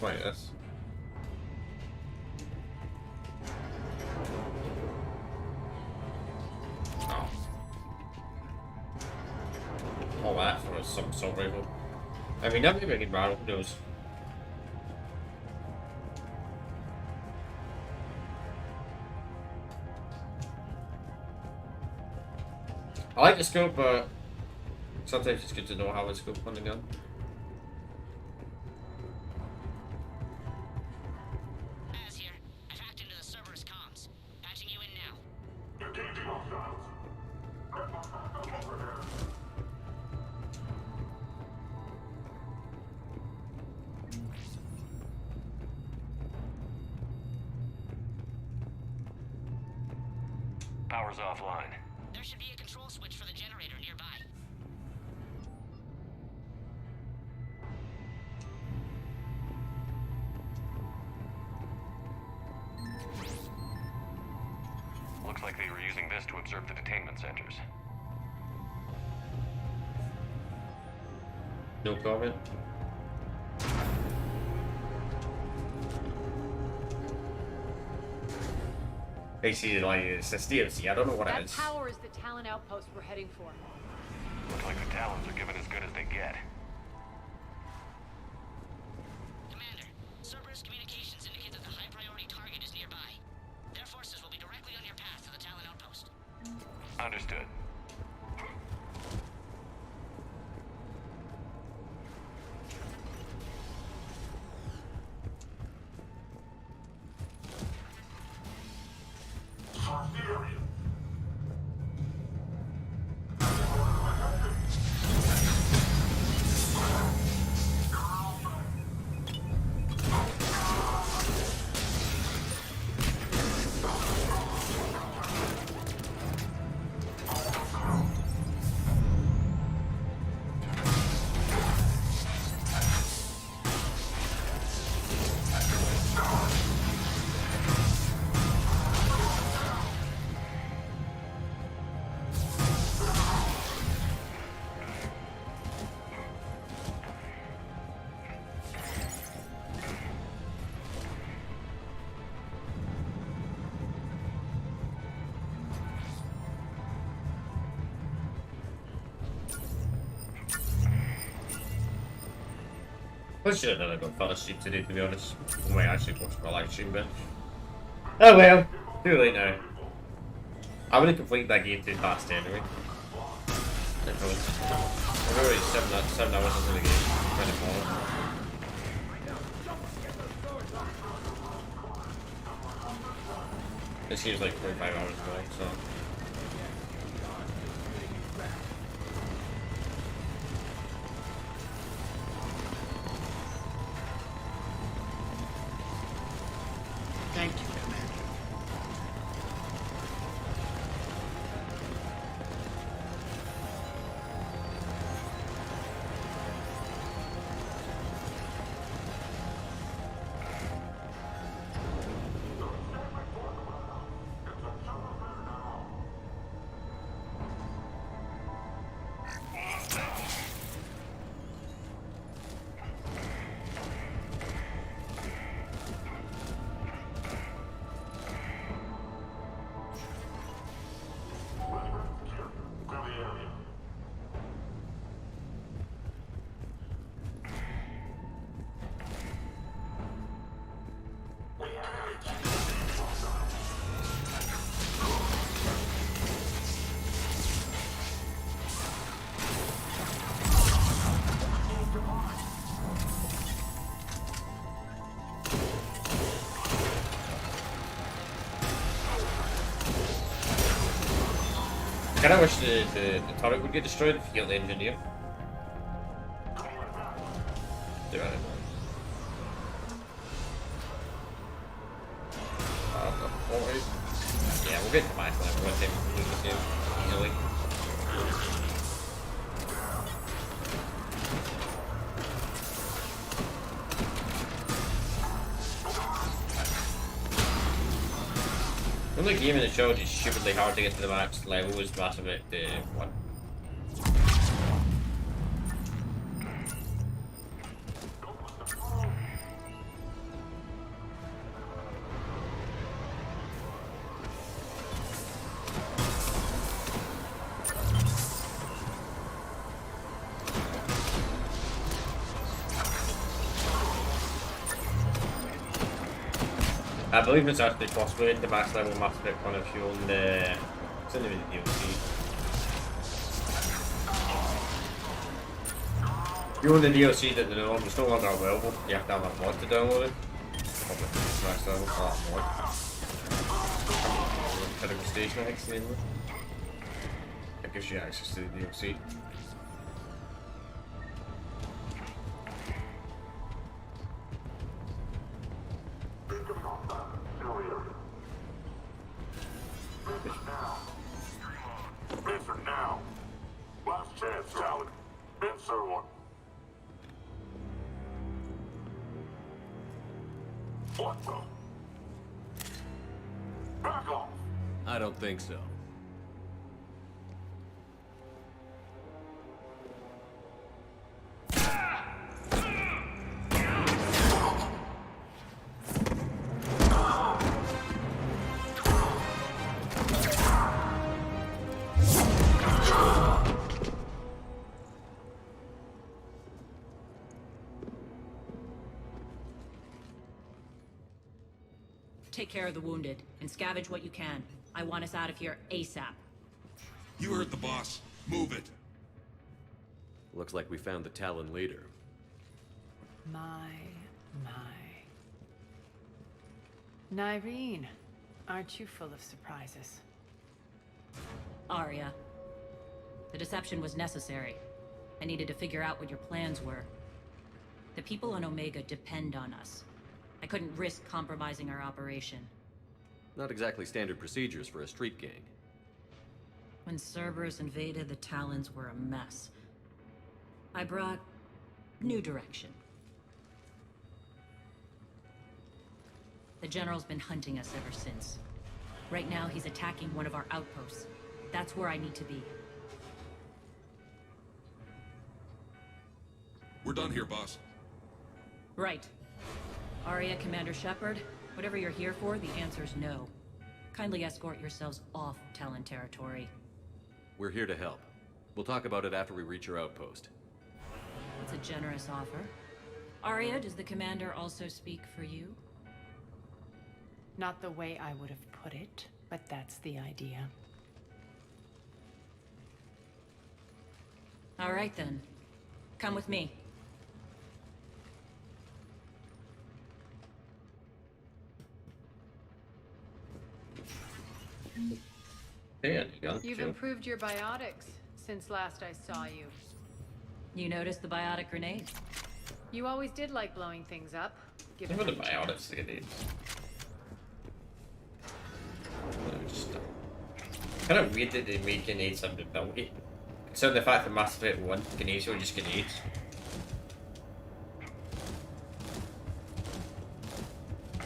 A: Wait, yes. Oh. All that for some assault rifle. I mean, that may be a good battle, who knows? I like the scope, but sometimes it's good to know how to scope on the gun.
W: Az here. I've hacked into the Cerberus comms. Patching you in now.
K: Engaging hostiles.
S: Power's offline.
W: There should be a control switch for the generator nearby.
S: Looks like they were using this to observe the detainment centers.
A: No comment. Basically, like, it's a DLC. I don't know what it is.
D: That tower is the Talon outpost we're heading for.
S: Looks like the Talons are given as good as they get.
W: Commander, Cerberus communications indicate that the high-priority target is nearby. Their forces will be directly on your path to the Talon outpost.
S: Understood.
A: I should have done a good fella stream today, to be honest. I might actually watch my live stream, but oh well, too late now. I would have completed that game too fast anyway. I've already 7 hours into the game, trying to follow. This game's like 45 hours long, so.
O: Thank you, Commander.
A: I kinda wish the turret would get destroyed if you get the engineer. Do it. Yeah, we'll get to max level with him in this game easily. The only game in the show is stupidly hard to get to the max level was Mass Effect 1. I believe it's actually possible to max level Mass Effect 1 if you own the... it's in the DLC. You own the DLC that it's no longer available. You have to have a mod to download it. Smash down that mod. Critical Station, I think it's the name of it. It gives you access to the DLC.
K: Answer now. Last chance, Talon. Answer one. What the? Back off.
F: I don't think so.
J: Take care of the wounded, and scavenge what you can. I want us out of here ASAP.
R: You heard the boss. Move it.
F: Looks like we found the Talon leader.
D: My. Nyreen, aren't you full of surprises?
J: Arya. The deception was necessary. I needed to figure out what your plans were. The people on Omega depend on us. I couldn't risk compromising our operation.
F: Not exactly standard procedures for a street gang.
J: When Cerberus invaded, the Talons were a mess. I brought new direction. The General's been hunting us ever since. Right now, he's attacking one of our outposts. That's where I need to be.
R: We're done here, boss.
J: Right. Arya, Commander Shepard, whatever you're here for, the answer's no. Kindly escort yourselves off Talon territory.
F: We're here to help. We'll talk about it after we reach your outpost.
J: It's a generous offer. Arya, does the Commander also speak for you?
D: Not the way I would have put it, but that's the idea.
J: All right then. Come with me.
A: Yeah,
D: You've improved your biotics since last I saw you.
J: You noticed the biotic grenade?
D: You always did like blowing things up. Given
A: What the
D: the chance.
A: biotics grenades? Kind of weird that they made grenades under ability. Considering the fact that Mass Effect 1 grenades were just grenades.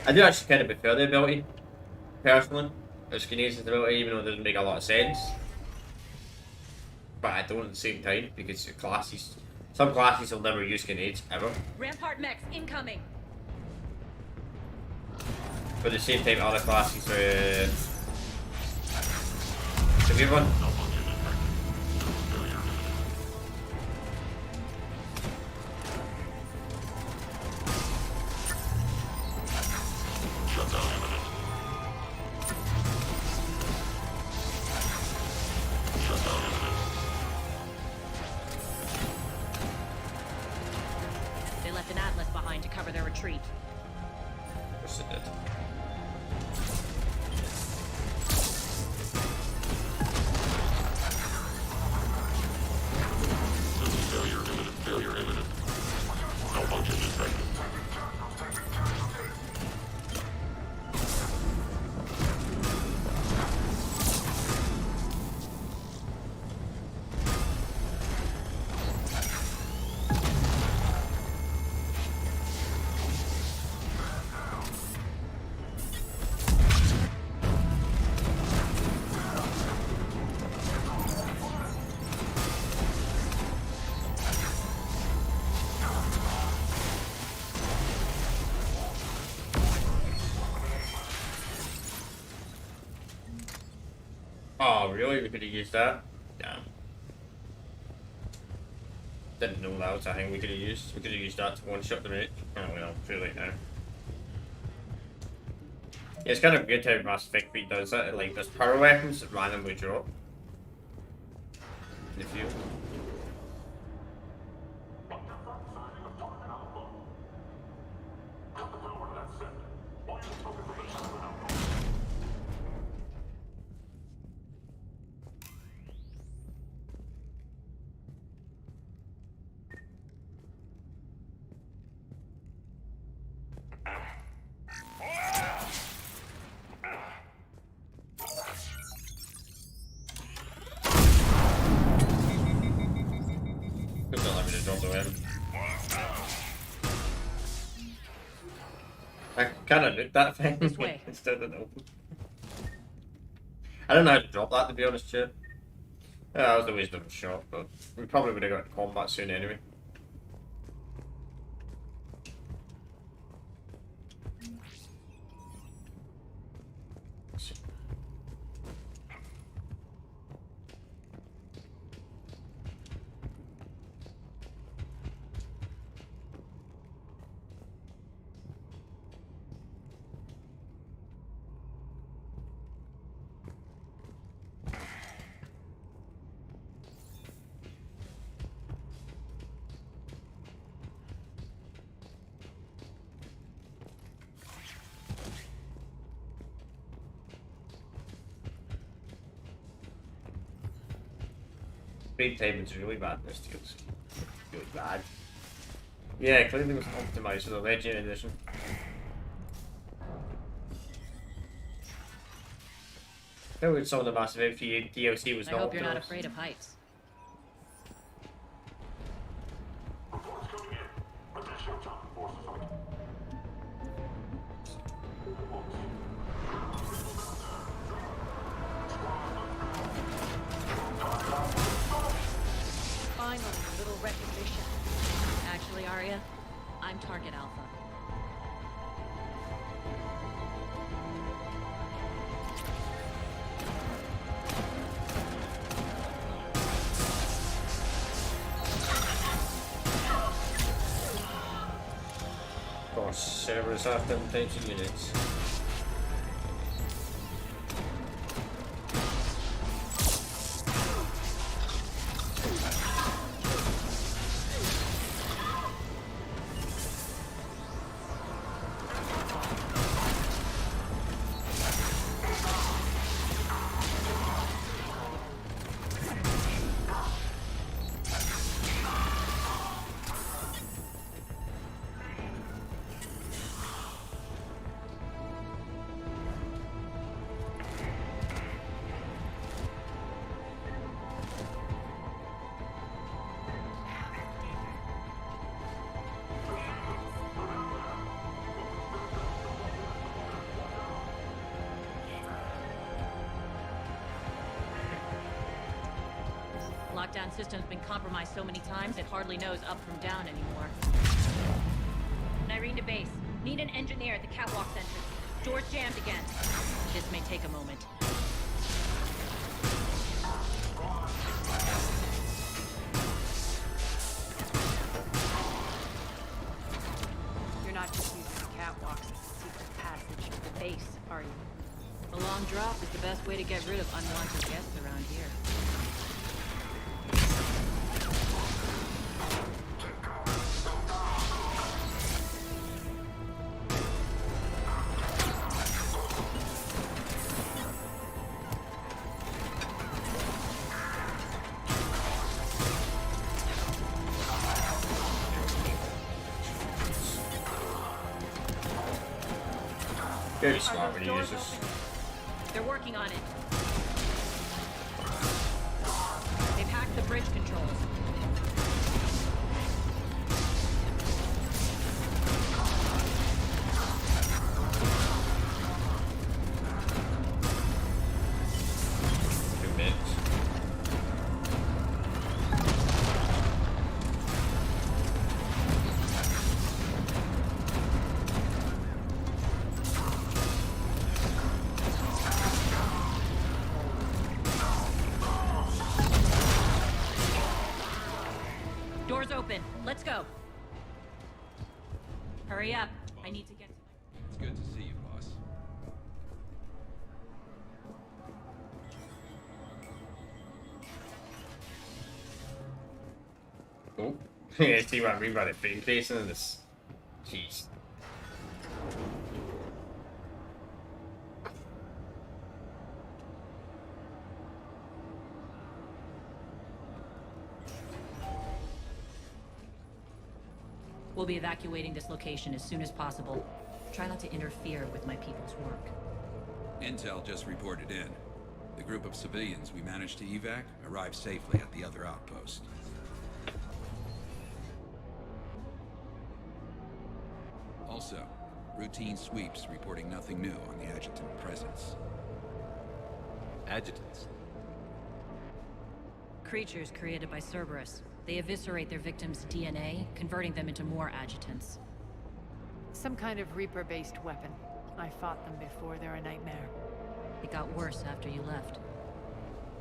A: I do actually kind of prefer the ability, personally. There's grenades as the ability, even though it doesn't make a lot of sense. But I don't at the same time, because classes, some classes will never use grenades, ever.
J: Rampart mechs incoming!
A: But at the same time, other classes are... It's a weird one.
J: They left an Atlas behind to cover their retreat.
A: Of course it did.
K: Failure imminent. Malfunction detected.
A: Oh, really? We could have used that? Damn. Didn't know that was a thing we could have used. We could have used that to one-shot the mate. Oh well, too late now. Yeah, it's kind of good how Mass Effect 3 does that. Like, there's power weapons that randomly drop in the field. in. I kind of nuked that thing
J: This way.
A: instead of open. I don't know how to drop that, to be honest, Chip. Yeah, that was the waste of a shot, but we probably would have got to combat soon anyway. Speed timing's really bad in this DLC. Really bad. Yeah, clearly it was optimised for the Legend Edition. I feel like some of the Mass Effect DLC was
J: I
A: not
J: hope you're not
A: optimised.
J: afraid of heights. Finally, a little recognition. Actually, Arya, I'm Target Alpha.
A: Of course, servers have them attention units.
J: Lockdown system's been compromised so many times it hardly knows up from down anymore. Irene to base. Need an engineer at the catwalk entrance. Door's jammed again. This may take a moment. You're not just using the catwalks as a secret passage to the base, are you? A long drop is the best way to get rid of unwanted guests around here.
A: Very smart when you use this.
J: They're working on it. They've hacked the bridge controls. Doors open. Let's go. Hurry up. I need to get to my...
L: It's good to see you, boss.
A: Oh. Yeah, see what I mean by the big facing and this. Jeez.
J: We'll be evacuating this location as soon as possible. Try not to interfere with my people's work.
L: Intel just reported in. The group of civilians we managed to evac arrived safely at the other outpost.
C: so? Routine sweeps reporting nothing new on the adjutant presence.
F: Adjutants?
J: Creatures created by Cerberus. They eviscerate their victims' DNA, converting them into more adjutants.
D: Some kind of Reaper-based weapon. I fought them before, they're a nightmare.
J: It got worse after you left.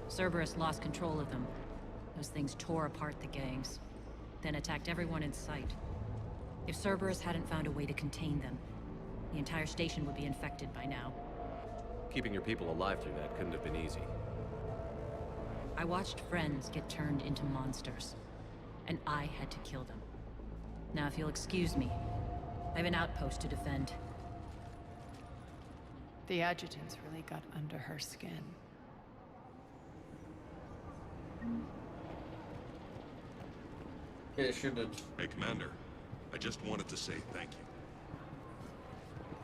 J: Cerberus lost control of them. Those things tore apart the gangs, then attacked everyone in sight. If Cerberus hadn't found a way to contain them, the entire station would be infected by now.
F: Keeping your people alive through that couldn't have been easy.
J: I watched friends get turned into monsters, and I had to kill them. Now, if you'll excuse me, I have an outpost to defend.
D: The adjutants really got under her skin.
A: Yeah, it should have.
T: Hey, Commander. I just wanted to say thank you.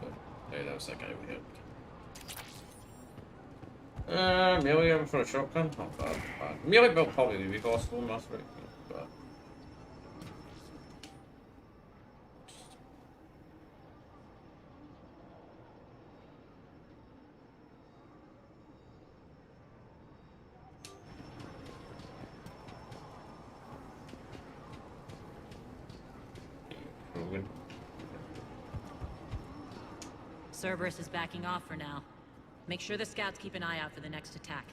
A: Good. Hey, that was that guy we hit. Melee for a shotgun? Not bad, not bad. Melee build probably the weak also, Mass Rate, but...
J: Cerberus is backing off for now. Make sure the scouts keep an eye out for the next attack.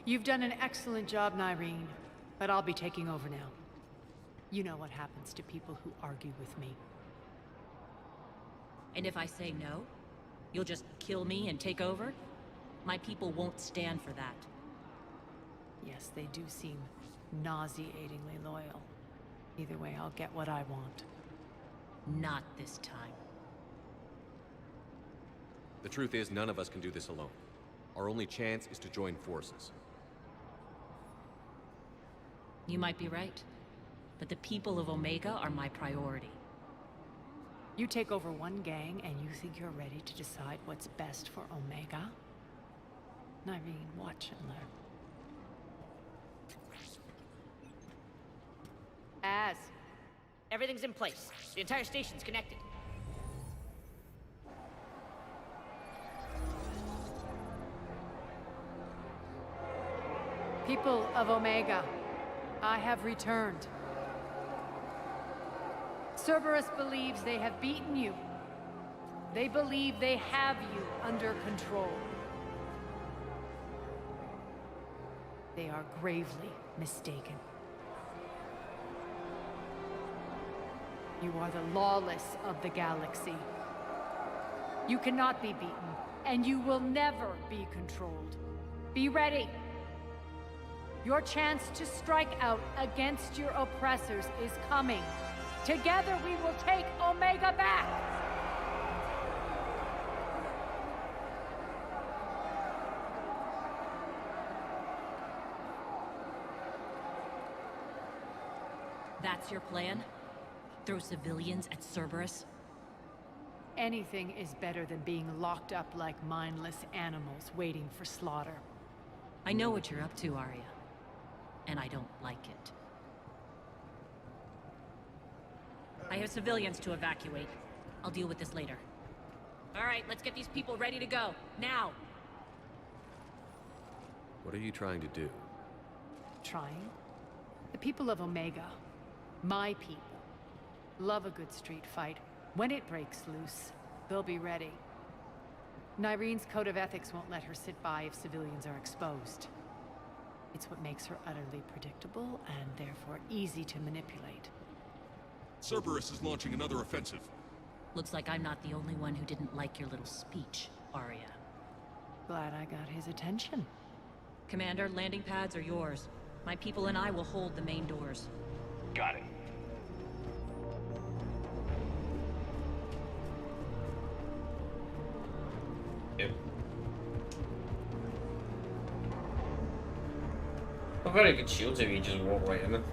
D: You've done an excellent job, Nyreen, but I'll be taking over now. You know what happens to people who argue with me.
J: And if I say no, you'll just kill me and take over? My people won't stand for that.
D: Yes, they do seem nauseatingly loyal. Either way, I'll get what I want.
J: Not this time.
F: The truth is, none of us can do this alone. Our only chance is to join forces.
J: You might be right, but the people of Omega are my priority.
D: You take over one gang and you think you're ready to decide what's best for Omega? Nyreen, watch and learn.
W: Everything's in place. The entire station's connected.
D: People of Omega, I have returned. Cerberus believes they have beaten you. They believe they have you under control. They are gravely mistaken. You are the lawless of the galaxy. You cannot be beaten, and you will never be controlled. Be ready. Your chance to strike out against your oppressors is coming. Together we will take Omega back!
J: That's your plan? Throw civilians at Cerberus?
D: Anything is better than being locked up like mindless animals waiting for slaughter.
J: I know what you're up to, Arya. And I don't like it. I have civilians to evacuate. I'll deal with this later. All right, let's get these people ready to go. Now!
F: What are you trying to do?
D: Trying? The people of Omega, my people, love a good street fight. When it breaks loose, they'll be ready. Nyreen's code of ethics won't let her sit by if civilians are exposed. It's what makes her utterly predictable and therefore easy to manipulate.
T: Cerberus is launching another offensive.
J: Looks like I'm not the only one who didn't like your little speech, Arya.
D: Glad I got his attention.
J: Commander, landing pads are yours. My people and I will hold the main doors.
S: Got it.
A: Yep. Not very good shields if you just walk right in it.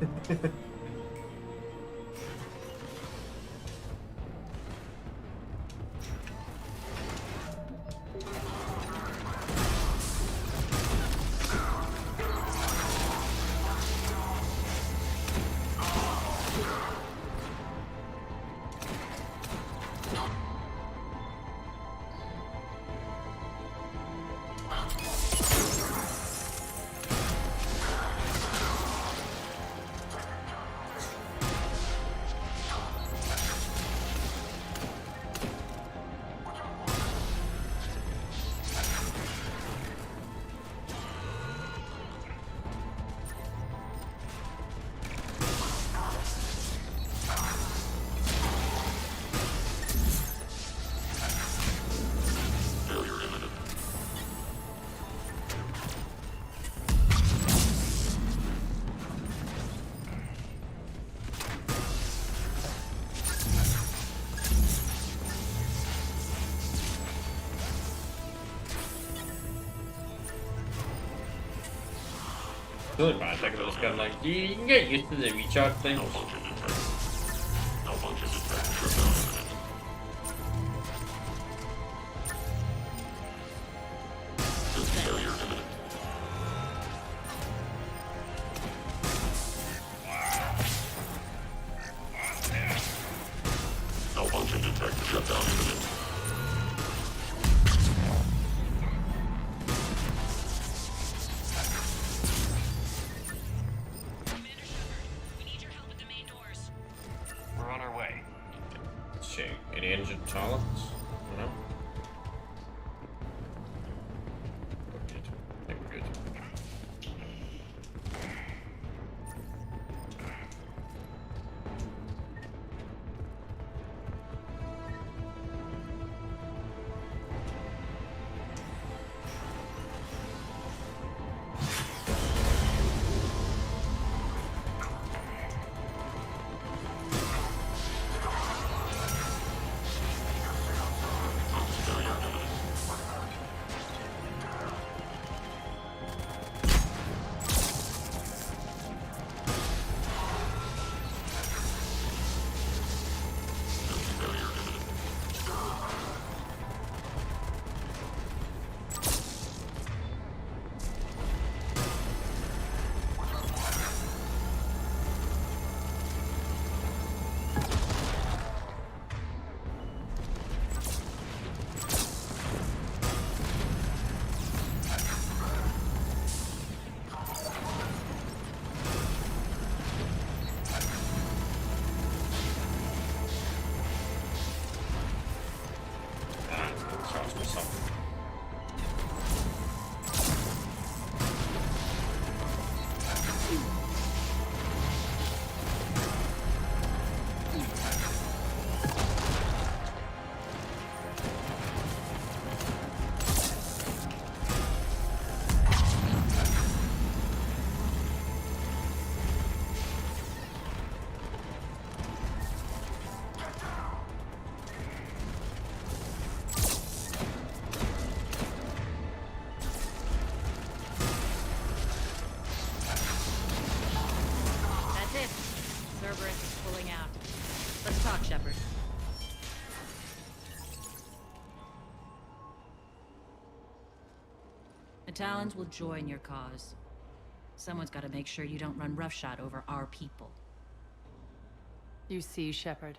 A: It's really fine. I think I'm just kind of like, you can get used to the recharge thing.
K: Malfunction detected. Shutdown imminent.
S: We're on our way.
A: Let's see. Any injured talents? No. We're good. I think we're good.
J: Cerberus is pulling out. Let's talk, Shepard. The Talons will join your cause. Someone's got to make sure you don't run roughshod over our people.
D: You see, Shepard.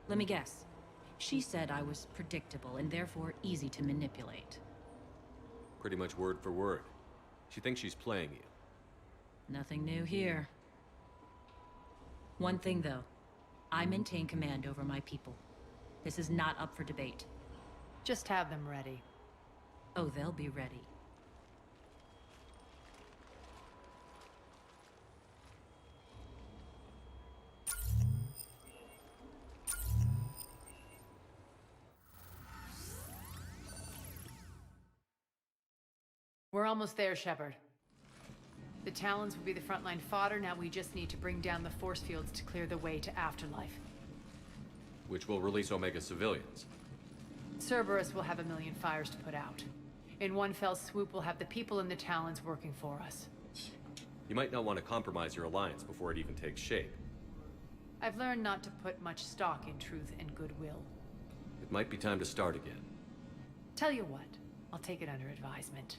J: Let me guess. She said I was predictable and therefore easy to manipulate.
F: Pretty much word for word. She thinks she's playing you.
J: Nothing new here. One thing, though. I maintain command over my people. This is not up for debate.
D: Just have them ready.
J: Oh, they'll be ready.
D: We're almost there, Shepard. The Talons will be the frontline fodder. Now we just need to bring down the force fields to clear the way to Afterlife.
F: Which will release Omega civilians.
D: Cerberus will have 1,000,000 fires to put out. In one fell swoop, we'll have the people in the Talons working for us.
F: You might not want to compromise your alliance before it even takes shape.
D: I've learned not to put much stock in truth and goodwill.
F: It might be time to start again.
D: Tell you what, I'll take it under advisement.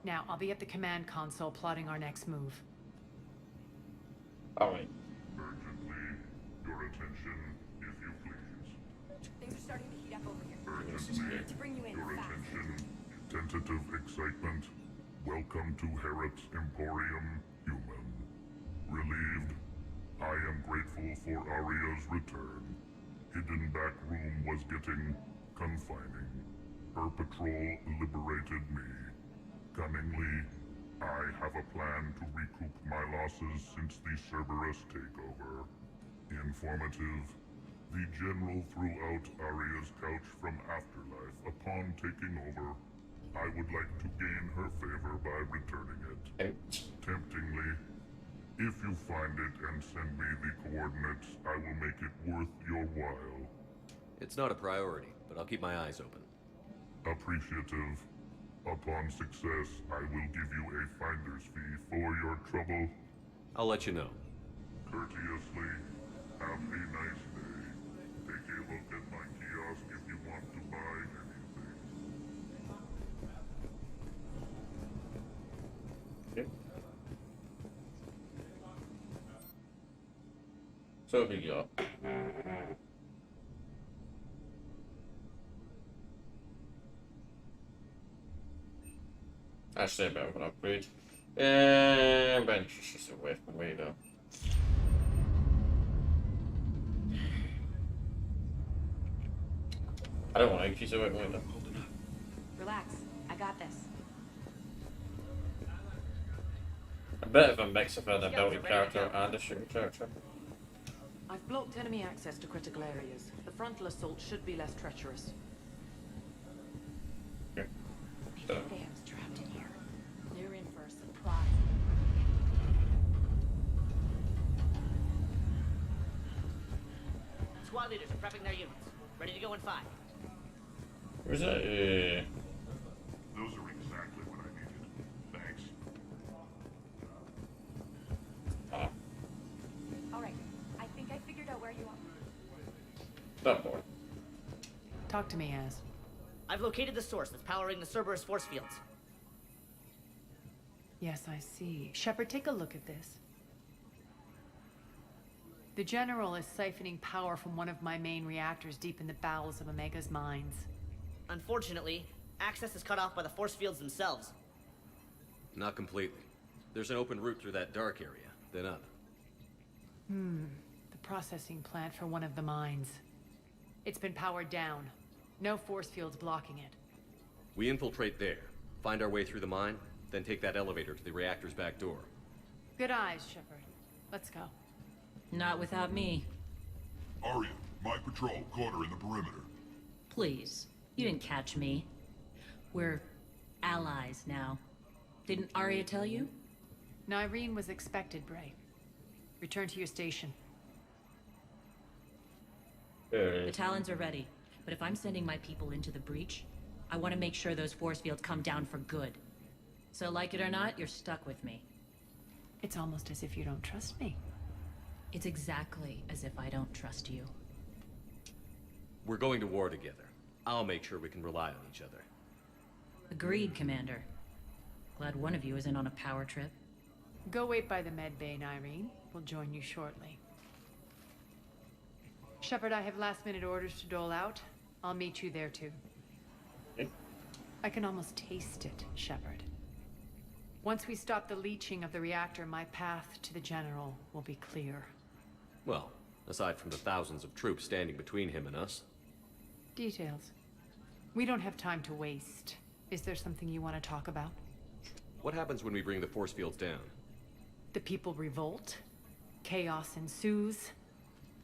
D: Now, I'll be at the command console plotting our next move.
A: Alright.
K: Urgently, your attention, if you please.
I: Things are starting to heat up over here.
K: Urgently,
I: To bring you in
K: your
I: fast.
K: attention, tentative excitement. Welcome to Harrot's Emporium, Human. Relieved, I am grateful for Aria's return. Hidden back room was getting confining. Her patrol liberated me. Cunningly, I have a plan to recoup my losses since the Cerberus takeover. Informative, the General threw out Aria's couch from Afterlife upon taking over. I would like to gain her favor by returning it. Temptingly, if you find it and send me the coordinates, I will make it worth your while.
F: It's not a priority, but I'll keep my eyes open.
K: Appreciative. Upon success, I will give you a finder's fee for your trouble.
F: I'll let you know.
K: Courteously, have a nice day. Take a look at my kiosk if you want to buy anything.
A: Okay. So we got. Actually, a bit of an upgrade. Bench is just away from me though. I don't want to increase it away from me though.
I: Relax. I got this.
A: A bit of a mix of an ability character and a shooting character.
P: I've blocked enemy access to critical areas. The frontal assault should be less treacherous.
A: Okay.
I: Fans trapped in here. They're in for a surprise.
H: Squad leaders are prepping their units. Ready to go in 5.
A: Where's that?
K: Those are exactly what I needed. Thanks.
N: Alright, I think I figured out where you are.
A: That boy.
P: Talk to me, Az.
H: I've located the source that's powering the Cerberus force fields.
P: Yes, I see. Shepard, take a look at this. The General is siphoning power from one of my main reactors deep in the bowels of Omega's mines.
H: Unfortunately, access is cut off by the force fields themselves.
F: Not completely. There's an open route through that dark area, then up.
P: The processing plant for one of the mines. It's been powered down. No force fields blocking it.
F: We infiltrate there, find our way through the mine, then take that elevator to the reactor's back door.
P: Good eyes, Shepard. Let's go.
J: Not without me.
K: Arya, my patrol caught her in the perimeter.
J: Please. You didn't catch me. We're allies now. Didn't Arya tell you?
P: Nyreen was expected, Bray. Return to your station.
J: The Talons are ready, but if I'm sending my people into the breach, I want to make sure those force fields come down for good. So like it or not, you're stuck with me.
P: It's almost as if you don't trust me.
J: It's exactly as if I don't trust you.
F: We're going to war together. I'll make sure we can rely on each other.
J: Agreed, Commander. Glad one of you isn't on a power trip.
P: Go wait by the med bay, Nyreen. We'll join you shortly. Shepard, I have last-minute orders to dole out. I'll meet you there, too. I can almost taste it, Shepard. Once we stop the leaching of the reactor, my path to the General will be clear.
F: Well, aside from the thousands of troops standing between him and us.
P: Details. We don't have time to waste. Is there something you want to talk about?
F: What happens when we bring the force fields down?
P: The people revolt, chaos ensues,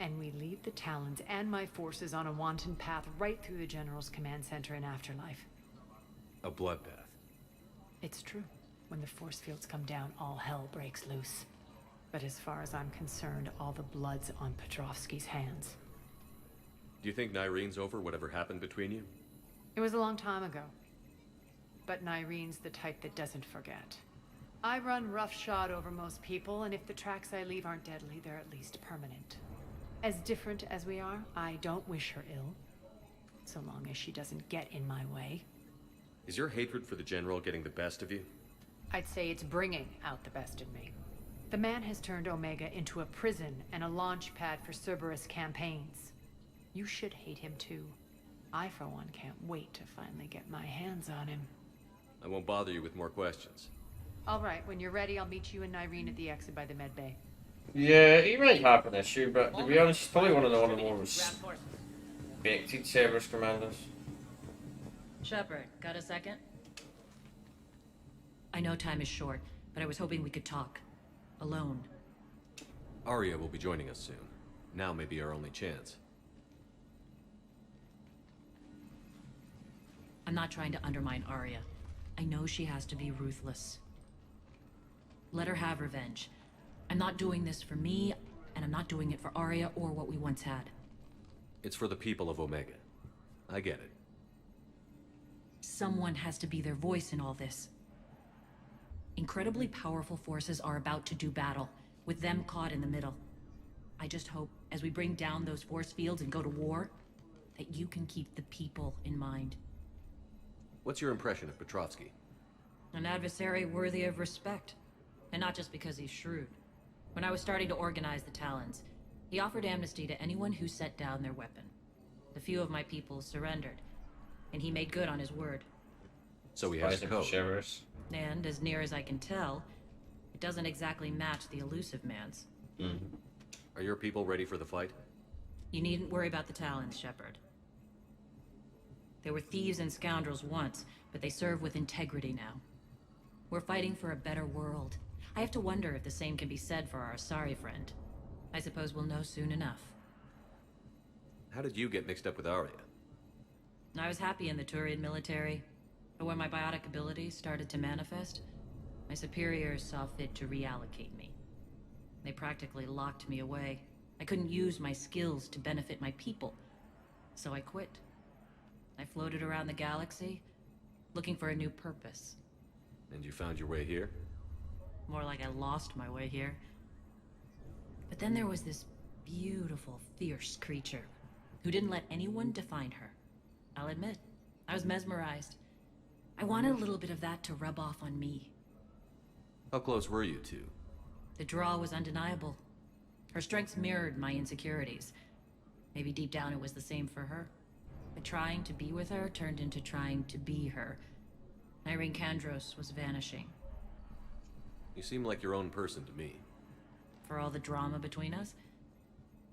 P: and we lead the Talons and my forces on a wanton path right through the General's command center and afterlife.
F: A bloodbath.
P: It's true. When the force fields come down, all hell breaks loose. But as far as I'm concerned, all the blood's on Petrovsky's hands.
F: Do you think Nyreen's over whatever happened between you?
P: It was a long time ago. But Nyreen's the type that doesn't forget. I run roughshod over most people, and if the tracks I leave aren't deadly, they're at least permanent. As different as we are, I don't wish her ill. So long as she doesn't get in my way.
F: Is your hatred for the General getting the best of you?
P: I'd say it's bringing out the best in me. The man has turned Omega into a prison and a launch pad for Cerberus campaigns. You should hate him too. I, for one, can't wait to finally get my hands on him.
F: I won't bother you with more questions.
P: All right, when you're ready, I'll meet you and Nyreen at the exit by the med bay.
A: Yeah, he might have an issue, but to be honest, he's probably one of the more respected Cerberus commanders.
J: Shepard, got a second? I know time is short, but I was hoping we could talk. Alone.
F: Arya will be joining us soon. Now may be our only chance.
J: I'm not trying to undermine Arya. I know she has to be ruthless. Let her have revenge. I'm not doing this for me, and I'm not doing it for Arya or what we once had.
F: It's for the people of Omega. I get it.
J: Someone has to be their voice in all this. Incredibly powerful forces are about to do battle, with them caught in the middle. I just hope, as we bring down those force fields and go to war, that you can keep the people in mind.
F: What's your impression of Petrovsky?
J: An adversary worthy of respect. And not just because he's shrewd. When I was starting to organize the Talons, he offered amnesty to anyone who set down their weapon. A few of my people surrendered, and he made good on his word.
F: So he has code.
J: And, as near as I can tell, it doesn't exactly match the elusive man's.
F: Are your people ready for the fight?
J: You needn't worry about the Talons, Shepard. They were thieves and scoundrels once, but they serve with integrity now. We're fighting for a better world. I have to wonder if the same can be said for our Asari friend. I suppose we'll know soon enough.
F: How did you get mixed up with Arya?
J: I was happy in the Turian military, but when my biotic abilities started to manifest, my superiors saw fit to reallocate me. They practically locked me away. I couldn't use my skills to benefit my people, so I quit. I floated around the galaxy, looking for a new purpose.
F: And you found your way here?
J: More like I lost my way here. But then there was this beautiful, fierce creature who didn't let anyone define her. I'll admit, I was mesmerized. I wanted a little bit of that to rub off on me.
F: How close were you two?
J: The draw was undeniable. Her strengths mirrored my insecurities. Maybe deep down it was the same for her. But trying to be with her turned into trying to be her. Irene Kandros was vanishing.
F: You seem like your own person to me.
J: For all the drama between us,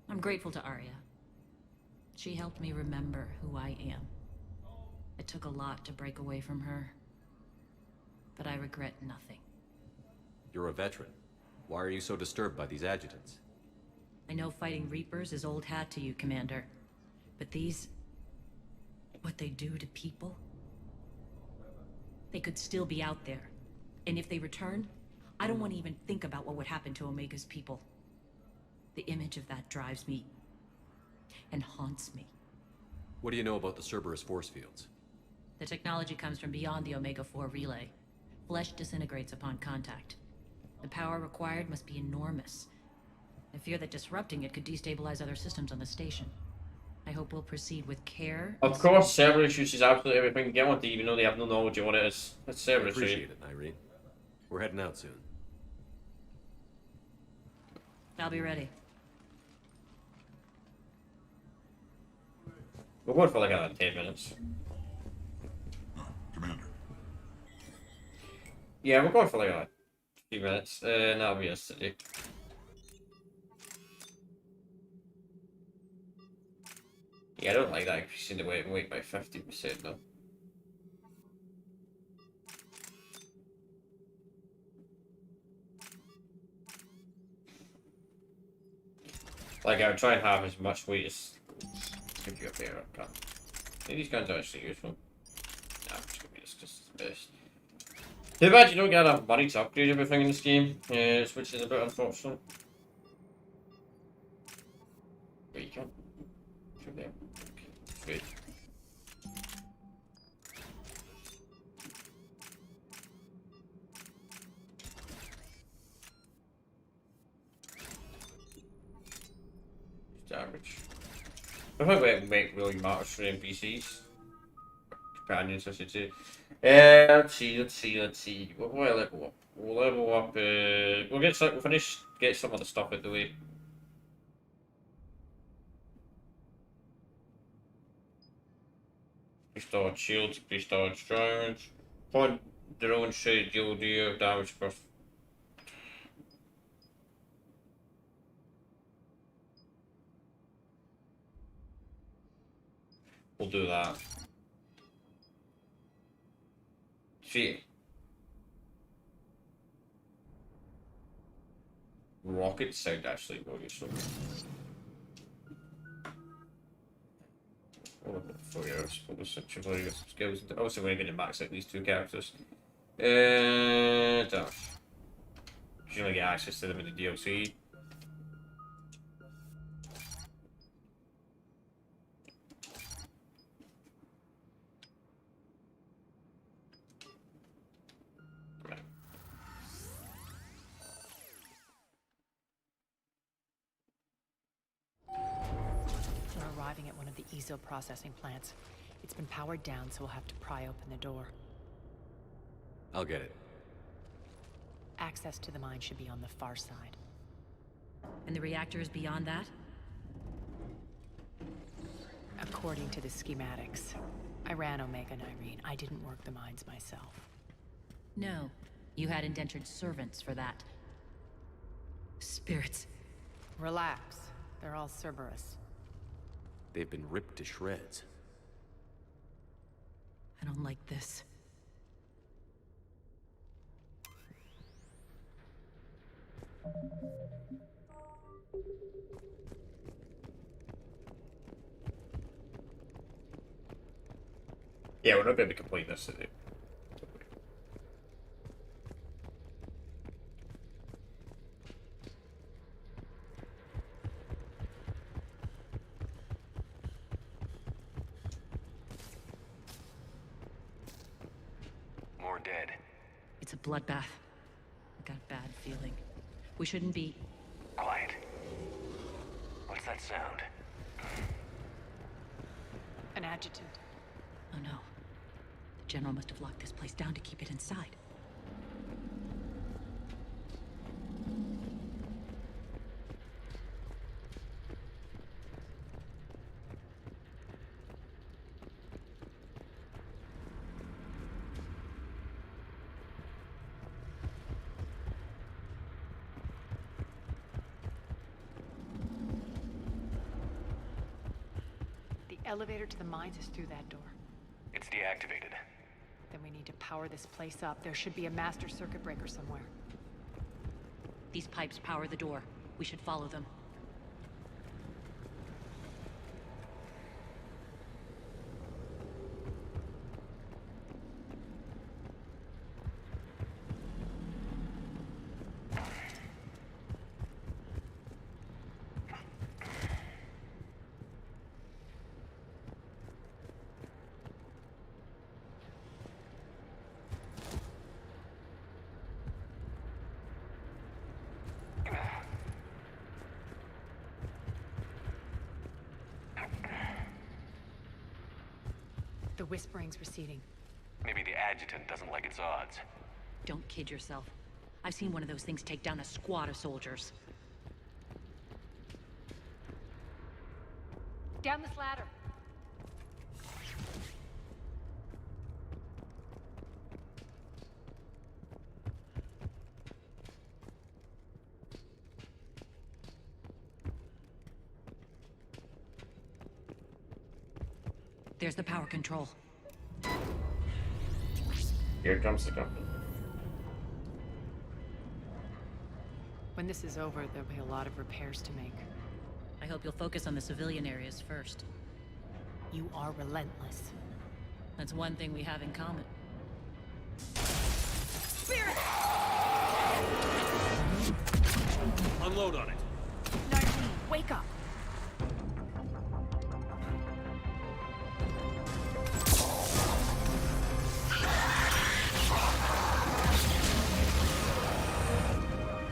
J: I'm grateful to Arya. She helped me remember who I am. It took a lot to break away from her, but I regret nothing.
F: You're a veteran. Why are you so disturbed by these adjutants?
J: I know fighting Reapers is old hat to you, Commander. But these... what they do to people? They could still be out there. And if they return, I don't want to even think about what would happen to Omega's people. The image of that drives me. And haunts me.
F: What do you know about the Cerberus force fields?
J: The technology comes from beyond the Omega-4 relay. Flesh disintegrates upon contact. The power required must be enormous. I fear that disrupting it could destabilize other systems on the station. I hope we'll proceed with care.
A: Of course, Cerberus uses absolutely everything to get onto, even though they have no knowledge of what it is. That's Cerberus.
F: I appreciate it, Irene. We're heading out soon.
J: I'll be ready.
A: We're going for like another 10 minutes.
K: Commander.
A: Yeah, we're going for like a few minutes. And that'll be us today. Yeah, I don't like that increasing the weight by 50% though. Like, I would try and have as much weight as give you a better gun. I think these guns are actually useful. Nah, I'm just gonna be this because it's the best. Too bad you don't get enough money to upgrade everything in this game, which is a bit unfortunate. Wait, you can. Through there. Okay, sweet. Just average. I think weight really matters for NPCs. Companions, I should say. Let's see. We'll level up. We'll level up. We'll finish. Get some of the stuff out the way. Restored shields, restored drones. Point drone should deal damage per. We'll do that. See. Rocket sound actually really useful. Oh, 4 years. Focus such a skills. Also, we're going to max out these two characters. Dash. You only get access to them in the DLC.
D: of the ESO processing plants. It's been powered down, so we'll have to pry open the door.
F: I'll get it.
D: Access to the mine should be on the far side.
J: And the reactor is beyond that?
D: According to the schematics. I ran Omega and Irene. I didn't work the mines myself.
J: No. You had indentured servants for that. Spirits.
D: Relax. They're all Cerberus.
F: They've been ripped to shreds.
J: I don't like this.
A: Yeah, we're not going to complete this today.
S: More dead.
J: It's a bloodbath. I got a bad feeling. We shouldn't be...
S: Quiet. What's that sound?
D: An adjutant.
J: Oh no. The General must have locked this place down to keep it inside.
D: The elevator to the mines is through that door.
S: It's deactivated.
D: Then we need to power this place up. There should be a master circuit breaker somewhere.
J: These pipes power the door. We should follow them.
D: The whispering's receding.
S: Maybe the adjutant doesn't like its odds.
J: Don't kid yourself. I've seen one of those things take down a squad of soldiers.
D: Down this ladder.
J: There's the power control.
A: Here comes the company.
D: When this is over, there'll be a lot of repairs to make.
J: I hope you'll focus on the civilian areas first.
D: You are relentless.
J: That's one thing we have in common.
D: Spirit!
F: Unload on it.
D: Nardine, wake up!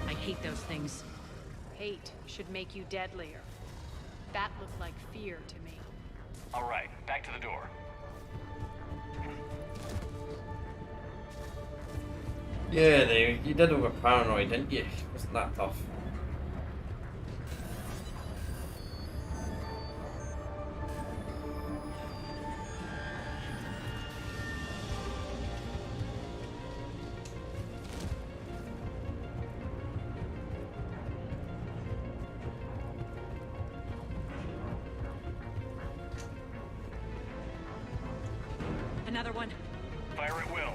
J: I hate those things.
D: Hate should make you deadlier. That looked like fear to me.
S: All right, back to the door.
A: Yeah, you did over paranoid, didn't you? Wasn't that tough?
J: Another one.
S: Fire at will.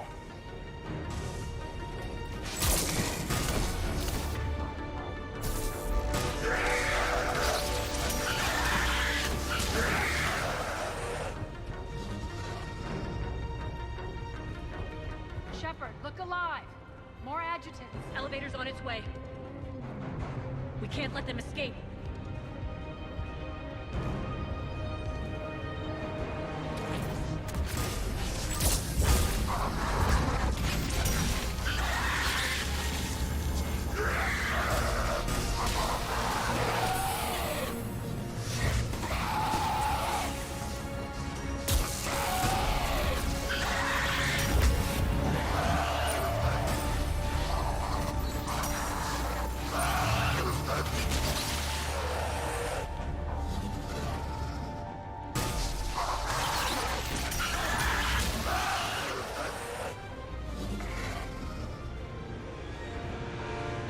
D: Shepard, look alive! More adjutants.
J: Elevator's on its way. We can't let them escape.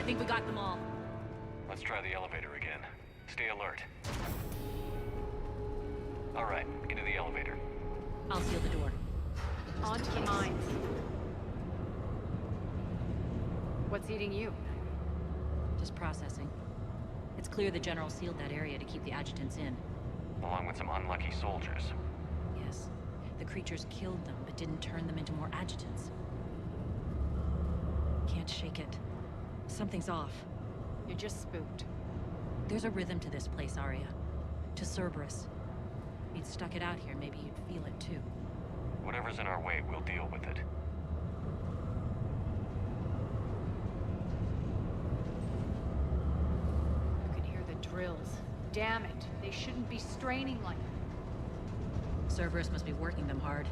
J: think we got them all.
S: Let's try the elevator again. Stay alert. Alright, into the elevator.
J: I'll seal the door.
D: On to the mines. What's eating you?
J: Just processing. It's clear the General sealed that area to keep the adjutants in.
S: Along with some unlucky soldiers.
J: Yes. The creatures killed them, but didn't turn them into more adjutants. Can't shake it. Something's off.
D: You're just spooked.
J: There's a rhythm to this place, Arya. To Cerberus. If you'd stuck it out here, maybe you'd feel it too.
S: Whatever's in our way, we'll deal with it.
D: You can hear the drills. Damn it. They shouldn't be straining like that.
J: Cerberus must be working them hard.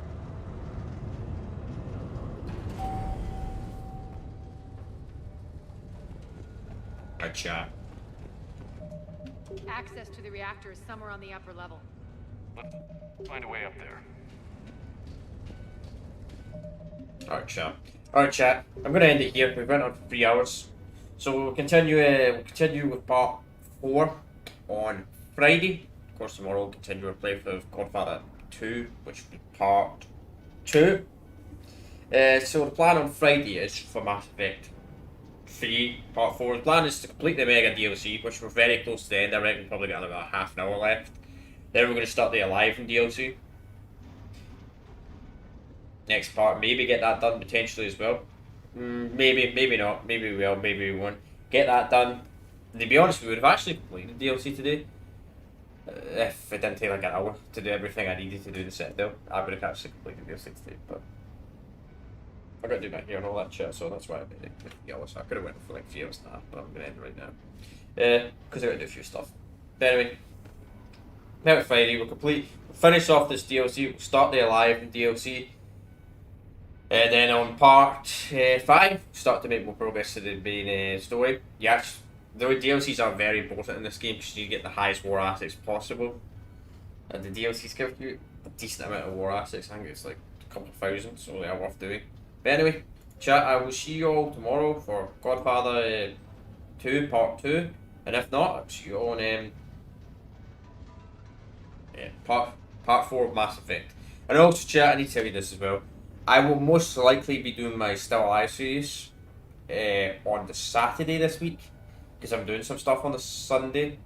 A: Gotcha.
D: Access to the reactor is somewhere on the upper level.
S: Let's find a way up there.
A: Alright, chat. I'm gonna end it here. We've went on for 3 hours. So we'll continue with part 4 on Friday. Of course, tomorrow we'll continue our playthrough of Godfather 2, which will be part 2. So the plan on Friday is for Mass Effect 3, part 4. The plan is to complete the Mega DLC, which we're very close to the end. I reckon we've probably got about half an hour left. Then we're going to start the Alive in DLC. Next part, maybe get that done potentially as well. Maybe not. Maybe we will, maybe we won't. Get that done. And to be honest, we would have actually completed DLC today. If it didn't take like an hour to do everything I needed to do the set though. I would have actually completed DLC today, but I got to do my hair and all that shit, so that's why I made it 3 hours. I could have went for like 3 hours and a half, but I'm going to end right now. Because I got to do a few stuff. But anyway, now it's Friday, we'll finish off this DLC, we'll start the Alive in DLC. And then on part 5, start to make more progress to the main story. Yes, the DLCs are very important in this game because you get the highest war assets possible. And the DLCs give you a decent amount of war assets. I think it's like a couple of thousand, so they are worth doing. But anyway, chat, I will see you all tomorrow for Godfather 2, part 2. And if not, I'll see you all on part 4 of Mass Effect. And also, chat, I need to tell you this as well. I will most likely be doing my Still Alive series on the Saturday this week, because I'm doing some stuff on the Sunday.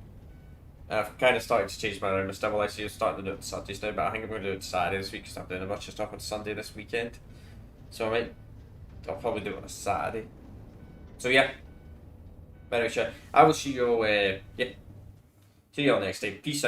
A: And I've kind of started to change my around. My Still Alive series, starting to do it on Saturdays now, but I think I'm going to do it Saturday this week because I'm doing a bunch of stuff on Sunday this weekend. So I'll probably do it on a Saturday. So yeah. But anyway, I will see you all, see you all next time. Peace out.